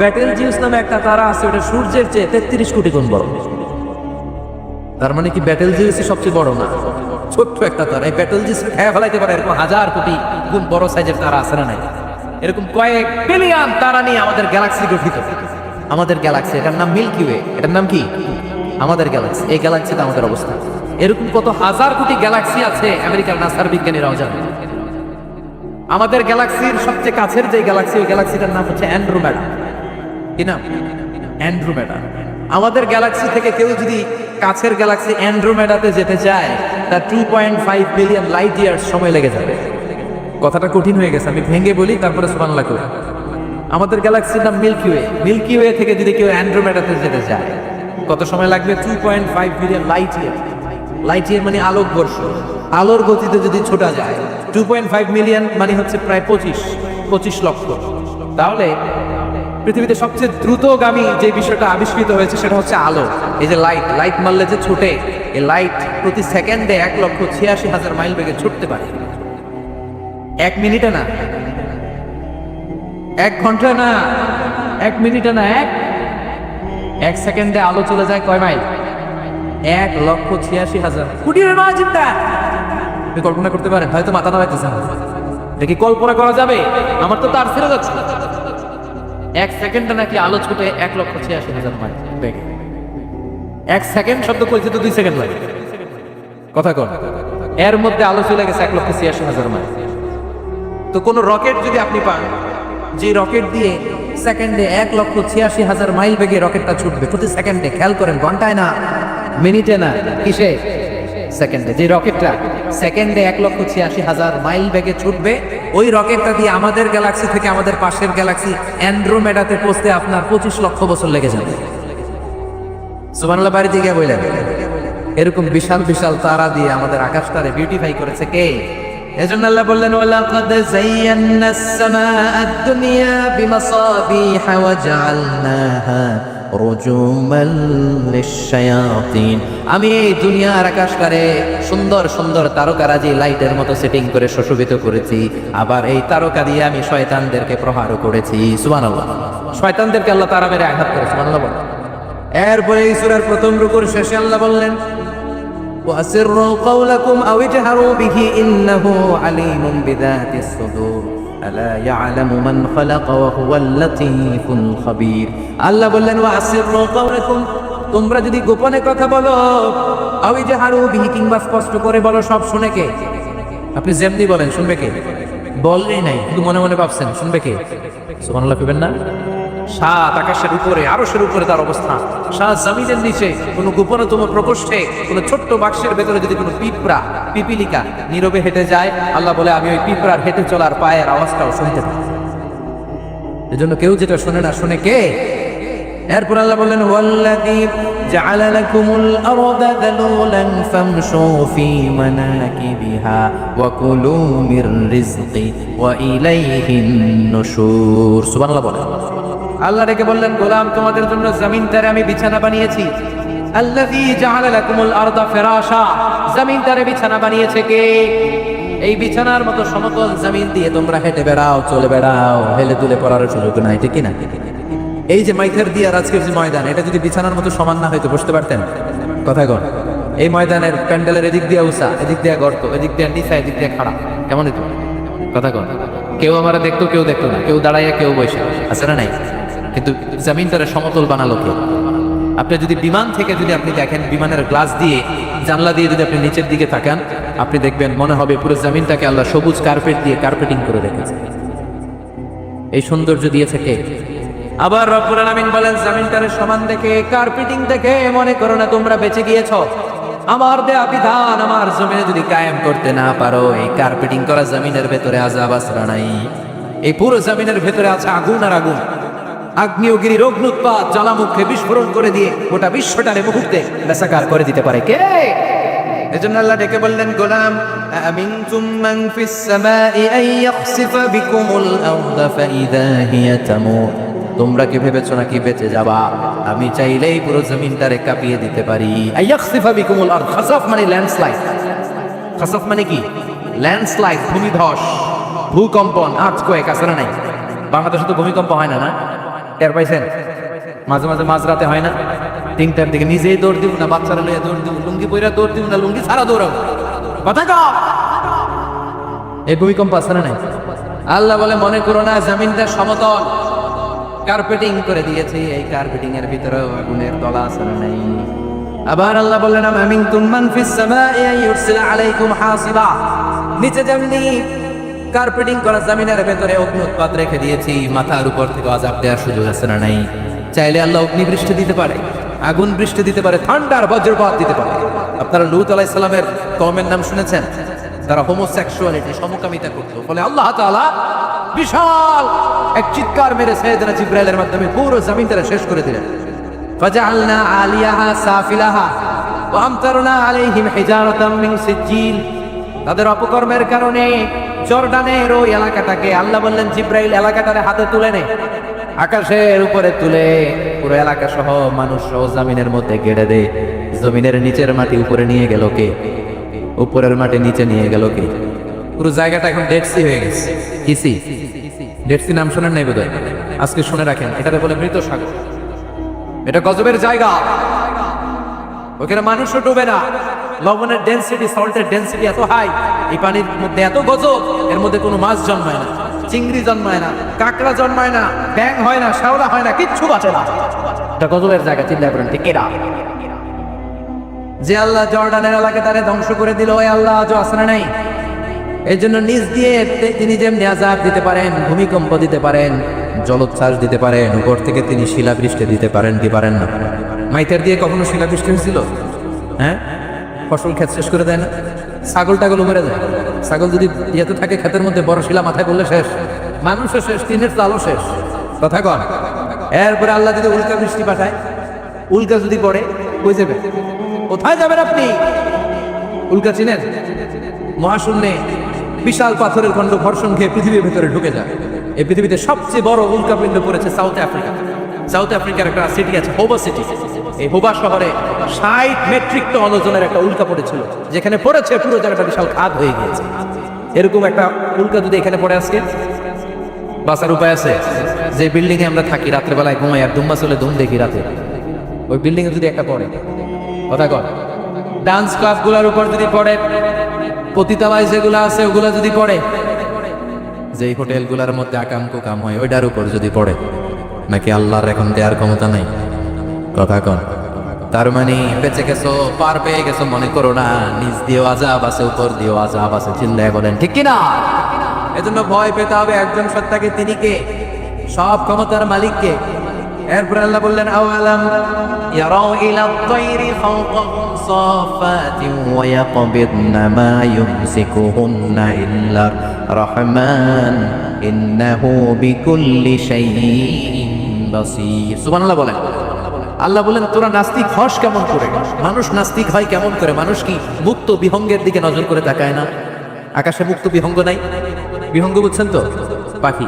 S2: বেটেলজিউস নামে একটা তারা আছে, ওটা সূর্যের চেয়ে 33 কোটি গুণ বড়। তার মানে কি বেটেলজিউসই সবচেয়ে বড় না? ছোট্ট একটা তারা। এই বেটেলজিউস খেয়ে ফেলাইতে পারে এরকম 1000 কোটি গুণ বড় সাইজের তারা আছে না নাই? এরকম কয়েক বিলিয়ন তারা নিয়ে আমাদের গ্যালাক্সি গঠিত। আমাদের গ্যালাক্সি, এটার নাম মিল্কি ওয়ে। এটার নাম কি? আমাদের গ্যালাক্সি। এই গ্যালাক্সিতে আমাদের অবস্থা। এরকম কত হাজার কোটি গ্যালাক্সি আছে আমেরিকার নাসার বিজ্ঞানীরাও জানে। আমাদের গ্যালাক্সির সবচেয়ে কাছের যে গ্যালাক্সি, ওই গ্যালাক্সিটার নাম হচ্ছে অ্যান্ড্রোমেডা। কি নাম? অ্যান্ড্রোমেডা। আমাদের গ্যালাক্সি থেকে কেউ যদি কাছের গ্যালাক্সি অ্যান্ড্রোমেডাতে যেতে চায়, তার 2.5 বিলিয়ন লাইট ইয়ার্স সময় লেগে যাবে। কথাটা কঠিন হয়ে গেছে, আমি ভেঙে বলি তারপরে সুবহানাল্লাহ করি। আমাদের গ্যালাক্সির নাম মিল্কি ওয়ে। মিল্কি ওয়ে থেকে যদি কেউ অ্যান্ড্রোমেডাতে যেতে চায়, কত সময় লাগবে? 2.5 billion light year. Light year মানে আলোকবর্ষ। আলোর গতিতে যদি ছোটা যায় 2.5 মিলিয়ন মানে হচ্ছে প্রায় 25 লক্ষ। তাহলে পৃথিবীতে সবচেয়ে দ্রুতগামী যে বিষয়টা আবিষ্কৃত হয়েছে সেটা হচ্ছে আলো। এই যে লাইট মারলে যে ছুটে, এই লাইট প্রতি সেকেন্ডে 1,86,000 মাইল বেগে ছুটতে পারে। 1 মিনিটে না, 1 ঘন্টা না, 1 মিনিটে না, 1 সেকেন্ডে আলো চলে যায় কয় মাইল? 1,86,000 কোটি চিন্তা। আপনি কল্পনা করতে পারেন? হয়তো মাথা নামাইতেছে না। এটা কি কল্পনা করা যাবে? আমার তো তার ফেলে যাচ্ছে। 1 সেকেন্ডে নাকি আলো ছুটে 1,86,000 মাইল বেগে। 1 সেকেন্ড শব্দ করেছে তো 2 সেকেন্ড লাগে। কথা কর, এর মধ্যে আলো চলে গেছে 1,86,000 মাইল। তো কোন রকেট যদি আপনি পান, যে রকেট দিয়ে সেকেন্ডে 1,86,000 মাইল বেগে রকেটটা ছুটবে প্রতি সেকেন্ডে, খেয়াল করেন, ঘন্টায় না, মিনিটে না, কিসে? সেকেন্ডে। যে রকেটটা সেকেন্ডে 1,86,000 মাইল বেগে ছুটবে, ওই রকেটটা দিয়ে আমাদের গ্যালাক্সি থেকে আমাদের পাশের গ্যালাক্সি অ্যান্ড্রোমেডাতে পৌঁছতে আপনার 25 লক্ষ বছর লেগে যাবে। সুবহানাল্লাহ, বাড়ি দিকে বললেন। এরকম বিশাল বিশাল তারা দিয়ে আমাদের আকাশটারে বিউটিফাই করেছে কে? এজন্য আল্লাহ বললেন, ওয়ালাকাদ যায়্যানাস সামাআদ দুনিয়া বিমাসাবিহা ওয়া জাআলনাহা রুজুমান লিশ-শায়াতিন। আমি এই দুনিয়ার আকাশটারে সুন্দর সুন্দর তারকারাজি লাইটের মতো সেটিং করে সুশোভিত করেছি। আবার এই তারকা দিয়ে আমি শয়তানদেরকে প্রহারও করেছি। সুবহানাল্লাহ, শয়তানদেরকে আল্লাহ তারা মেরে আঘাত করে। সুবহানাল্লাহ বলেন। এরপরে এই সূরার প্রথম রুকুর শেষে আল্লাহ বললেন, وَأَسِرُّوا قَوْلَكُمْ أَوْ اجْهَرُوا بِهِ إِنَّهُ عَلِيمٌ بِذَاتِ الصُّدُورِ أَلَا يَعْلَمُ مَنْ خَلَقَ وَهُوَ اللَّطِيفُ الْخَبِيرُ। আল্লাহ বললেন, وَأَسِرُّوا قَوْلَكُمْ, তোমরা যদি গোপনে কথা বলো, أَوْ اجْهَرُوا بِهِ, কিংবা স্পষ্ট করে বলো, সব শুনে কে? আপনি যেমনি বলেন শুনবে কে? বললেই নাই, কিন্তু মনে মনে ভাবছেন শুনবে কে? সুবহানাল্লাহ কইবেন না? সাত আকাশের উপরে, আরশের উপরে তার অবস্থান, সাত জমিনের নিচে, কোন গোপনতম প্রকোষ্ঠে, কোন ছোট্ট বাক্সের ভেতরে যদি কোনো পিপিলিকা নীরবে হেঁটে যায়, আল্লাহ বলে আমি ওই পিঁপড়ার হেঁটে চলার পায়ের আওয়াজটাও শুনতে পাই। এজন্য কেউ যেটা শুনে না, শুনে কে? এরপর আল্লাহ বললেন, ওয়াল্লাযী জাআলা লাকুমুল আরদা যালুলান ফামশু ফী মানাকিবিহা ওয়া কুলু মির রিজকি ওয়া ইলাইহিন নুশুর। সুবহানাল্লাহ বলেন। আল্লাহ ডেকে বললেন, গোলাম, তোমাদের জন্য জমিনটারে আমি বিছানা বানিয়েছি। আল্লাযী জাআলা লাকুমুল আরদা ফিরাশা, জমিনটারে বিছানা বানিয়েছে কে? এই বিছানার মতো সমতল জমিন দিয়ে তোমরা হেঁটে বেড়াও, চলে বেড়াও, হেলে দুলে পড়ার সুযোগ নাই, ঠিক কি না? এই যে মাইথার দিয়ার আজকের যে ময়দান, এটা যদি বিছানার মতো সমান না হয়তো বসতে পারতেন? কথা কন। এই ময়দানের প্যান্ডেলের এদিক দিয়ে উঁচা, এদিক দিয়ে গর্ত, এদিক দিয়ে নিচা, এদিক দিয়ে খাড়া, কেমন হতো? কথা কন। কেউ আমার দেখতো, কেউ দেখতো না, কেউ দাঁড়াইয়া, কেউ বসে, আছে না নাই? কিন্তু জমিনটারে সমতল বানালো কে? আপনি যদি বিমান থেকে যদি আপনি দেখেন, বিমানের গ্লাস দিয়ে, জানলা দিয়ে যদি আপনি নিচের দিকে তাকান, আপনি দেখবেন মনে হবে পুরো জমিনটাকে আল্লাহ সবুজ কার্পেট দিয়ে কার্পেটিং করে রেখেছে। এই সৌন্দর্য দিয়েছে কে? আবার রব্বুল আলামিন বলেন, জমিনটারে সমান দেখে, কার্পেটিং দেখে মনে করো না তোমরা বেঁচে গিয়েছো। আমার দেয়া বিধান আমার জমিনে যদি কায়েম করতে না পারো, এই কার্পেটিং করা জমিনের ভেতরে আযাব আসরা নাই। এই পুরো জমিনের ভেতরে আছে আগুন আর আগুন। আগ্নেয়গিরির অগ্নুৎপাত জ্বালামুখে বিস্ফোরণ করে দিয়ে গোটা বিশ্বটারে মুহূর্তে বেসাকার করে দিতে পারে কে? এজন্য আল্লাহ ডেকে বললেন, গোলাম, আমিনতুম মান ফিস সামাই আন ইয়াখসিফা বিকুমুল আরদা ফাইদা হিয়া তামুর। তোমরা কি ভেবেছো নাকি বেঁচে যাবা? আমি চাইলেই পুরো জমিনটারে কাঁপিয়ে দিতে পারি। আন ইয়াখসিফা বিকুমুল আরদ, খাসাফ মানে ল্যান্ডস্লাইড। খাসাফ মানে কি? ল্যান্ডস্লাইড, ভূমিধস, ভূকম্পন, আর্থকোয়েক, আছে না নাই? বাংলাদেশে তো ভূমিকম্প হয় না, না? টের পাইছেন? মাঝে মাঝে মাঝরাতে হয় না? 3টার দিকে নিজেই দৌড় দিব না, বাচ্চারা লইয়া দৌড় দিব, লুঙ্গি পইরা দৌড় দিব না, লুঙ্গি ছাড়া দৌড়াবো। কথা কও। এই ভূমিকম্প আছে না নাই? আল্লাহ বলে, মনে করো না জমিনটা সমতল, কার্পেটিং করে দিয়েছি। এই কার্পেটিং এর ভিতরে আগুনের দলা আছে না নাই? আবার আল্লাহ বললেন, আমিনতুম মান ফিস সামাই আন ইউরসিলা আলাইকুম হাসিবা। নিচে যেমনি কার্পেটিং করা জমিনের ভেতরে অগ্নুৎপাত রেখে দিয়েছি, মাথার উপর থেকে আযাব দেওয়ার সুযোগ আছে না নাই? চাইলে আল্লাহ অগ্নি বৃষ্টি দিতে পারে, আগুন বৃষ্টি দিতে পারে, ঠান্ডার বজ্রপাত দিতে পারে। আপনারা লূত আলাইহিস সালামের কওমের নাম শুনেছেন? তারা হোমোসেক্সুয়ালিটি, সমকামিতা করত। ফলে আল্লাহ তাআলা বিশাল এক চিৎকার মেরে সাইয়েদনা জিবরাইলের মাধ্যমে পুরো জমিনটা শেষ করে দিলেন। ফাজআলনা আলিয়াহা সাফিলাহা ওয়া আমতারনা আলাইহিম হিজারাতাম মিন সিজিল। তাদের অপকর্মের কারণে জর্ডানের ওই এলাকাটাকে আল্লাহ বললেন জিবরাইল এলাকাটারে হাতে তুলে নে, আকাশের উপরে তুলে পুরো এলাকা সহ মানুষ সহ জমিনের মধ্যে গেড়ে দে। জমিনের নিচের মাটি উপরে নিয়ে গেল কে? উপরের মাটি নিচে নিয়ে গেল কে? পুরো জায়গাটা এখন ডেড সি হয়ে গেছে। কিসি? ডেড সি নাম শোনেন নাই বোধহয়? আজকে শুনে রাখেন, এটাতে বলে মৃত সাগর। এটা গজবের জায়গা, ওখানে মানুষও ডুবে না। লবণের ডেন্সিটি, সল্টের ডেন্সিটি এত হাই, এই পানির মধ্যে এত গজব, এর মধ্যে কোনো মাছ জন্মায় না, চিংড়ি জন্মায় না, কাঁকড়া জন্মায় না, ব্যাং হয় না, শ্যাওলা হয় না, কিচ্ছু বাঁচে না। এটা গজবের জায়গা, চিন্তা করেন ঠিক এরা। যে আল্লাহ জর্ডানের এলাকা তারে ধ্বংস করে দিল, ওই আল্লাহ আজও আসে নাই। এই জন্য নিজ দিয়ে তিনি যেমনি আযাব দিতে পারেন, ভূমিকম্প দিতে পারেন, জলোচ্ছ্বাস দিতে পারেন, উপর থেকে তিনি শিলাবৃষ্টি দিতে পারেন কি পারেন না? মাইতের দিয়ে কখনো শিলাবৃষ্টি হয়েছিল? হ্যাঁ, ফসল ক্ষেত শেষ করে দেয় না? ছাগল টাগল মরে যায়। ছাগল যদি ইয়েতে থাকে ক্ষেতের মধ্যে, বড় শিলা মাথায় করলে শেষ, মানুষও শেষ, টিনের চালও শেষ। কথা কন। এরপরে আল্লাহ যদি উল্কা বৃষ্টি পাঠায়, উল্কা যদি পড়ে, কই যাবে? কোথায় যাবেন আপনি? উল্কা চিনেন? মহাশূন্যে বিশাল পাথরের খণ্ড ঘর্ষণ খেয়ে পৃথিবীর ভেতরে ঢুকে যায়। এই পৃথিবীতে সবচেয়ে বড় উল্কাপিণ্ড পড়েছে সাউথ আফ্রিকা। সাউথ আফ্রিকার একটা সিটি আছে, হোবা সিটি। এই হোবা শহরে 60 মেট্রিক টন ওজনের একটা উল্কা পড়েছিল, যেখানে পড়েছে পুরো জায়গাটা বিশাল খাদ হয়ে গিয়েছে। এরকম একটা উল্কা যদি এখানে পড়ে আজকে, বাঁচার উপায় আছে? যে বিল্ডিং এ আমরা থাকি, রাত্রেবেলায় ঘুমাই আর দুম্বা চলে দুম দেখি রাতে, ওই বিল্ডিং এ যদি একটা পড়ে, কথা কর, ডান্স ক্লাব গুলার উপর যদি পড়ে, পতিতালয় যেগুলো আছে ওগুলা যদি পড়ে, যেই হোটেল গুলার মধ্যে আকাম কুকাম হয় ওইটার উপর যদি পড়ে, নাকি আল্লাহর এখন দেওয়ার ক্ষমতা নাই? কথা কন। তার মানে বেঁচে গেছো, পার পেয়ে গেছো মনে করো না, নিচ দিয়েও আযাব আছে, উপর দিয়েও আযাব আছে। চিল্লায় বলেন ঠিক কিনা? এজন্য ভয় পেতে হবে একজন সত্তাকে, তিনি কে? সব ক্ষমতার মালিক কে? এরপর আল্লাহ বললেন আওয়ালাম ইয়ারাউ ইলা আত-তায়রি ফাওকাহুম সাফাতিন ওয়া ইয়াকবিদনা মা ইউমসিকুহুন্না ইল্লা রাহমান ইন্নাহু বিকুল্লি শাইইন বাসীর। সুবহানাল্লাহ বলেন। আল্লাহ বলেন তোরা নাস্তিক হস কেমন করে? মানুষ নাস্তিক হয় কেমন করে? মানুষ কি মুক্ত বিহঙ্গের দিকে নজর করে তাকায় না? আকাশে মুক্ত বিহঙ্গ নাই? বিহঙ্গ বুঝছেন তো? পাখি।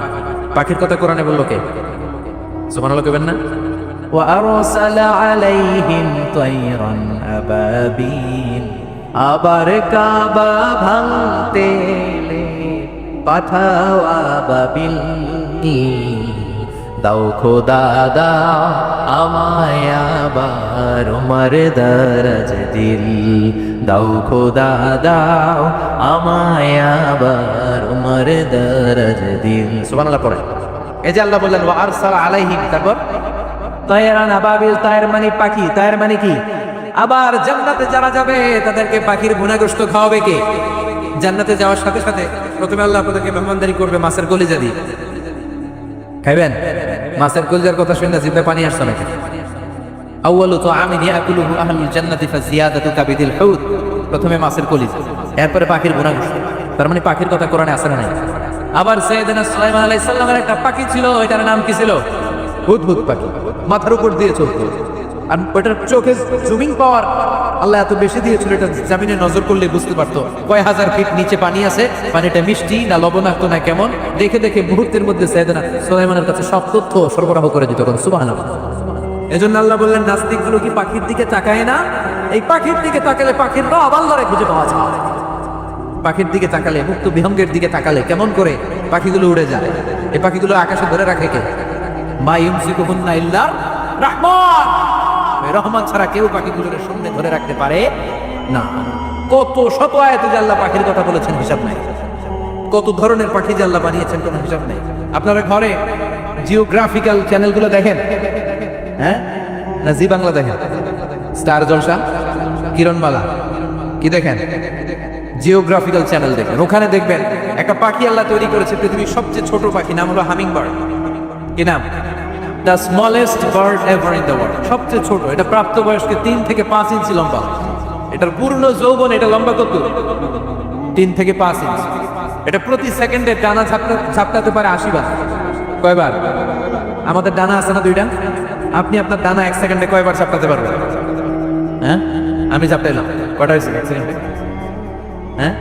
S2: পাখির কথা কোরআনে বললো কে? সুবহানাল্লাহ কইবেন না? ওয়া আরসালা আলাইহিম তায়রান আবাবিল। আবার কাবা ভাঙতে এলে পাঠাও আবাবিল। দাও খোদা দাও আমায় আবার উমর দরজ দিল। দাও খোদা দাও আমায় আবার উমর দরজ দিল। সুবহানাল্লাহ পড়ে। এই যে আল্লাহ বললেন ওয়া আরসালা আলাইহিম, তারপর তায়রান আবাবিল, তায়ের মানে পাখি, তায়ের মানে কি? আবার জান্নাতে যারা যাবে তাদেরকে পাখির ভুনাগোশত খাওয়াবে কে? জান্নাতে যাওয়ার সাথে সাথে প্রথমে আল্লাহ আপনাদেরকে মেহমানদারি করবে মাছের কলিজা দিয়ে। খাইবেন? মাছের কলিজার কথা শুনে জিভে পানি আসছে নাকি? আউয়ালু তাআমিন ইয়াকুলুহু আহলুল জান্নাতি ফাজিয়াদাতু কাবিদিল হুত। প্রথমে মাছের কলিজা, এরপরে পাখির ভুনাগোশত। তার মানে পাখির কথা কোরআনে আছে না নাই? আবার সাইয়েদনা সুলাইমান আলাইহিস সালামের একটা পাখি ছিল, ওইটার নাম কি ছিল? হুদহুদ পাখি। মাথার উপর দিয়ে চলতো, আর ওইটার চোখে জুমিং পাওয়ার আল্লাহ এত বেশি দিয়েছিল, এটা জমিনে নজর করলে বুঝতে পারতো কয় হাজার ফিট নিচে পানি আছে, পানিটা মিষ্টি না লবণাক্ত না কেমন, দেখে দেখে মুহূর্তের মধ্যে সাইয়েদনা সুলাইমানের কাছে সব তথ্য সরবরাহ করে দিত। সুবহানাল্লাহ। এজন্য আল্লাহ বললেন নাস্তিকগুলো কি পাখির দিকে তাকায় না? এই পাখির দিকে তাকালে পাখির রব আল্লাহরে খুঁজে পাওয়া যায়। পাখির দিকে তাকালে, মুক্ত বিহঙ্গের দিকে তাকালে কেমন করে পাখিগুলো উড়ে যায়। এই পাখিগুলো আকাশে ধরে রাখে কে? মা ইউমসিকুহুন্না ইল্লা রাহমান। রহমান ছাড়া কেউ পাখিগুলোর সামনে ধরে রাখতে পারে না। কত শত আয়াতে যে আল্লাহ পাখির কথা বলেছেন হিসাব নাই। কত ধরনের পাখি যে আল্লাহ বানিয়েছেন কোনো হিসাব নেই। আপনারা ঘরে জিওগ্রাফিক্যাল চ্যানেলগুলো দেখেন? হ্যাঁ, না জি বাংলা দেখেন? স্টার জলসা, কিরণমালা, কি দেখেন? জিওগ্রাফিক্যাল চ্যানেল দেখেন। ওখানে দেখবেন একটা পাখি আল্লাহ তৈরি করেছে, পৃথিবীর সবচেয়ে ছোট পাখি, নাম হলো হামিং বার্ড। কি নাম? The smallest bird ever in the world. সবচেয়ে ছোট, এটা প্রাপ্তবয়স্ক 3 থেকে 5 ইঞ্চি লম্বা। এটার পূর্ণ যৌবন, এটা লম্বা কত? 3 থেকে 5 ইঞ্চি। এটা প্রতি সেকেন্ডে ডানা ঝাপটাতে পারে 80 বার। কয়বার? আমাদের ডানা আছে না দুইটা? আপনি আপনার ডানা 1 সেকেন্ডে কয়বার ঝাপটাতে পারবেন? হ্যাঁ, আমি ঝাপটাইলাম, কয়টা হয়েছে 1 সেকেন্ডে? হ্যাঁ,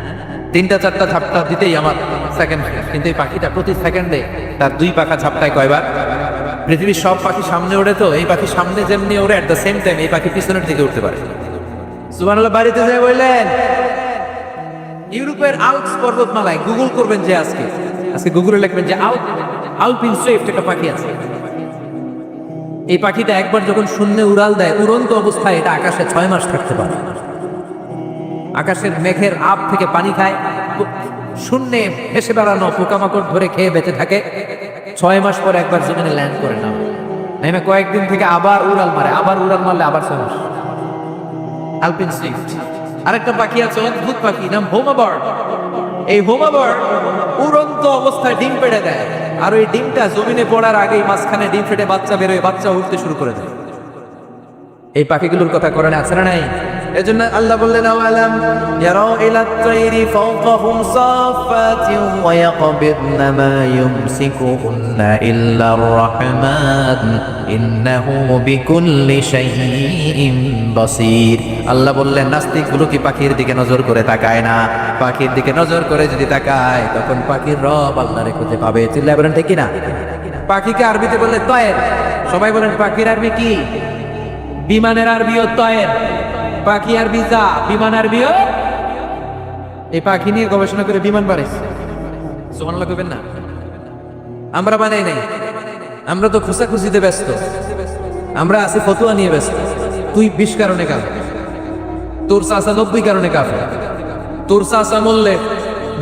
S2: 3টা 4টা ঝাপটা দিতেই আমার সেকেন্ড। কিন্তু এই পাখিটা প্রতি সেকেন্ডে তার 2 পাখা ঝাপটায় কয়বার? পৃথিবীর সব পাখি সামনে ওড়ে, তো এই পাখি সামনে যেমনি ওড়ে, এট দ্য সেম টাইম এই পাখি পিছনের দিকে উঠতে পারে। সুবহানাল্লাহ। বাড়িতে যাই বললেন ইউরোপের আল্পস পর্বতমালায় গুগল করবেন যে আজকে গুগলে লিখবেন যে আলপিন সুইফট একটা পাখি আছে। এই পাখিটা একবার যখন শূন্যে উড়াল দেয়, উড়ন্ত অবস্থায় এটা আকাশে 6 মাস থাকতে পারে। আকাশের মেঘের আপ থেকে পানি খায়, শূন্যে ভেসে বেড়ানো পোকামাকড় ধরে খেয়ে বেঁচে থাকে। 6 মাস পর একবার জমিনে ল্যান্ড করে না, নেমে কয়েকদিন থেকে আবার উড়াল মারে, আবার উড়াল মারলে আবার 6 মাস। আলপিন সুইফট। আরেকটা পাখি আছে, অদ্ভুত পাখি, নাম হোমা বার্ড। এই হোমা বার্ড উড়ন্ত অবস্থায় ডিম পেড়ে দেয়, আর ওই ডিমটা জমিনে পড়ার আগেই মাঝখানে ডিম ফেটে বাচ্চা বেরোয়, বাচ্চা উঠতে শুরু করে দেয়। এই পাখিগুলোর কথা কোরআনে আছে না নাই? এজন্য আল্লাহ বললেন আওয়ালাম ইয়ারাউ ইলা তাইরি ফাওকাহুম সাফাতিন ওয়া ইয়াকবিদনা মা ইউমসিকুহুন্না ইল্লার রাহমান ইন্নাহু বিকুল্লি শাইইন বাসীর। আল্লাহ বললেন নাস্তিকগুলো কি পাখির দিকে নজর করে তাকায় না? পাখির দিকে নজর করে যদি তাকায় তখন পাখির রব আল্লাহরে খুঁজে পাবে। চিল্লায় বলেন ঠিক কি না? পাখিকে আরবিতে বললে তয়ের। সবাই বলেন পাখির আরবি কি? বিমানের আরবিও তয়ের। পাখি আরবি যা, বিমান আরবিও। এই পাখি নিয়ে গবেষণা করে বিমান বানাইছে। সুবহানাল্লাহ কইবেন না? আমরা বানাই নাই, আমরা তো খুঁজাখুঁজিতে ব্যস্ত, আমরা আছি ফতুয়া নিয়ে ব্যস্ত। তুই 20 কারণে কাফের, তোর চাচা 90 কারণে কাফের। তোর চাচা মরলে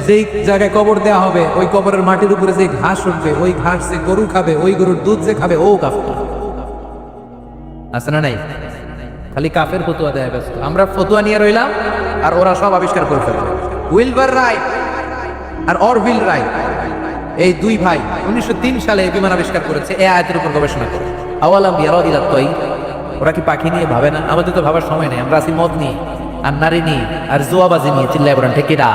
S2: যেই জায়গায় কবর দেওয়া হবে, ওই কবরের মাটির উপরে যে ঘাস উঠবে, ওই ঘাস যে গরু খাবে, ওই গরুর দুধ যে খাবে, ও কাফের। আছে না নাই? খালি কাফের ফতুয়া দেয় ব্যস্ত। আমরা ফতুয়া নিয়ে রইলাম আর ওরা সব আবিষ্কার করে ফেলবে। উইলবার রাইট আর অরভিল রাইট, এই 2 ভাই 1903 সালে এই বিমান আবিষ্কার করেছে এই আয়াতের উপর গবেষণা করে। আওয়ালাম ইয়ারাউ ইলা তাইর, ওরা কি পাখি নিয়ে ভাবে না? আমাদের তো ভাবার সময় নেই, আমরা আছি মদ নিয়ে আর নারী নিয়ে আর জুয়াবাজি নিয়ে। চিল্লায় বলেন ঠিক কিনা?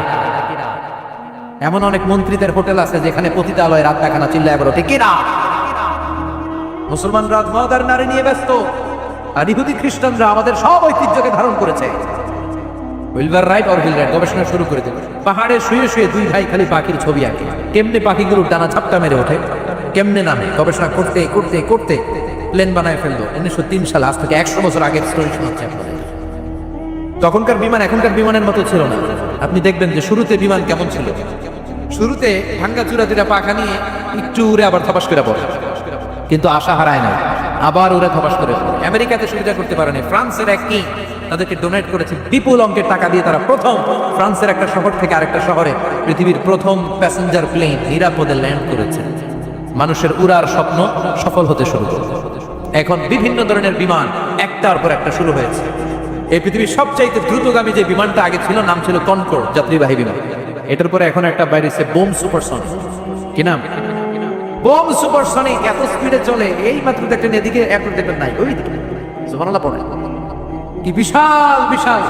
S2: এমন অনেক মন্ত্রীদের হোটেল আছে যেখানে পতিতালয় রাত দেখানো। চিল্লায় বলো ঠিক কিনা? মুসলমানরা মদ আর নারী নিয়ে ব্যস্ত, আর ইহুদি খ্রিস্টানরা আমাদের সব ঐতিহ্যকে ধারণ করেছে। উইলবার রাইট অরভিল রাইট গবেষণা শুরু করে দিল। পাহাড়ে শুয়ে শুয়ে 2 ভাই খালি পাখির ছবি আঁকে, কেমনে পাখিগুলোর ডানা ঝাপটা মেরে ওঠে, কেমনে নামে। গবেষণা করতে করতে করতে প্লেন বানায় ফেললো 1903 সালে। আজ থেকে 100 বছর আগের স্টোরি শোনাচ্ছে আপনাদের। তখনকার বিমান এখনকার বিমানের মতো ছিল না। আপনি দেখবেন যে শুরুতে বিমান কেমন ছিল। শুরুতে ভাঙ্গা চূড়া 2টা পাখা নিয়ে একটু উড়ে আবার থপাস করে পড়ে, কিন্তু আশা হারায় না, আবার ওরা থপাস করে পড়ে। আমেরিকাতে সুবিধা করতে পারেনি। ফ্রান্সের এক কিং তাদেরকে ডোনেট করেছে বিপুল অঙ্কের টাকা দিয়ে। তারা প্রথম ফ্রান্সের একটা শহর থেকে আরেকটা শহরে পৃথিবীর প্রথম প্যাসেঞ্জার প্লেন নিরাপদে ল্যান্ড করেছে। মানুষের উড়ার স্বপ্ন সফল হতে শুরু করেছে। এখন বিভিন্ন ধরনের বিমান একটার পর একটা শুরু হয়েছে। এই পৃথিবীর সবচাইতে দ্রুতগামী যে বিমানটা আগে ছিল নাম ছিল কনকর্ড যাত্রীবাহী বিমান। এটার পরে এখন একটা বাইরেছে বোম সুপারসনিক। কি নাম? Bomb supersonic. এত স্পিডে চলে, এই মাত্র দেখলেন এদিকে এয়ারপোর্ট দেখবেন নাই, ওই দিকে। সুবহানাল্লাহ পড়ে। কি বিশাল বিশাল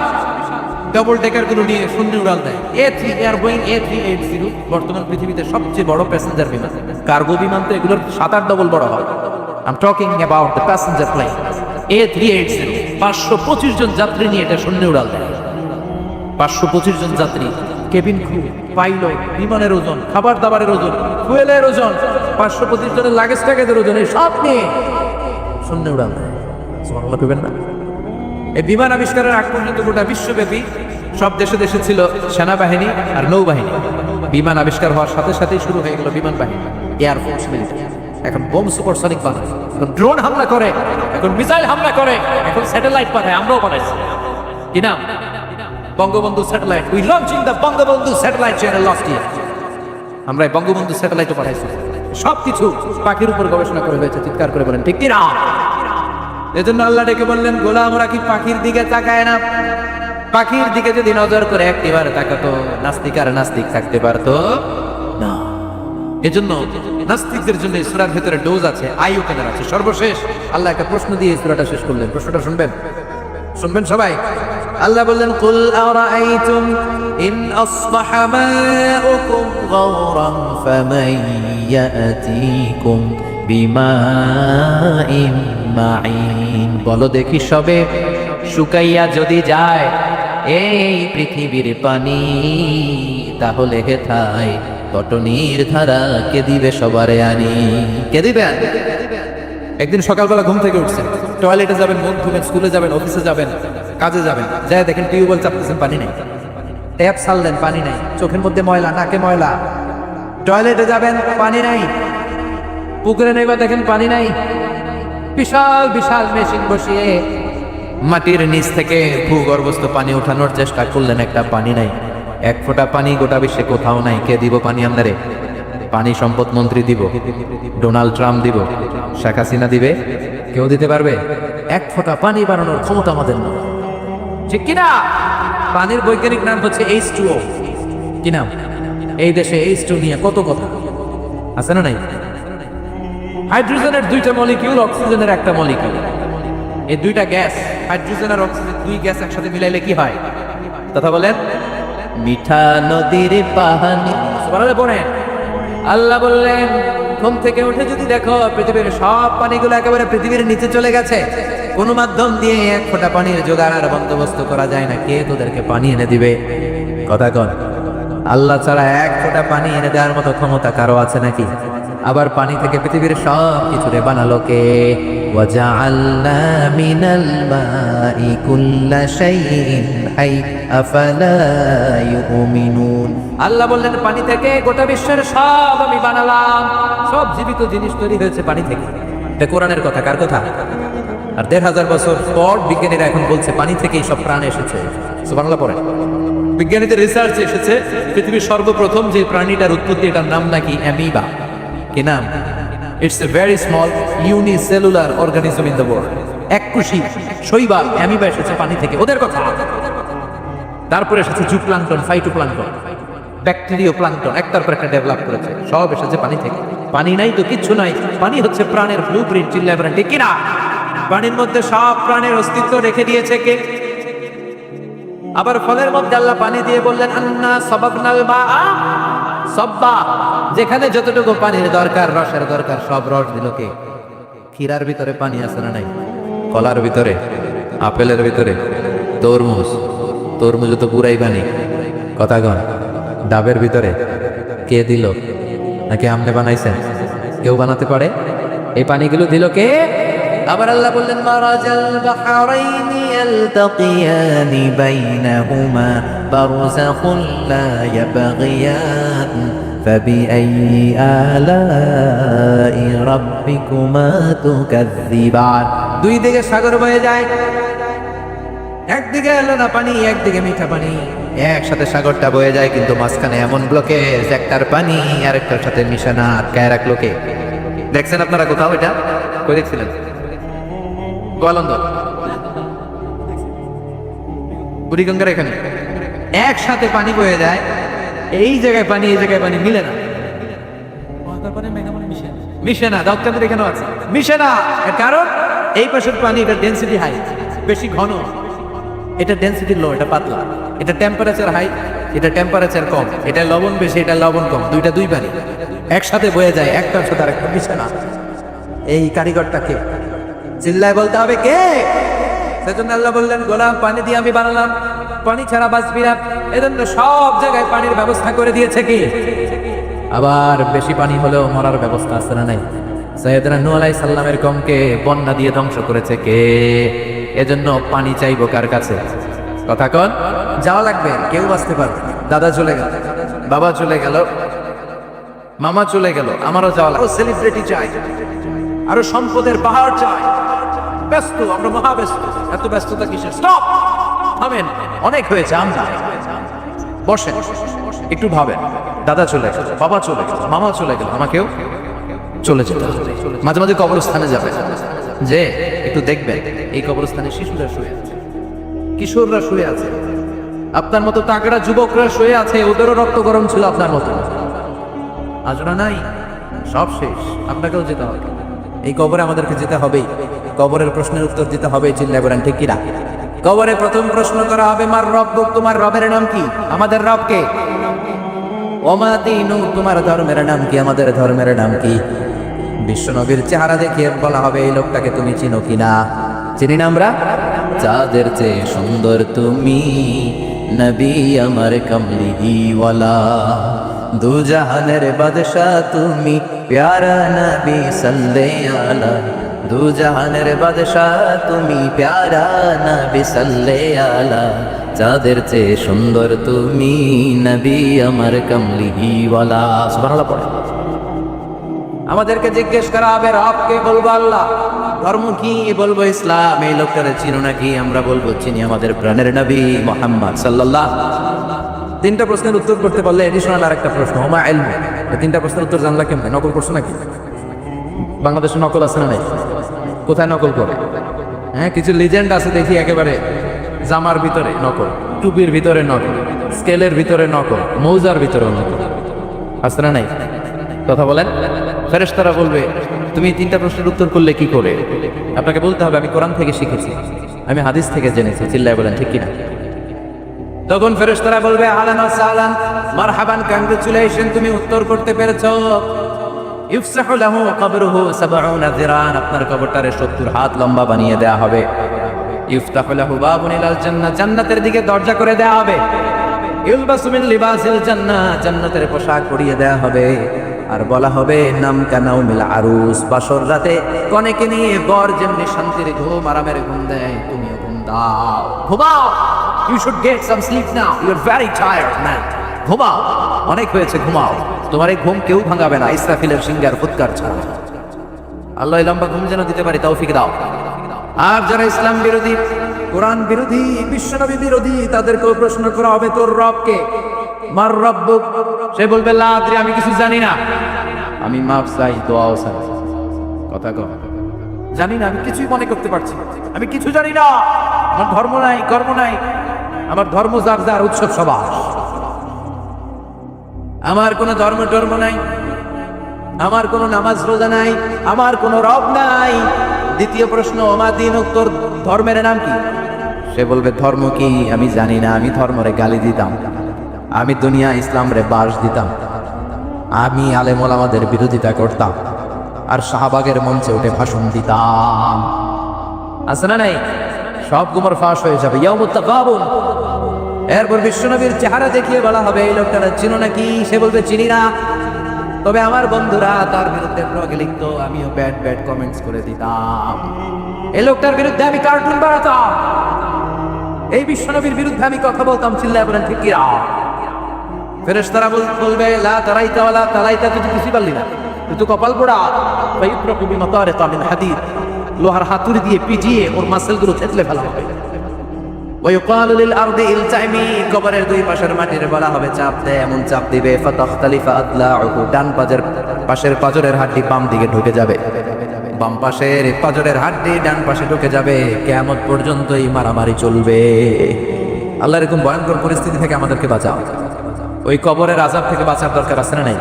S2: ডাবল ডেকার গুলো নিয়ে শূন্য উড়াল দেয়। A3 এয়ার বোয়িং A380 বর্তমান পৃথিবীতে সবচেয়ে বড় প্যাসেঞ্জার বিমান। কার্গো বিমান তো এগুলোর 7-8 ডবল বড় হয়। I'm talking about the passenger plane A380। 525 জন যাত্রী নিয়ে এটা শূন্য উড়াল দেয়। 525 জন যাত্রী, কেবিন ক্রু, পাইলট, বিমানের ওজন, খাবার দাবারের ওজন, ফুয়েলের ওজন, 525 জনের লাগেজ ট্যাগেজের ওজন, এই সব নিয়ে শূন্য উড়াল দেয়। সুবহানাল্লাহ কইবেন না? এই বিমান আবিষ্কারের আগ পর্যন্ত গোটা বিশ্বব্যাপী সব দেশে দেশে ছিল সেনাবাহিনী আর নৌবাহিনী। বিমান আবিষ্কার হওয়ার সাথে সাথেই শুরু হয়ে গেল বিমান বাহিনী, এয়ারফোর্স, মিলিটারি। এখন বোম সুপারসনিক বানায়, এখন ড্রোন হামলা করে, এখন মিসাইল হামলা করে, এখন স্যাটেলাইট পাঠায়। আমরাও বানাইছি। কি নাম? Bangabandhu satellite. We launching the Bangabandhu satellite channel last year. আমরা বঙ্গবন্ধু স্যাটেলাইটও পাঠাইছি। সবকিছু পাখির উপর গবেষণা করে হয়েছে। চিৎকার করে বলেন ঠিক কি না? এজন্য আল্লাহ ডেকে বললেন গোলাম ওরা কি পাখির দিকে তাকায় না? পাখির দিকে যদি নজর করে একবার তাকাতো, নাস্তিক আর নাস্তিক থাকতে পারতো না। এজন্য নাস্তিকদের জন্য এই সূরার ভিতরে ডোজ আছে, আই ওপেনার আছে। সর্বশেষ আল্লাহ একটা প্রশ্ন দিয়ে এই সূরাটা শেষ করলেন। প্রশ্নটা শুনবেন? শুনবেন সবাই। আল্লাহ বললেন কুল আরাআইতুম ইন আসবাহা মাউকুম গাওরান ফামান ইয়াতিকুম বিমাইন মাইন। বলো দেখি সবে শুকাইয়া যদি যায় এই পৃথিবীর পানি, তাহলে হেথায় কটনির ধারা কে দিবে সবারে আনি? কে দিবেন? একদিন সকালবেলা ঘুম থেকে উঠছেন, টয়লেটে যাবেন, মুখ ধুবেন, স্কুলে যাবেন, অফিসে যাবেন, কাজে যাবেন, যাই দেখেন টিউবওয়েল চাপতেছেন, পানি নেই। ট্যাপ ছাড়লেন, পানি নাই। চোখের মধ্যে ময়লা, নাকে ময়লা। টয়লেটে যাবেন, পানি নাই। পুকুরে নেবা, দেখেন পানি নাই। বিশাল বিশাল মেশিন বসিয়ে মাটির নিচ থেকে ভূগর্ভস্থ পানি ওঠানোর চেষ্টা করলেন, একটা পানি নাই। এক ফোঁটা পানি গোটা বিশ্বে কোথাও নাই। কে দিব পানি আন্দারে? পানি সম্পদ মন্ত্রী দিব, ডোনাল্ড ট্রাম্প দিব, শেখ হাসিনা দিবে? কেউ দিতে পারবে? এক ফোঁটা পানি বানানোর ক্ষমতা আমাদের না, ঠিক কিনা? পানির বৈজ্ঞানিক নাম হচ্ছে H2O। কি নাম? এই দেশে H2 নিয়ে কত কথা আছে না নাই? হাইড্রোজেনের দুইটা মলিকিউল, অক্সিজেনের একটা মলিকিউল। এই দুইটা গ্যাস, হাইড্রোজেন আর অক্সিজেন, দুই গ্যাস একসাথে মিলাইলে কি হয়? কথা বলেন। মিঠা নদীর পানি। সুবহানাল্লাহ পড়েন। আল্লাহ বললেন ঘুম থেকে উঠে যদি দেখো পৃথিবীর সব পানিগুলো একেবারে পৃথিবীর নিচে চলে গেছে, কোন মাধ্যম দিয়ে এক ফোঁটা পানির জোগাড় আর বন্দোবস্ত করা যায় না, কে তোদেরকে পানি এনে দিবে? কথা কন। আল্লাহ ছাড়া এক ফোঁটা পানি এনে দেওয়ার মতো ক্ষমতা কারো আছে নাকি? আবার পানি থেকে পৃথিবীর সব কিছুরে বানালো কে? ওয়াজআলনা মিনাল মাই কুল্লা শাইইন হাই আফালা ইউমিনুন। আল্লাহ বললেন পানি থেকে গোটা বিশ্বের সব আমি বানালাম। সব জীবিত জিনিস তৈরি হয়েছে পানি থেকে। এটা কোরআনের কথা, কার কথা? আর ১৫০০ বছর পর বিজ্ঞানীরা এখন বলছে পানি থেকেই সব প্রাণ এসেছে। সুবহানাল্লাহ পড়ে। বিজ্ঞানীদের রিসার্চে এসেছে পৃথিবীর সর্বপ্রথম যে প্রাণীটার উৎপত্তি, এটার নাম নাকি অ্যামিবা। কি নাম? It's a very small unicellular organism in the world. এককোষী শৈবাল অ্যামিবা এসেছে পানি থেকে, ওদের কথা। তারপরে এসেছে জুপ্লাঙ্কটন, ফাইটোপ্লাঙ্কটন, ব্যাকটেরিয়া প্লাঙ্কটন, একটার পর একটা ডেভেলপ করেছে, সব এসেছে পানি থেকে। পানি নাই তো কিচ্ছু নাই। পানি হচ্ছে প্রাণের ব্লুপ্রিন্ট, চিল্লায় বলেন ঠিক কিনা? পানির মধ্যে সব প্রাণের অস্তিত্ব রেখে দিয়েছে কে? আবার ফলের মধ্যে আল্লাহ পানি দিয়ে বললেন আন্না সাবাবনাল মাআ সাব্বা। যেখানে যতটুকু পানির দরকার, রসের দরকার, সব রস দিল কে? ক্ষীরার ভিতরে পানি আছে না নাই? কলার ভিতরে, আপেলের ভিতরে, তরমুজ তো পুরাই পানি। কথা কন। ডাবের ভিতরে কে দিল? নাকি আমনে বানাইছেন? কেউ বানাতে পারে? এই পানিগুলো দিল কে? আবার আল্লাহ বললেন মারাজাল বাহরাইনি ইয়ালতাকিয়ানি বাইনাহুমা বারযাখুন লা ইয়াবগিয়ান ফাবিআইয়ি আলাই রাব্বিকুমা তুকাযযিবান। দুই দিকে সাগর বয়ে যায়, একদিকে এলো না পানি, একদিকে মিঠা পানি, একসাথে সাগরটা বয়ে যায়, কিন্তু মাঝখানে এমন ব্লকেজ, একটার পানি আরেকটার সাথে মিশে না, আটকায় রাখলো কে? দেখছেন আপনারা কোথাও এটা? কই দেখছিলেন? গোয়ালন্দ, বুড়িগঙ্গার এখানে একসাথে পানি বয়ে যায়, এই জায়গায় পানি, এই জায়গায় পানি মিলে না, মিশে না। দাউদকান্দির এখানেও আছে, মিশে না। এর কারণ এই পাশের পানি, এটা ডেনসিটি হাই, বেশি ঘন, এটা ডেনসিটি লো, এটা পাতলা, এটা টেম্পারেচার হাই, এটা টেম্পারেচার কম, এটা লবণ বেশি, এটা লবণ কম, দুইটা দুই পানি একসাথে বয়ে যায়, একটার সাথে আরেকটা মিশে না। এই কারিগরটাকে চিল্লায় বলতে হবে কে? সেজন্য আল্লাহ বললেন গোলাম পানি দিয়ে আমি বানালাম, পানি ছাড়া বাঁচবি না। এজন্য সব জায়গায় পানির ব্যবস্থা করে দিয়েছে কি? আবার বেশি পানি হলেও মরার ব্যবস্থা আছে না নাই? সাইয়েদনা নূহ আলাইহিস সালামের কওমকে বন্যা দিয়ে ধ্বংস করেছে কে? এজন্য পানি চাইবো কার কাছে? কথা কন। যাওয়া লাগবে, কেউ বাঁচতে পারবে। দাদা চলে গেল, বাবা চলে গেল, মামা চলে গেল, আমারও যাওয়া লাগবে। সেলিব্রিটি চাই, আরো সম্পদের পাহাড় চাই। ব্যস্ত, আমরা মহা ব্যস্ত। এত ব্যস্ততা কিসের? স্টপ, থামেন, অনেক হয়েছে। আমরা বসেন, একটু ভাবেন। দাদা চলে গেল, বাবা চলে গেল, মামা চলে গেল, আমাকেও চলে যেতে হবে। মাঝে মাঝে কবরস্থানে যাবেন, যে একটু দেখবেন এই কবরস্থানে শিশুরা শুয়ে আছে, কিশোররা শুয়ে আছে, আপনার মতো তাগড়া যুবকরা শুয়ে আছে, ওদেরও রক্ত গরম ছিল আপনার মতো। আজরা নাই, সব শেষ, আপনাকেও যেতে হবে। এই কবরে আমাদেরকে যেতে হবেই, কবরের প্রশ্নের উত্তর দিতে হবে। চিল্লায় বলেন ঠিক কিনা? কবরে প্রথম প্রশ্ন করা হবে, মার রব্বুক, তোমার রবের নাম কি? আমাদের রবকে। ওমা দীনু, তোমার ধর্মের নাম কি? আমাদের ধর্মের নাম কি? বিশ্বনবীর চেহারা দেখে বলা হবে, এই লোকটাকে তুমি চিনো কিনা? চিনি না আমরা? যাদের চেয়ে সুন্দর তুমি, নবী আমার কমলিওয়ালা, দু জাহানের বাদশাহ তুমি, প্যারা নবী সাল্লাল্লাহু আলাইহি, দু জাহানের বাদশাহ তুমি, প্যারা নবী সাল্লাল্লাহু আলাইহি, যাদের চেয়ে সুন্দর তুমি, নবী আমার কমলিওয়ালা। সুবহানাল্লাহ পড়ে। আমাদেরকে জিজ্ঞেস করা হবে, রবকে, বলবো আল্লাহ। ধর্ম কি? বলবো ইসলাম। এই লোকটারে চিনো নাকি? আমরা বলবো চিনি, আমাদের প্রাণের নবী মুহাম্মদ সাল্লাল্লাহু। তিনটা প্রশ্নের উত্তর করতে পারলে এডিশনাল আরেকটা প্রশ্ন, ওমা ইলমু। এই তিনটা প্রশ্নের উত্তর জানলা কেমন? নকল করছো নাকি? বাংলাদেশে নকল আছে না নাই? কোথায় নকল করে? হ্যাঁ, কিছু লিজেন্ড আছে দেখি, একেবারে জামার ভিতরে নকল, টুপির ভিতরে নকল, স্কেলের ভিতরে নকল, মৌজার ভিতরে নকল, আছে না নাই? কথা বলেন। ফেরেশতারা বলবে, তুমি তিনটা প্রশ্নের উত্তর করলে কি করে? আপনাকে বলতে হবে, আমি কোরআন থেকে শিখেছি, আমি হাদিস থেকে জেনেছি। চিল্লায় বলেন ঠিক কিনা? তখন ফেরেশতারা বলবে, আহলান ওয়া সাহলান, মারহাবান, কংগ্রেচুলেশন, তুমি উত্তর করতে পেরেছো। ইফসাহু লাহু কবরুহু 70 যিরান, আপনার কবরটারে 70 হাত লম্বা বানিয়ে দেয়া হবে। ইফতাহু লাহু বাবুন ইলাল জান্নাহ, জান্নাতের দিকে দরজা করে দেয়া হবে। ইলবাসু মিন লিবাসিল জান্নাহ, জান্নাতের পোশাক পরিয়ে দেয়া হবে। আর বলা হবে, নাম কানাউমিল আরুস, বাসর রাতে কনেকে নিয়ে বর যেমনি শান্তির ঘুম, আরামের ঘুম দেয়, তুমিও ঘুম দাও, ঘুমাও। You should get some sleep now, you are very tired man, ঘুমাও, অনেক হয়েছে, ঘুমাও। তোমার এই ঘুম কেউ ভাঙাবে না, ইসরাফিলের সিংহার ফুৎকার ছাড়া। আল্লাহ লম্বা ঘুম যেন দিতে পারি, তৌফিক দাও। আর যারা ইসলাম বিরোধী, কোরআন বিরোধী, বিশ্বনবী বিরোধী, তাদেরকেও প্রশ্ন করা হবে, তোর রবকে? মার রব্বুক, সে বলবে, লা আদরি, আমি কিছু জানি না, আমি মাফ চাই, দোয়াও চাই। কথা কও, জানি না, আমি কিছুই মনে করতে পারছি না, আমি কিছু জানি না, আমার ধর্ম নাই, কর্ম নাই, আমার ধর্ম যার যার উৎসব সবার, আমার কোনো ধর্ম টর্ম নাই, আমার কোনো নামাজ রোজা নাই, আমার কোনো রব নাই। দ্বিতীয় প্রশ্ন, ওমা দীনুক, তোর ধর্মের নাম কি? সে বলবে, ধর্ম কি? আমি জানি না, আমি ধর্মরে গালি দিতাম, আমি দুনিয়া ইসলাম রে বাস দিতাম, আমি আলেম ওলামাদের বিরোধিতা করতাম, আর শাহবাগের মঞ্চে উঠে ভাষণ দিতাম। আছে না নাই? সব গুমর ফাঁস হয়ে যাবে, ইয়াউমুত তাগাবুন। এরপর বিশ্বনবীর চেহারা দেখিয়ে বলা হবে, এই লোকটারা চিনো নাকি? সে বলবে, চিনি না, তবে আমার বন্ধুরা তার বিরুদ্ধে ব্লগে লিখতো, আমিও ব্যাড ব্যাড কমেন্টস করে দিতাম, এই লোকটার বিরুদ্ধে আমি কার্টুন বানাতাম, এই বিশ্বনবীর বিরুদ্ধে আমি কথা বলতাম। চিল্লায় বলেন ঠিক কিনা? ফেরেশতারা বলবে, লা তারাইতা ওয়ালা তালাইতা, তুই কিছু পারলি না, তুই তো কপাল পোড়া। ফায়ুতরাকু বিমাতারিকা মিন হাদিদ, লোহার হাতুড়ি দিয়ে পিটিয়ে ওর মাসেলগুলো থেতলে ফেলা হবে। ওয়ায়ুকালু লিল আরদি ইলতাইমি, কবরের দুই পাশের মাটির বলা হবে, চাপ দে, এমন চাপ দিবে, ফাতাখতালিফা আদলাউহু, ডান পাশের পাজরের হাড্ডি বাম দিকে ঢুকে যাবে, বাম পাশের পাজরের হাড্ডি ডান পাশে ঢুকে যাবে, কিয়ামত পর্যন্ত এই মারামারি চলবে। আল্লাহ, এরকম ভয়ঙ্কর পরিস্থিতি থেকে আমাদেরকে বাঁচাও। ওই কবরের আযাব থেকে বাঁচার দরকার আছে না নাই?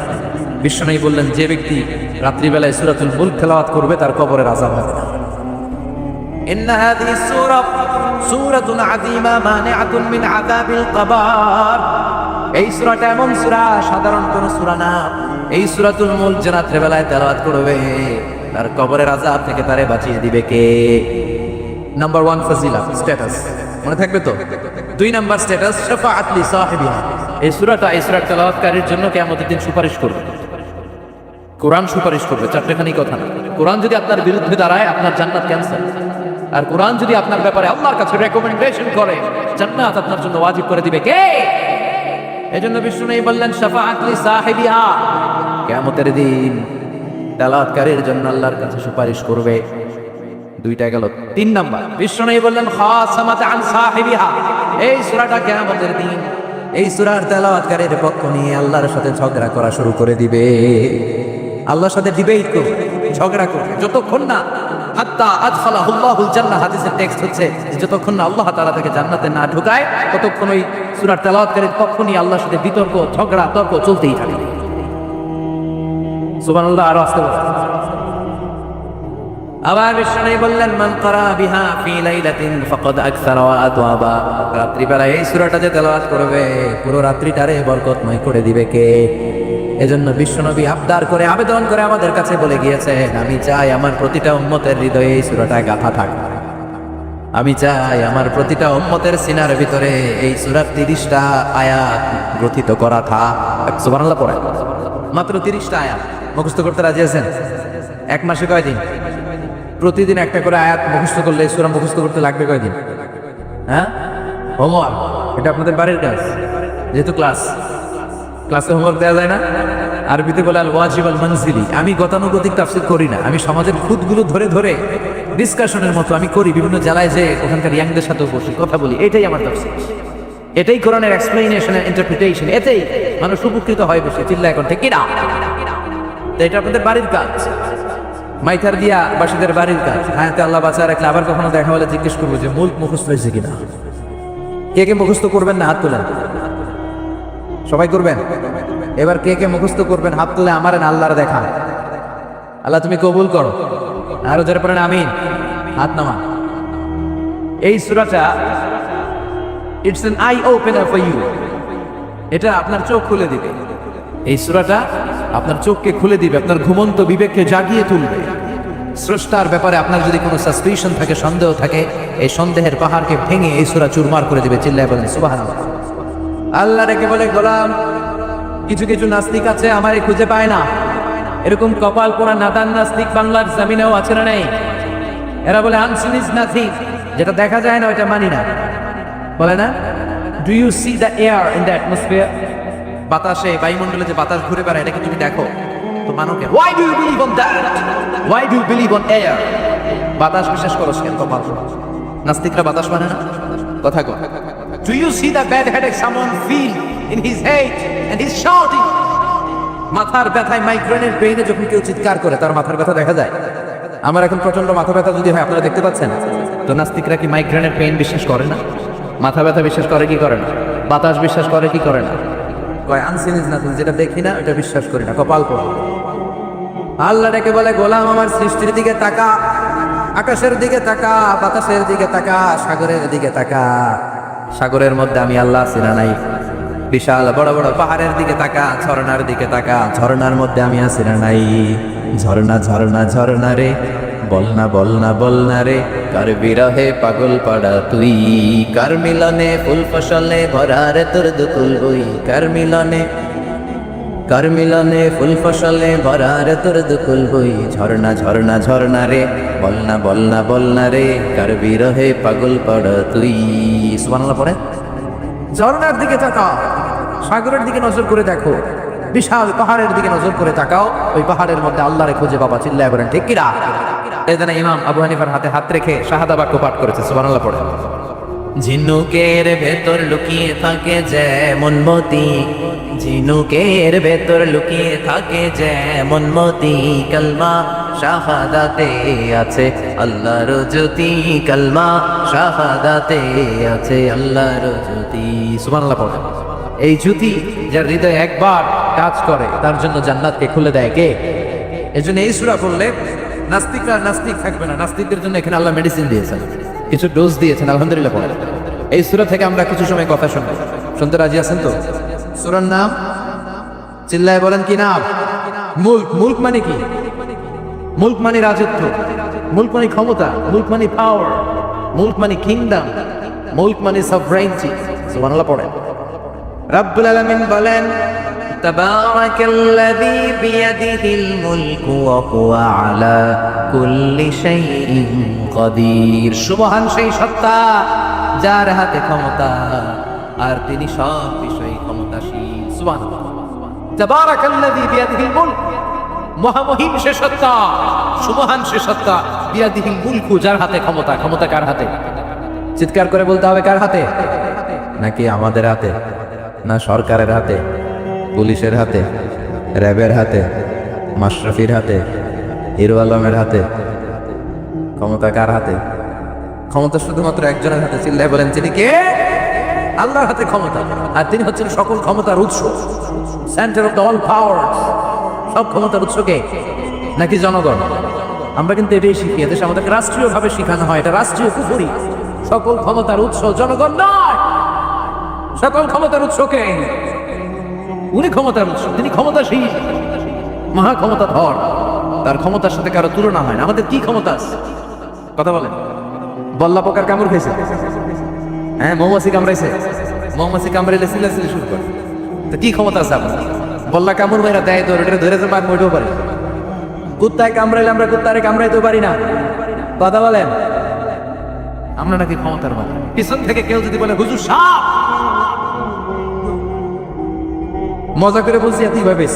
S2: বিশ্বনবী বললেন, যে ব্যক্তি রাত্রিবেলায় সূরাতুল মুলক তেলাওয়াত করবে, তার কবরের আযাব হবে না। ইন্না হাযিহি সূরাতুন আযীমা মানিআতুন মিন আযাবিল কবর, এই সূরাটা এমন সূরা, সাধারণ কোন সূরা না। এই সূরাতুল মুলক যে রাত্রিবেলায় তেলাওয়াত করবে, তার কবরের আযাব থেকে তারে বাঁচিয়ে দিবে কে? নাম্বার 1 ফজিলা, স্ট্যাটাস, মনে থাকবে তো? 2 নাম্বার স্ট্যাটাস, শাফাআত লি সাহিবিহা, এই সূরাটা, এই সূরা তেলাওয়াতকারীর জন্য কিয়ামতের দিন সুপারিশ করবে, কোরআন সুপারিশ করবে। চারটেখানি কথা না, কোরআন যদি আপনার বিরুদ্ধে দাঁড়ায়, আপনার জান্নাত ক্যান্সেল। আর কোরআন যদি আপনার ব্যাপারে আল্লাহর কাছে রেকমেন্ডেশন করে, জান্নাত আপনার জন্য ওয়াজিব করে দিবে কে? এজন্য বিষ্ণু বললেন, শাফাআত লি সাহিবিহা, কিয়ামতের দিন তেলাওয়াতকারীর জন্য আল্লাহর কাছে সুপারিশ করবে। 2টা গেল। 3 নাম্বার, বিষ্ণু বললেন, খাসামাত আন সাহিবিহা, এই সূরাটা কিয়ামতের দিন এই সূরার তেলাওয়াতকারীর পক্ষ নিয়ে আল্লাহর সাথে ঝগড়া করা শুরু করে দিবে, আল্লাহর সাথে ডিবেট করবে, ঝগড়া করবে, যতক্ষণ না হাত্তা আদখালাহুল্লাহুল জান্নাহ, হাদিসের টেক্সট হচ্ছে, যতক্ষণ না আল্লাহ তাআলা তাকে জান্নাতে না ঢুকায়, ততক্ষণ ওই সূরার তেলাওয়াতকারীর পক্ষ নিয়ে আল্লাহর সাথে বিতর্ক, ঝগড়া, তর্ক চলতেই থাকবে। সুবহানাল্লাহ, আরো আস্তে বলেন। আবার বিষ্ণু বললেন মান ক্বারা বিহা ফি লাইলাতিন ফাকাদ আকসারা ওয়া আতওয়াবা, রাত্রিবেলায় এই সূরাটা যে তেলাওয়াত করবে পুরো রাত্রিটারে বরকতময় করে দিবে কে? এজন্য বিশ্বনবী আবদার করে আবেদন করে আমাদের কাছে বলে গিয়েছেন, আমি চাই আমার প্রতিটা উম্মতের হৃদয়ে এই সূরাটা গাঁথা থাক। আমি চাই আমার প্রতিটা উম্মতের সিনার ভিতরে এই সূরার 30টা আয়াত গ্রথিত করা থাক। সুবহানাল্লাহ পড়ে মাত্র 30টা আয়াত মুখস্থ করতে রাজি আছেন? এক মাসে কয়দিন? প্রতিদিন একটা করে আয়াত মুখস্থ করলে এই সূরা মুখস্থ করতে লাগবে কয়দিন? হ্যাঁ, হোমওয়ার্ক। এটা আপনাদের বাড়ির কাজ, যেহেতু ক্লাসে হোমওয়ার্ক দেওয়া যায় না। আরবিতে বলে আল ওয়াজিব আল মানজিলি। আমি গতানুগতিক তাফসীর করি না, আমি সমাজের খুঁতগুলো ধরে ধরে ডিসকাশনের মতো আমি করি। বিভিন্ন জেলায় যে ওখানকার ইয়াংদের সাথেও বসি, কথা বলি। এটাই আমার তাফসীর, এটাই কোরআনের এক্সপ্লেনেশন, ইন্টারপ্রিটেশন। এতেই মানুষ উপকৃত হয় বেশি। চিল্লা এখন ঠিক কিনা? তো এটা আপনাদের বাড়ির কাজ, মাইথার দিয়া বাসীদের বাড়ির কাজ। হায়াতে আল্লাহ বাঁচা রাখলে আবার কখনো দেখা হলে জিজ্ঞেস করবো যে মুল্ক মুখস্থ হয়েছে কিনা। কে কে মুখস্থ করবেন না হাত তোলেন? সবাই করবেন। এবার কে কে মুখস্থ করবেন হাত তুলে আমার আল্লাহর দেখা। আল্লাহ তুমি কবুল করো। আরো যারা পড়েন আমিন, হাত নামা। এই সূরাটা it's an eye opener for you. এটা আপনার চোখ খুলে দিবে। এই সূরাটা আপনার চোখকে খুলে দিবে, আপনার ঘুমন্ত বিবেককে জাগিয়ে তুলবে। স্রষ্টার ব্যাপারে আপনার যদি কোনো সাসপিশন থাকে, সন্দেহ থাকে, এই সন্দেহের পাহাড়কে ভেঙে এই সূরা চুরমার করে দিবে। চিল্লায় বলেন সুবহানাল্লাহ। আল্লাহ রেখে বলে গোলাম, কিছু কিছু নাস্তিক আছে আমারে খুঁজে পায় না। এরকম কপাল পোড়া নাদান নাস্তিক বাংলার জমিনেও আছে না নেই? এরা বলে আনসিন ইজ নাথিং, যেটা দেখা যায় না ওইটা মানি না। বলে না, do you see the air in the atmosphere? বাতাসে, বায়ুমণ্ডলে যে বাতাস ঘুরে বেড়ায়, এটাকে তুমি দেখো তো মানো কেন? Why do you believe on that? Why do you believe on air? বাতাস বিশ্বাস করো কেন? কপাল পোড়া নাস্তিকরা বাতাস মানে না। কথা কো, do you see the bad headache someone feel in his head and his shouting? মাথার ব্যথায়, মাইগ্রেনের পেইনে যখন কেউ চিৎকার করে তার মাথার ব্যথা দেখা যায়। আমার এখন প্রচন্ড মাথা ব্যথা যদি হয়, আপনারা দেখতে পাচ্ছেন তো। নাস্তিকরা কি মাইগ্রেনের পেইন বিশ্বাস করে না? মাথা ব্যথা বিশ্বাস করে কি করে না? বাতাস বিশ্বাস করে কি করে না? কয় আনসিন ইজ নাথিং, যেটা দেখি না ওটা বিশ্বাস করি না। কপাল পোড়া। আল্লাহ ডেকে বলে গোলাম আমার সৃষ্টির দিকে তাকা, আকাশের দিকে তাকা, বাতাসের দিকে তাকা, সাগরের দিকে তাকা। সাগরের মধ্যে আমি আল্লাহ আছি না নাই? বিশাল বড় বড় পাহাড়ের দিকে তাকা, ঝর্ণার দিকে তাকা, ঝর্ণার মধ্যে আমি আছি না নাই? ঝর্ণা ঝর্ণা ঝর্ণা রে, বলনা বলনা বলনা রে, কার বিরহে পাগল পাড়া তুই, কার মিলনে ফুল ফসলে ভরা রে তোর দুকুল বই, কার মিলনে ফুল ফসলে ভরা রে তোর দুকুল বই। ঝর্ণা ঝর্ণা ঝর্ণা রে, বলনা বলনা বলনা রে, কার বিরহে পাগল পাড়া তুই। সুবহানাল্লাহ পড়ে। ঝর্ণার দিকে তাকাও, সাগরের দিকে নজর করে দেখো, বিশাল পাহাড়ের দিকে নজর করে তাকাও, ওই পাহাড়ের মধ্যে আল্লাহরে খুঁজে বাবা। চিল্লায় বলেন ঠিক কিনা? এজন্য ইমাম আবু হানিফার হাতে হাত রেখে শাহাদা বাক্য পাঠ করেছে। সুবহানাল্লাহ পড়ে। ঝিনুকের ভেতর লুকিয়ে থাকে যেমন মতি, ঝিনুকের ভেতর লুকিয়ে থাকে যেমন মতি, কালমা শাহাদাতে আছে আল্লাহর জ্যোতি, কালমা শাহাদাতে আছে আল্লাহর জ্যোতি। সুবহানাল্লাহ পড়ে। এই জ্যোতি যার হৃদয়ে একবার কাজ করে তার জন্য জান্নাতকে খুলে দেয় কে? এজন্য এই সূরা পড়লে নাস্তিকরা নাস্তিক থাকবে না। নাস্তিকদের জন্য এখানে আল্লাহ মেডিসিন দিয়েছেন, কিছু ডোজ দিয়েছেন। আলহামদুলিল্লাহ পড়ে। এই সূরা থেকে আমরা কিছু সময় কথা শুনতে রাজি আছেন তো? সূরার নাম চিল্লায় বলেন কি নাম? মুল্ক। মুল্ক মানে কি? মুল্ক মানে রাজত্ব, মুল্ক মানে ক্ষমতা, মুল্ক মানে পাওয়ার, মুল্ক মানে কিংডম, মুল্ক মানে সভরেইনটি। সুবহানাল্লাহ পড়ে। রব্বুল আলামিন বলেন তাবারাকাল্লাযী বিয়াদিহিল মুলকু ওয়া হুয়া আলা কুল্লি শাইইন কাদির। সুবহান সেই সত্তা যার হাতে ক্ষমতা আর তিনি সব বিষয়ে ক্ষমতাশীল। সুবহানাল্লাহ। তাবারাকাল্লাযী বিয়াদিহিল মুলক, মহামহিম সে সত্তা, সুবহান সে সত্তা, বিয়াদিহিল মুলকু যার হাতে ক্ষমতা। ক্ষমতা কার হাতে? চিৎকার করে বলতে হবে কার হাতে? নাকি আমাদের হাতে? না সরকারের হাতে, পুলিশের হাতে, র্যাবের হাতে, মাশরাফির হাতে, হিরো আলমের হাতে? ক্ষমতা কার হাতে? ক্ষমতা শুধুমাত্র একজনের হাতে। চিল্লায় বলেন তিনি কে? আল্লাহর হাতে ক্ষমতা, আর তিনি হচ্ছেন সকল ক্ষমতার উৎস, সেন্টার অফ দ্য অল পাওয়ার। সব ক্ষমতার উৎস কে? নাকি জনগণ? আমরা কিন্তু এটাই শিখি, এদেশে আমাদেরকে রাষ্ট্রীয়ভাবে শেখানো হয়, এটা রাষ্ট্রীয় কুফরি। সকল ক্ষমতার উৎস জনগণ নয়, সকল ক্ষমতার উৎসকে উনি ক্ষমতার উৎস, তিনি ক্ষমতাশীল, মহা ক্ষমতাধর, তার ক্ষমতার সাথে কারো তুলনা হয় না। আমাদের কি ক্ষমতা আছে? কথা বলেন। বল্লা পোকার কামড় খেয়েছে, হ্যাঁ, মৌমাছি কামড়াইছে, মৌমাছি কামড়াইলে সিলাসিলি শুরু করে, তো কি ক্ষমতা আছে আপনার? বল্লা কামড় মেয়েরা দেয়, ধরে ধরেছে পাক মইতেও পারে। কুত্তায় কামড়াইলে আমরা কুত্তারে কামড়াইতেও পারি না। কথা বলেন। আমরা নাকি ক্ষমতার মালিক। পিছন থেকে কেউ যদি বলে হুজুর সাপ, মজা করে বলছি এতইভাবে,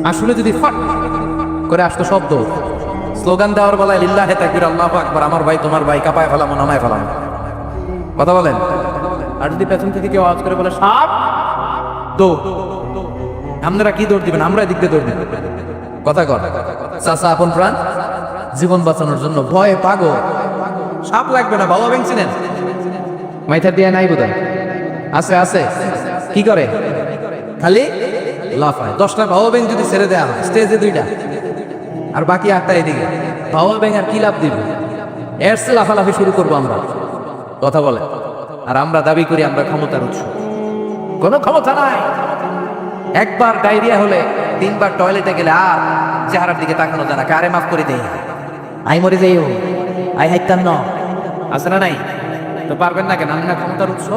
S2: আসলে যদি ফাট করে আসতো শব্দ, স্লোগান দেওয়ার বেলায় লিল্লাহে তাকবীর, আল্লাহু আকবার, আমার ভাই তোমার ভাই, কাপায় ফেলামো নামায় ফেলামো। কথা বলেন। আর যদি পেছন থেকে কেউ আওয়াজ করে বলে সাপ, দৌড়, আপনারা কি দৌড় দিবেন? আমরা এদিক দিয়ে দৌড় দিব। কথা কর। চাচা আপন প্রাণ জীবন বাঁচানোর জন্য ভয়ে পাগল। সাপ লাগবে না, বাবা ব্যাংক চিনেন? মাইথা দিয়ে নাই বোধ আছে, আছে। কি করে? খালি লাফায়। 10টা বাবা ব্যাংক যদি ছেড়ে দেওয়া হয় স্টেজে 2টা, আর বাকি 8টা এদিকে, বাবা ব্যাংক আর কি লাভ দিবে? এর চেয়ে লাফালাফি শুরু করবো আমরা। কথা বলে। আর আমরা দাবি করি আমরা ক্ষমতার উৎস। কোনো ক্ষমতা নাই। একবার ডায়রিয়া হলে 3বার টয়লেটে গেলে আর চেহারার দিকে তাকানো যায় না। কারে মাফ করে দেই, আই মরে যাইও, আই হাইতাম ন, আছে না নাই? তো পারবেন না কেন? আপনি না ক্ষমতার উৎস,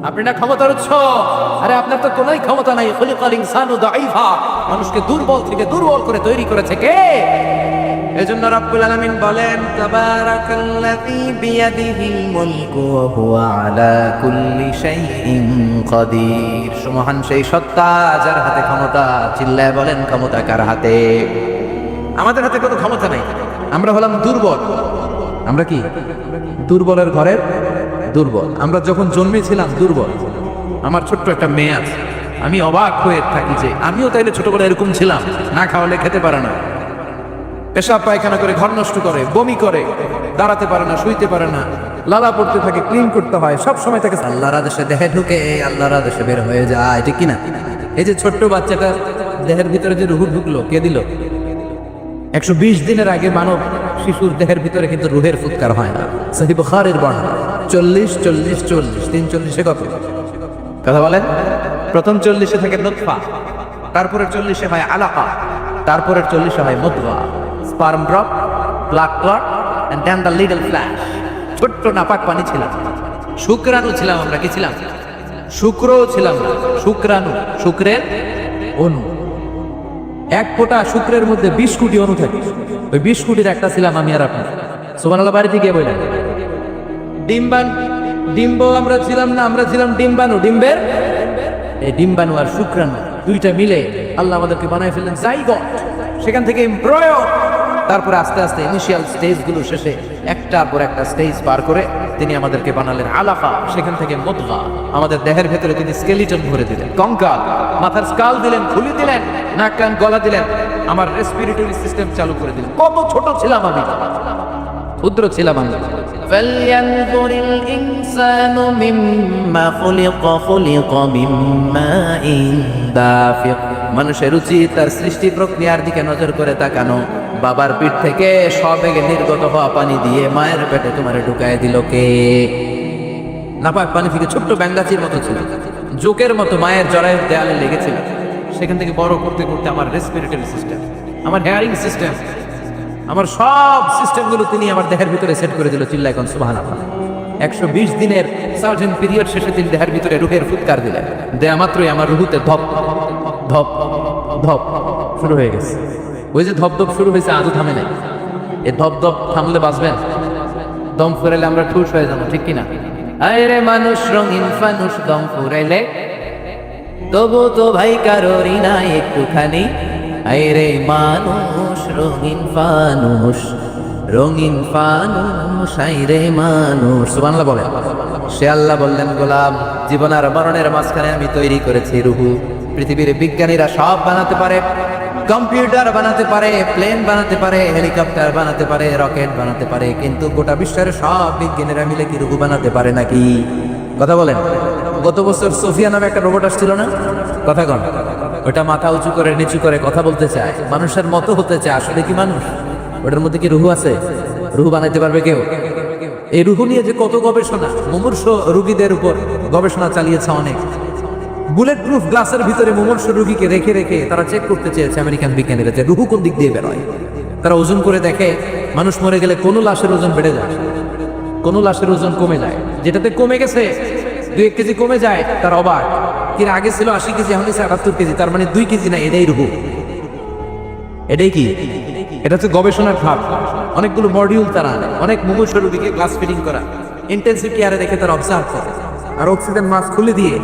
S2: আপনি না ক্ষমতার উৎস। আরে আপনার তো কোনোই ক্ষমতা নাই। খুলিকাল ইনসানু দাঈফা, মানুষকে দুর্বল থেকে দুর্বল করে তৈরি করেছে কে? এজন্য রব্বুল আলামিন বলেন তাবারাকাল্লাযী বিয়াদিহিল মুলকু ওয়া হুয়া আলা কুল্লি শাইইন কাদির। সুবহান সেই সত্তা যার হাতে ক্ষমতা। চিল্লায় বলেন ক্ষমতা কার হাতে? আমাদের হাতে কোনো ক্ষমতা নাই। আমরা হলাম দুর্বল। আমরা কি? দুর্বলের ঘরের দুর্বল। আমরা যখন জন্মেছিলাম দুর্বল। আমার ছোট্ট একটা মেয়ে আছে, আমি অবাক হয়ে থাকি যে আমিও তাইলে ছোটবেলায় এরকম ছিলাম, না খাওয়ালে খেতে পারে না, পেশাব পায়খানা করে, ঘর নষ্ট করে, বমি করে, দাঁড়াতে পারে না, শুইতে পারে না, লালা পড়তে থাকে, ক্লিন করতে হয়, সব সময় তাকে আল্লাহর আদেশে দেহে ঢুকে আল্লাহর আদেশে বের হয়ে যায়, ঠিক কিনা? এই যে ছোট্ট বাচ্চাটা দেহের ভিতরে যে রুহু ঢুকলো, কে দিল? 120 দিনের আগে মানব শিশুর দেহের ভিতরে কিন্তু রুহের ফুৎকার হয় না। সহিহ বুখারীর বর্ণনা 40 40 40 43 কত? কথা বলেন। প্রথম 40 থাকে নুতফা, তারপরে 40 হয় আলাকা, তারপরে 40 হয় মুদগা, sperm drop, blood clot, and then the little flash. ছোট্ট নাপাক পানি ছিলাম, শুক্রাণু ছিলাম আমরা। কি ছিলাম? শুক্রও ছিলাম না, শুক্রাণু, শুক্রের অণু। এক ফোঁটা শুক্রের মধ্যে 20 কোটি অণু থাকে। ওই 20 কোটির একটা ছিলাম আমি আর আপনি। সুবহানাল্লাহ। বাড়িতে গিয়ে বললেন ডিম্ব আমরা ছিলাম না, আমরা ছিলাম ডিম্বাণু। ডিম্বের এই ডিম্বাণু আর শুক্রাণু দুইটা মিলে আল্লাহ আমাদেরকে বানায় ফেললেন জাইগট। সেখান থেকে এমব্রয়ো, তারপরে আস্তে আস্তে ইনিশিয়াল স্টেজগুলো শেষে একটার পর একটা স্টেজ পার করে তিনি আমাদেরকে বানালেন আলাকা। সেখান থেকে মুদগা, আমাদের দেহের ভেতরে তিনি স্কেলিটন ভরে দিলেন, কঙ্কাল, মাথার স্কাল দিলেন, খুলি দিলেন, নাক কান গলা দিলেন, আমার রেসপিরেটরি সিস্টেম চালু করে দিলেন। কত ছোট ছিলাম আমি, ক্ষুদ্র ছিলাম আমি। فلينظر الإنسان مما خلق خلق من ماء دافق। মানুষের উচিত তার সৃষ্টি প্রক্রিয়ার দিকে নজর করে তাকানো। বাবার পিঠ থেকে সবেগে নির্গত হওয়া পানি দিয়ে মায়ের পেটে তোমারে ঢুকায় দিল কে? নাপাক পানি থেকে ছোট্ট ব্যাঙ্গাচির মতো ছিল, জোকের মতো মায়ের জরায়ুর দেয়ালে লেগেছিল। সেখান থেকে বড় করতে করতে আমার রেসপিরেটরি সিস্টেম, আমার হেয়ারিং সিস্টেম, আমার সব সিস্টেমগুলো তিনি আমার দেহের ভিতরে সেট করে দিল। চিল্লা এখন সুবহানাল্লাহ। 120 দিনের সার্জেন্ট পিরিয়ড শেষে তিনি দেহের ভিতরে রুহের ফুৎকার দিলেন। দেয়া মাত্রই আমার রুহুতে ধপ ধপ ধপ শুরু হয়ে গেছে। ওই যে ধপ ধপ শুরু হয়েছে, আজও থামে নাই। এই ধপ ধপ থামলে বাঁচবেন, দম ফুরাইলে আমরা ঠুস হয়ে যাবো, ঠিক কিনা? আরে মানুষ রঙিন ফানুষ, দম ফুরাইলে তবু তো ভাই কারোরই না একটুখানি। আরে মানুষ রঙিন ফানুষ, রঙিন ফানুষ, আইরে মানুষ। সুবহানাল্লাহ বলেন। সে আল্লাহ বললেন গোলাম, জীবন আর মরণের মাঝখানে আমি তৈরি করেছি রুহু। পৃথিবীর বিজ্ঞানীরা সব বানাতে পারে, কম্পিউটার বানাতে পারে, প্লেন বানাতে পারে, হেলিকপ্টার বানাতে পারে, রকেট বানাতে পারে, কিন্তু গোটা বিশ্বের সব বিজ্ঞানীরা মিলে কি রুহু বানাতে পারে নাকি? কথা বলেন। গত বছর সোফিয়া নামে একটা রোবট আসছিল না? কথা কন। ওটা মাথা উঁচু করে নিচু করে কথা বলতে চায়, মানুষের মতো হতে চায়। আসলে কি মানুষ? ওটার মধ্যে কি রুহু আছে? রুহু বানাইতে পারবে কেউ? এই রুহু নিয়ে যে কত গবেষণা, মুমূর্ষ রোগীদের উপর গবেষণা চালিয়েছে অনেক। বুলেট প্রুফ গ্লাসের ভিতরে মুমূর্ষ রোগীকে রেখে রেখে তারা চেক করতে চেয়েছে আমেরিকান বিজ্ঞানীরা যে রুহু কোন দিক দিয়ে বেরোয়। তারা ওজন করে দেখে মানুষ মরে গেলে কোনো লাশের ওজন বেড়ে যায়, কোনো লাশের ওজন কমে যায়। যেটাতে কমে গেছে 2-1 কেজি কমে যায়, তার অবাক। কি আগে ছিল 80 কেজি, এখন হচ্ছে 78 কেজি, তার মানে 2 কেজি না, এটাই রুহু। এটাই কি? এটা হচ্ছে গবেষণার ভাব। অনেকগুলো মডিউল তারা আনে, অনেক মুমূর্ষ রোগীকে গ্লাস ফিটিং করা, ইন্টেনসিভ কেয়ারে রেখে তারা অবজার্ভ করে, আর অক্সিজেন মাস্ক খুলে দিয়ে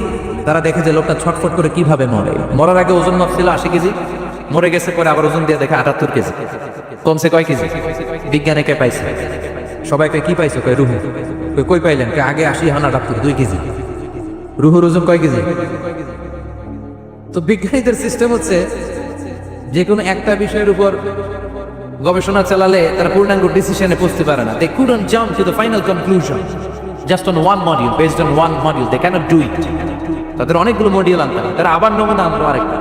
S2: তারা দেখে যে লোকটা ছটফট করে কিভাবে মরে। মরার আগে ওজন মাপ ছিল 80 কেজি, মরে গেছে পরে আবার ওজন দিয়ে দেখে 78 কেজি। কমছে কয় কেজি? বিজ্ঞানে কে পাইছে? সবাইকে কি পাইছে? কয় রুহু। কই পাইলেন? আগে 80, এখন 78, 2 কেজি। রুহুর ওজন কয় কেজি? তো বিজ্ঞানীদের সিস্টেম হচ্ছে যে কোনো একটা বিষয়ের উপর গবেষণা চালালে তারা পূর্ণাঙ্গ ডিসিশনে পৌঁছতে পারে না। They couldn't jump to the final conclusion just on one module, based on one module. They cannot do it. তাদের অনেকগুলো মডিউল আনতে হবে, তারা আবার নমুনা আনলো আরেকটা।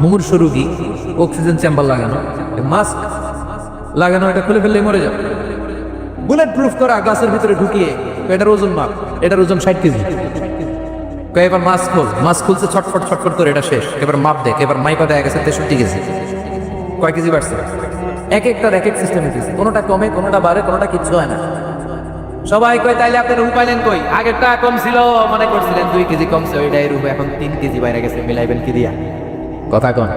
S2: মুমূর্ষ রোগী, অক্সিজেন চেম্বার লাগানো, মাস্ক লাগানো, এটা খুলে ফেললে মরে যাবে। বুলেট প্রুফ করা গ্লাসের ভিতরে ঢুকিয়ে এটার ওজন মাপ, এটার ওজন 60 কেজি। এবার মাস্ক খোল, মাস্ক খুলছে ছটফট ছটফট করে, এটা শেষ। এবার মাপ দেখ, এবার মাইপা দেখা গেছে 63 কেজি। কয় কেজি বাড়ছে? এক একটার এক এক সিস্টেমে দিচ্ছে, কোনোটা কমে, কোনোটা বাড়ে, কোনোটা কিচ্ছু হয় না। সবাই কয় তাইলে আপনি রুহু পাইলেন কই? আগেরটা কম ছিল, মনে করছিলেন 2 কেজি কমছে, ওইটাই রুহু, এখন 3 কেজি বাইরে গেছে, মিলাইবেন কি দিয়া? কথা কন।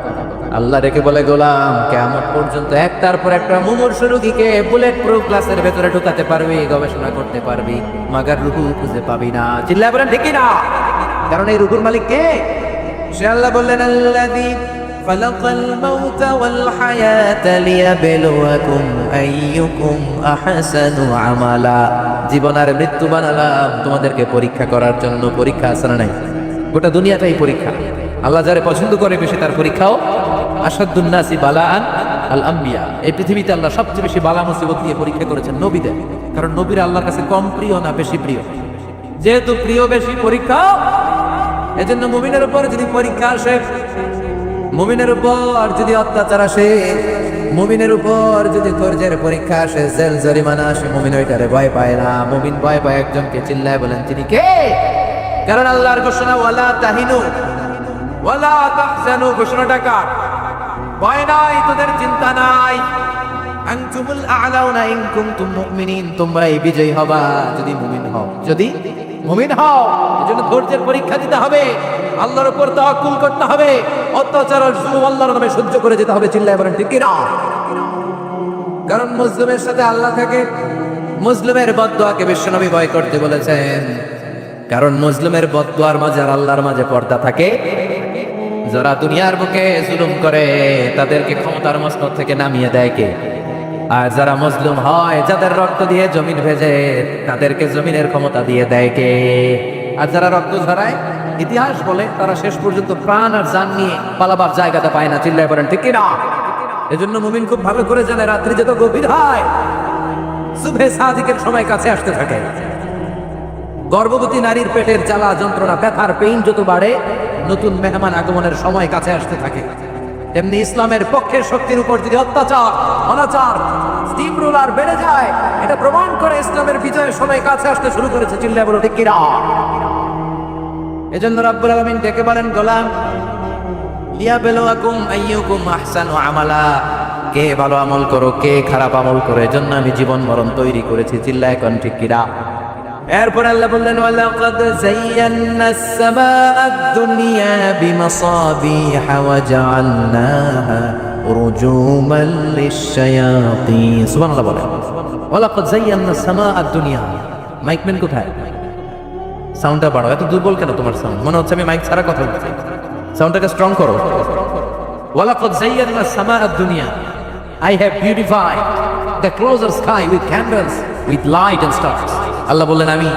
S2: আল্লাহ রেখে বলে গোলাম, কিয়ামত পর্যন্ত একটার পর একটা মুমূর্ষ রোগীকে বুলেট প্রুফ গ্লাসের ভেতরে ঢুকাতে পারবি, গবেষণা করতে পারবি, মাগার রুহু খুঁজে পাবি না। চিল্লায় বলেন ঠিক না? কারণ এই রুহুর মালিক কে? সে আল্লাহ বললেন, আল্লাযী খালাকাল মাউতা ওয়াল হায়াতা লিয়াবলুয়াকুম আইয়ুকুম আহসানু আমালা। জীবন আর মৃত্যু বানালাম তোমাদেরকে পরীক্ষা করার জন্য। পরীক্ষা আছে না নাই? গোটা দুনিয়াটাই পরীক্ষা। আল্লাহ যারে পছন্দ করে বেশি তার পরীক্ষাও। আসাদুন নাসি বালাআন আল আম্বিয়া। এই পৃথিবীতে আল্লাহ সবচেয়ে বেশি বালা মুসিবত দিয়ে পরীক্ষা করেছেন নবীদের। কারণ নবীরা আল্লাহর কাছে কম প্রিয় না বেশি প্রিয়? যেহেতু প্রিয় বেশি, পরীক্ষা। এজন্য মুমিনের উপর যদি পরীক্ষা আসে, মুমিনের উপর যদি অত্যাচার আসে, মুমিনের উপর যদি ধৈর্যের পরীক্ষা আসে, জেল জরিমানা আসে, মুমিন ওইটারে ভয় পায় না। মুমিন ভয় পায় একজনকে। চিল্লায় বলেন তিনি কে? কারণ আল্লাহর ঘোষণা, ওয়ালা তাহিনু ওয়ালা তাহজানু। ঘোষণাটা কার? ভয় নাই, তোদের চিন্তা নাই। আনতুমুল আ'লাউনা ইন কুনতুম মুমিনিন। তোমরাই বিজয়ী হবা যদি মুমিন হও, যদি মুমিন হও। এজন্য ধৈর্যের পরীক্ষা দিতে হবে, আল্লাহর উপর তাওয়াক্কুল করতে হবে, অত্যাচার আর জুলুম আল্লাহর নামে সহ্য করে যেতে হবে। চিল্লায় বলেন ঠিক কি না? কারণ মুসলিমের সাথে আল্লাহ থাকে। মুসলিমের বদদুয়াকে বিশ্বনবী ভয় করতে বলেছেন। কারণ মুসলিমের বদদুয়ার মাঝে আর আল্লাহর মাঝে পর্দা থাকে। যারা দুনিয়ার বুকে জুলুম করে তাদেরকে ক্ষমতার মসনদ থেকে নামিয়ে দেয় কে? আর যারা মজলুম হয়, যাদের রক্ত দিয়ে জমিন ভেজে, তাদেরকে জমিনের ক্ষমতা দিয়ে দেয় কে? আর যারা রক্ত ঝরায়, ইতিহাস বলে তারা শেষ পর্যন্ত প্রাণ আর জান নিয়ে পালাবার জায়গাটা পায় না। চিল্লায় বলেন ঠিক কি না? এজন্য মুমিন খুব ভালো করে জানে, রাত্রি যত গভীর হয়, সুবহে সাদিকের সময় কাছে আসতে থাকে। গর্ভবতী নারীর পেটের জ্বালা যন্ত্রণা, ব্যথার পেইন যত বাড়ে, নতুন মেহমান আগমনের সময় কাছে আসতে থাকে। তেমনি ইসলামের পক্ষের শক্তির উপর যদি অত্যাচার, অনাচার, স্টিম রোলার বেড়ে যায়, এটা প্রমাণ করে ইসলামের বিজয়ের সময় কাছে আসতে শুরু করেছে। চিল্লায় বলো ঠিক কিনা? এজন্য রাব্বুল আলামিন ডেকে বলেন, গোলাম, লিয়াবলুয়াকুম আইয়ুকুম আহসানু আমালা। কে ভালো আমল করো, কে খারাপ আমল করো, এজন্য আমি জীবন মরণ তৈরি করেছি। চিল্লায় কোন ঠিক কিনা? এরপর আল্লাহ বললেন, ওয়ালাকাদ যায়্যানাস সামাআদ দুনিয়া বিমাসাবিহা ওয়া জাআলনাহা রুজুমান লিশ-শায়াতিন। সুবহানাল্লাহ বলেন, ওয়ালাকাদ যায়্যানাস সামাআদ দুনিয়া। মাইকম্যান কোথায়? সাউন্ডটা বাড়াও। এত দুর্বল কেন তোমার সাউন্ড? মনে হচ্ছে আমি মাইক ছাড়া কথা বলছি। সাউন্ডটাকে স্ট্রং করো। ওয়ালাকাদ যায়্যানাস সামাআদ দুনিয়া। I have beautified the closer sky with candles, with light and stars. আল্লাহ বললেন, আমি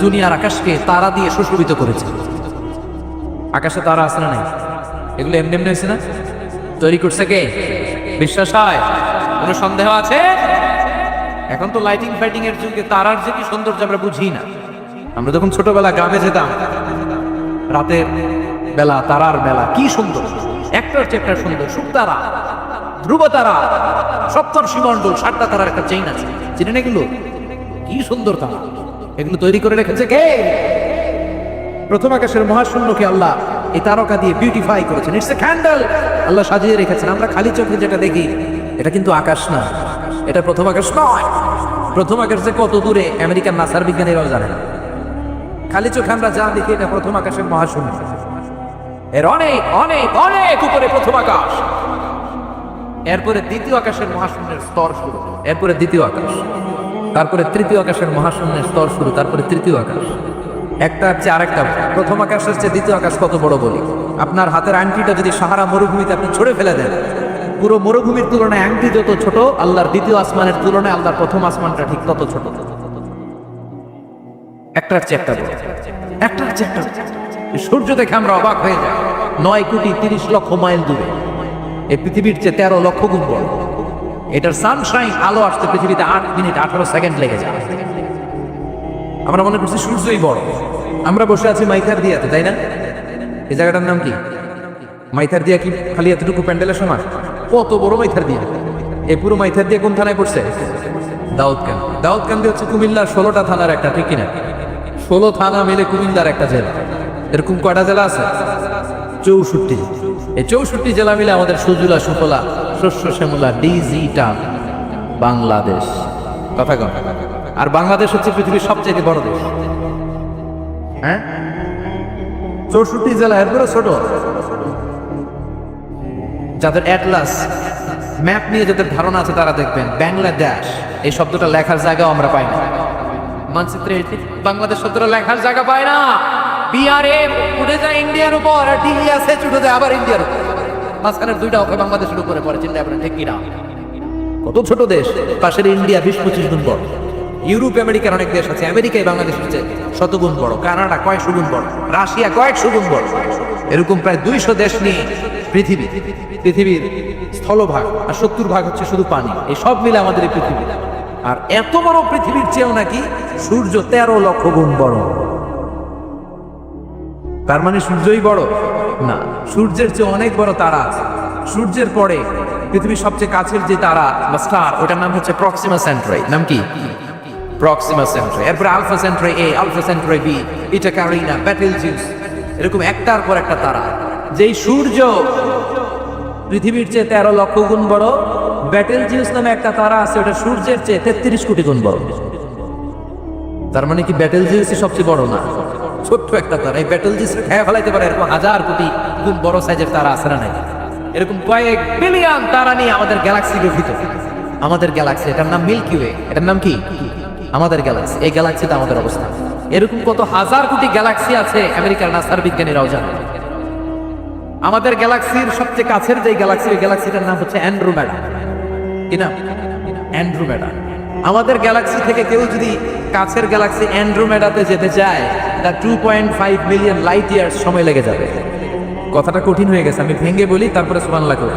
S2: দুনিয়ার আকাশকে তারা দিয়ে সুশোভিত করেছি। আকাশে তারা আছে না নাই? এগুলো এমনি এমনি হয়েছে না? তৈরি করছে কে? বিশ্বাস হয়? কোনো সন্দেহ আছে? এখন তো লাইটিং ফাইটিং এর যুগে তারার যে কি সৌন্দর্য আমরা বুঝি না। আমরা যখন ছোটবেলা গ্রামে যেতাম, রাতের বেলা তারার বেলা কি সুন্দর, একটার চেয়ে একটা সুন্দর। শুকতারা ধ্রুব তারা, সপ্তর্ষি মণ্ডল, 7টা তারার একটা চেইন আছে, চিনেন এগুলো? কি সুন্দর তারা, এগুলো তৈরি করে রেখেছে কে? প্রথম আকাশের মহাশূন্যকে আল্লাহ এই তারকা দিয়ে বিউটিফাই করেছেন। ইটস এ ক্যান্ডেল, আল্লাহ সাজিয়ে রেখেছেন। আমরা খালি চোখে যেটা দেখি এটা কিন্তু আকাশ না, এটা প্রথম আকাশ নয়। প্রথম আকাশ যে কত দূরে আমেরিকার নাসার বিজ্ঞানীরাও জানে না। খালি চোখে আমরা যা দেখি এটা প্রথম আকাশের মহাশূন্য, এর অনেক অনেক অনেক উপরে প্রথম আকাশ। এরপরে দ্বিতীয় আকাশের মহাশূন্যের স্তর শুরু, এরপরে দ্বিতীয় আকাশ, তারপরে তৃতীয় আকাশের মহাশূন্যের স্তর শুরু, তারপরে তৃতীয় আকাশ। একটা হচ্ছে আরেকটা। প্রথম আকাশের চেয়ে দ্বিতীয় আকাশ কত বড় বলি, আপনার হাতের আংটিটা যদি সাহারা মরুভূমিতে আপনি ছড়ে ফেলে দেন, পুরো মরুভূমির তুলনায় আংটি যত ছোট, আল্লাহর দ্বিতীয় আসমানের তুলনায় আল্লাহর প্রথম আসমানটা ঠিক তত ছোট। একটার চেয়ে একটা বড়, একটার চেয়ে একটা। সূর্য দেখে আমরা অবাক হয়ে যাই, 9,30,00,000 মাইল দূরে, এই পৃথিবীর চেয়ে 13 লক্ষ গুণ বড়। এটার সানশাইন, আলো আসতে পৃথিবীতে 8 মিনিট 18 সেকেন্ড লেগে যায়। আমরা মনে করছি সূর্যই বড়। আমরা বসে আছি মাইথার দিয়াতে, তাই না? এই জায়গাটার নাম কি? মাইথার দিয়া কি খালি এতটুকু প্যান্ডেলের সমান? কত বড় মাইথার দিয়া! এই পুরো মাইথার দিয়ে কোন থানায় পড়ছে? দাউদকান্দি। দাউদকান্দি হচ্ছে কুমিল্লার 16টা থানার একটা, ঠিক কিনা? 16 থানা মিলে কুমিল্লার একটা জেলা। এরকম কয়টা জেলা আছে? 64। এই 64 জেলা মিলে আমাদের সুজলা সুফলা শস্য শ্যামলা ডিজিটাল বাংলাদেশ। কথা কন। আর বাংলাদেশ হচ্ছে পৃথিবীর সবচেয়ে বড় দেশ। হ্যাঁ, 64 জেলা, এরপরে ছোট। যাদের অ্যাটলাস ম্যাপ নিয়ে যাদের ধারণা আছে তারা দেখবেন বাংলাদেশ এই শব্দটা লেখার জায়গাও আমরা পাই না। মানচিত্রে বাংলাদেশ শব্দটা লেখার জায়গা পায় না। বিআরএ উঠে যায় ইন্ডিয়ার উপর, আর ডিএসএ উঠে যায় আবার ইন্ডিয়ার উপর, মাঝখানের দুইটা ওকে বাংলাদেশের উপরে পড়ে। চিন্তা করেন ঠিক কিনা? কত ছোট দেশ, পাশের ইন্ডিয়া 20-25 গুণ বড়। ইউরোপ আমেরিকার অনেক দেশ আছে, আমেরিকায় বাংলাদেশ হচ্ছে শতগুণ বড়, কানাডা কয়েকশো গুণ বড়, রাশিয়া কয়েকশো গুণ বড়। এরকম প্রায় 200 দেশ নিয়ে পৃথিবীর স্থলভাগ, আর 70% হচ্ছে শুধু পানি। এই সব মিলে আমাদের এই পৃথিবী। আর এত বড় পৃথিবীর চেয়েও নাকি সূর্য 13 লক্ষ গুণ বড়। তার মানে সূর্যই বড় না, সূর্যের চেয়ে অনেক বড় তারা আছে। সূর্যের পরে পৃথিবীর সবচেয়ে কাছের যে তারা বা স্টার, ওটার নাম হচ্ছে প্রক্সিমা সেন্ট্রাই। নাম কি? প্রক্সিমা সেন্ট্রাই। এরপরে আলফা সেন্ট্রাই এ, আলফা সেন্ট্রাই বি, ইটা ক্যারিনা, বেটেলজিউস, এরকম একটার পর একটা তারা। যেই সূর্য পৃথিবীর চেয়ে 13 লক্ষ গুণ বড়, বেটেলজিউস নামে একটা তারা আছে, ওটা সূর্যের চেয়ে 33 কোটি গুণ বড়। তার মানে কি বেটেলজিউসই সবচেয়ে বড় না? ছোট্ট একটা তারা। এই বেটেলজিউস খেয়ে ফেলাইতে পারে এরকম 1000 কোটি গুণ বড় সাইজের তারা আছে না নাই? এরকম কয়েক বিলিয়ন তারা নিয়ে আমাদের গ্যালাক্সি গঠিত। আমাদের গ্যালাক্সি, এটার নাম মিল্কি ওয়ে। এটার নাম কি? আমাদের গ্যালাক্সি। এই গ্যালাক্সিতে আমাদের অবস্থান। এরকম কত হাজার কোটি গ্যালাক্সি আছে আমেরিকার নাসার বিজ্ঞানীরাও জানে। আমাদের গ্যালাক্সির সবচেয়ে কাছের যে গ্যালাক্সি, ওই গ্যালাক্সিটার নাম হচ্ছে অ্যান্ড্রোমেডা। কি নাম? অ্যান্ড্রোমেডা। আমাদের গ্যালাক্সি থেকে কেউ যদি কাছের গ্যালাক্সি অ্যান্ড্রোমেডাতে যেতে চায়, তার 2.5 মিলিয়ন লাইট ইয়ার্স সময় লেগে যাবে। কথাটা কঠিন হয়ে গেছে, আমি ভেঙে বলি, তারপরে সুবহানাল্লাহ করি।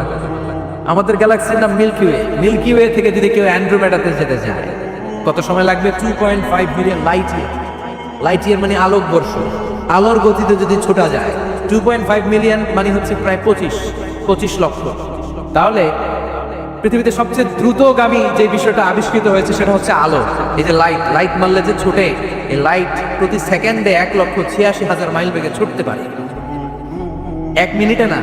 S2: আমাদের গ্যালাক্সির নাম মিল্কি ওয়ে। মিল্কি ওয়ে থেকে যদি কেউ অ্যান্ড্রোমেডাতে যেতে চায়, কত সময় লাগবে? 2.5 million light year. Light year মানে আলোক বর্ষ। আলোর গতিতে যদি ছোটা যায়, 2.5 মিলিয়ন মানে হচ্ছে প্রায় 25 লক্ষ। তাহলে পৃথিবীতে সবচেয়ে দ্রুতগামী যে বিষয়টা আবিষ্কৃত হয়েছে সেটা হচ্ছে আলো। এই যে লাইট মারলে যে ছোটে, এই লাইট প্রতি সেকেন্ডে 1,86,000 মাইল বেগে ছুটতে পারে। 1 মিনিটে না,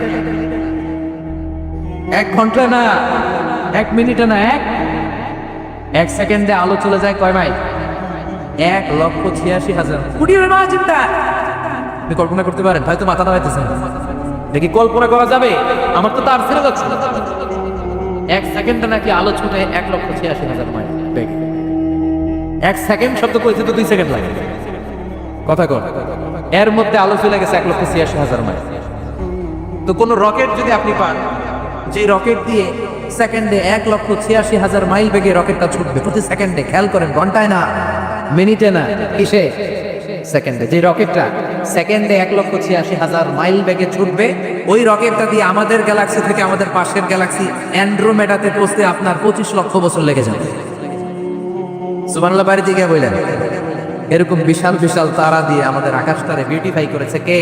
S2: 1 ঘন্টায় না, 1 মিনিটে না, 1 সেকেন্ডে আলো চলে যায় কয় মাইল? 1,86,000। আপনি কল্পনা করতে পারেন? হয়তো মাথা নামাইতেছেন, দেখি কল্পনা করা যাবে? আমার তো তার ফেলে যাচ্ছে। 1 সেকেন্ডে নাকি আলো ছুটে 1,86,000 মাইল বেগে। 1 সেকেন্ড শব্দ করেছে তো 2 সেকেন্ড লাগে। কথা কর, এর মধ্যে আলো চলে গেছে 1,86,000 মাইল। তো কোন রকেট যদি আপনি পান, যে রকেট দিয়ে সেকেন্ডে 1,86,000 মাইল বেগে রকেটটা ছুটবে প্রতি সেকেন্ডে, খেয়াল করেন, ঘন্টায় না, মিনিটে না, কিসে? সেকেন্ডে। যে রকেটটা সেকেন্ডে 1,86,000 মাইল বেগে ছুটবে, ওই রকেটটা দিয়ে আমাদের গ্যালাক্সি থেকে আমাদের পাশের গ্যালাক্সি অ্যান্ড্রোমেডাতে পৌঁছতে আপনার 25 লক্ষ বছর লেগে যাবে। সুবহানাল্লাহ বাড়ি দিকে বললেন। এরকম বিশাল বিশাল তারা দিয়ে আমাদের আকাশটারে বিউটিফাই করেছে কে?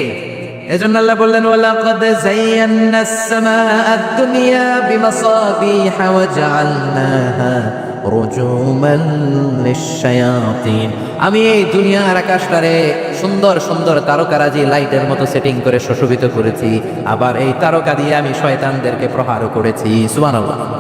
S2: এজন্য আল্লাহ বললেন ওয়ালাকাদ যায়্যানাস সামাআদ দুনিয়া বিমাসাবিহা ওয়া জাআলনাহা রুজুমান লিশ-শায়াতিন। আমি এই দুনিয়ার আকাশটারে সুন্দর সুন্দর তারকারাজি লাইটের মতো সেটিং করে সুশোভিত করেছি, আবার এই তারকা দিয়ে আমি শয়তানদেরকে প্রহারও করেছি। সুবহানাল্লাহ।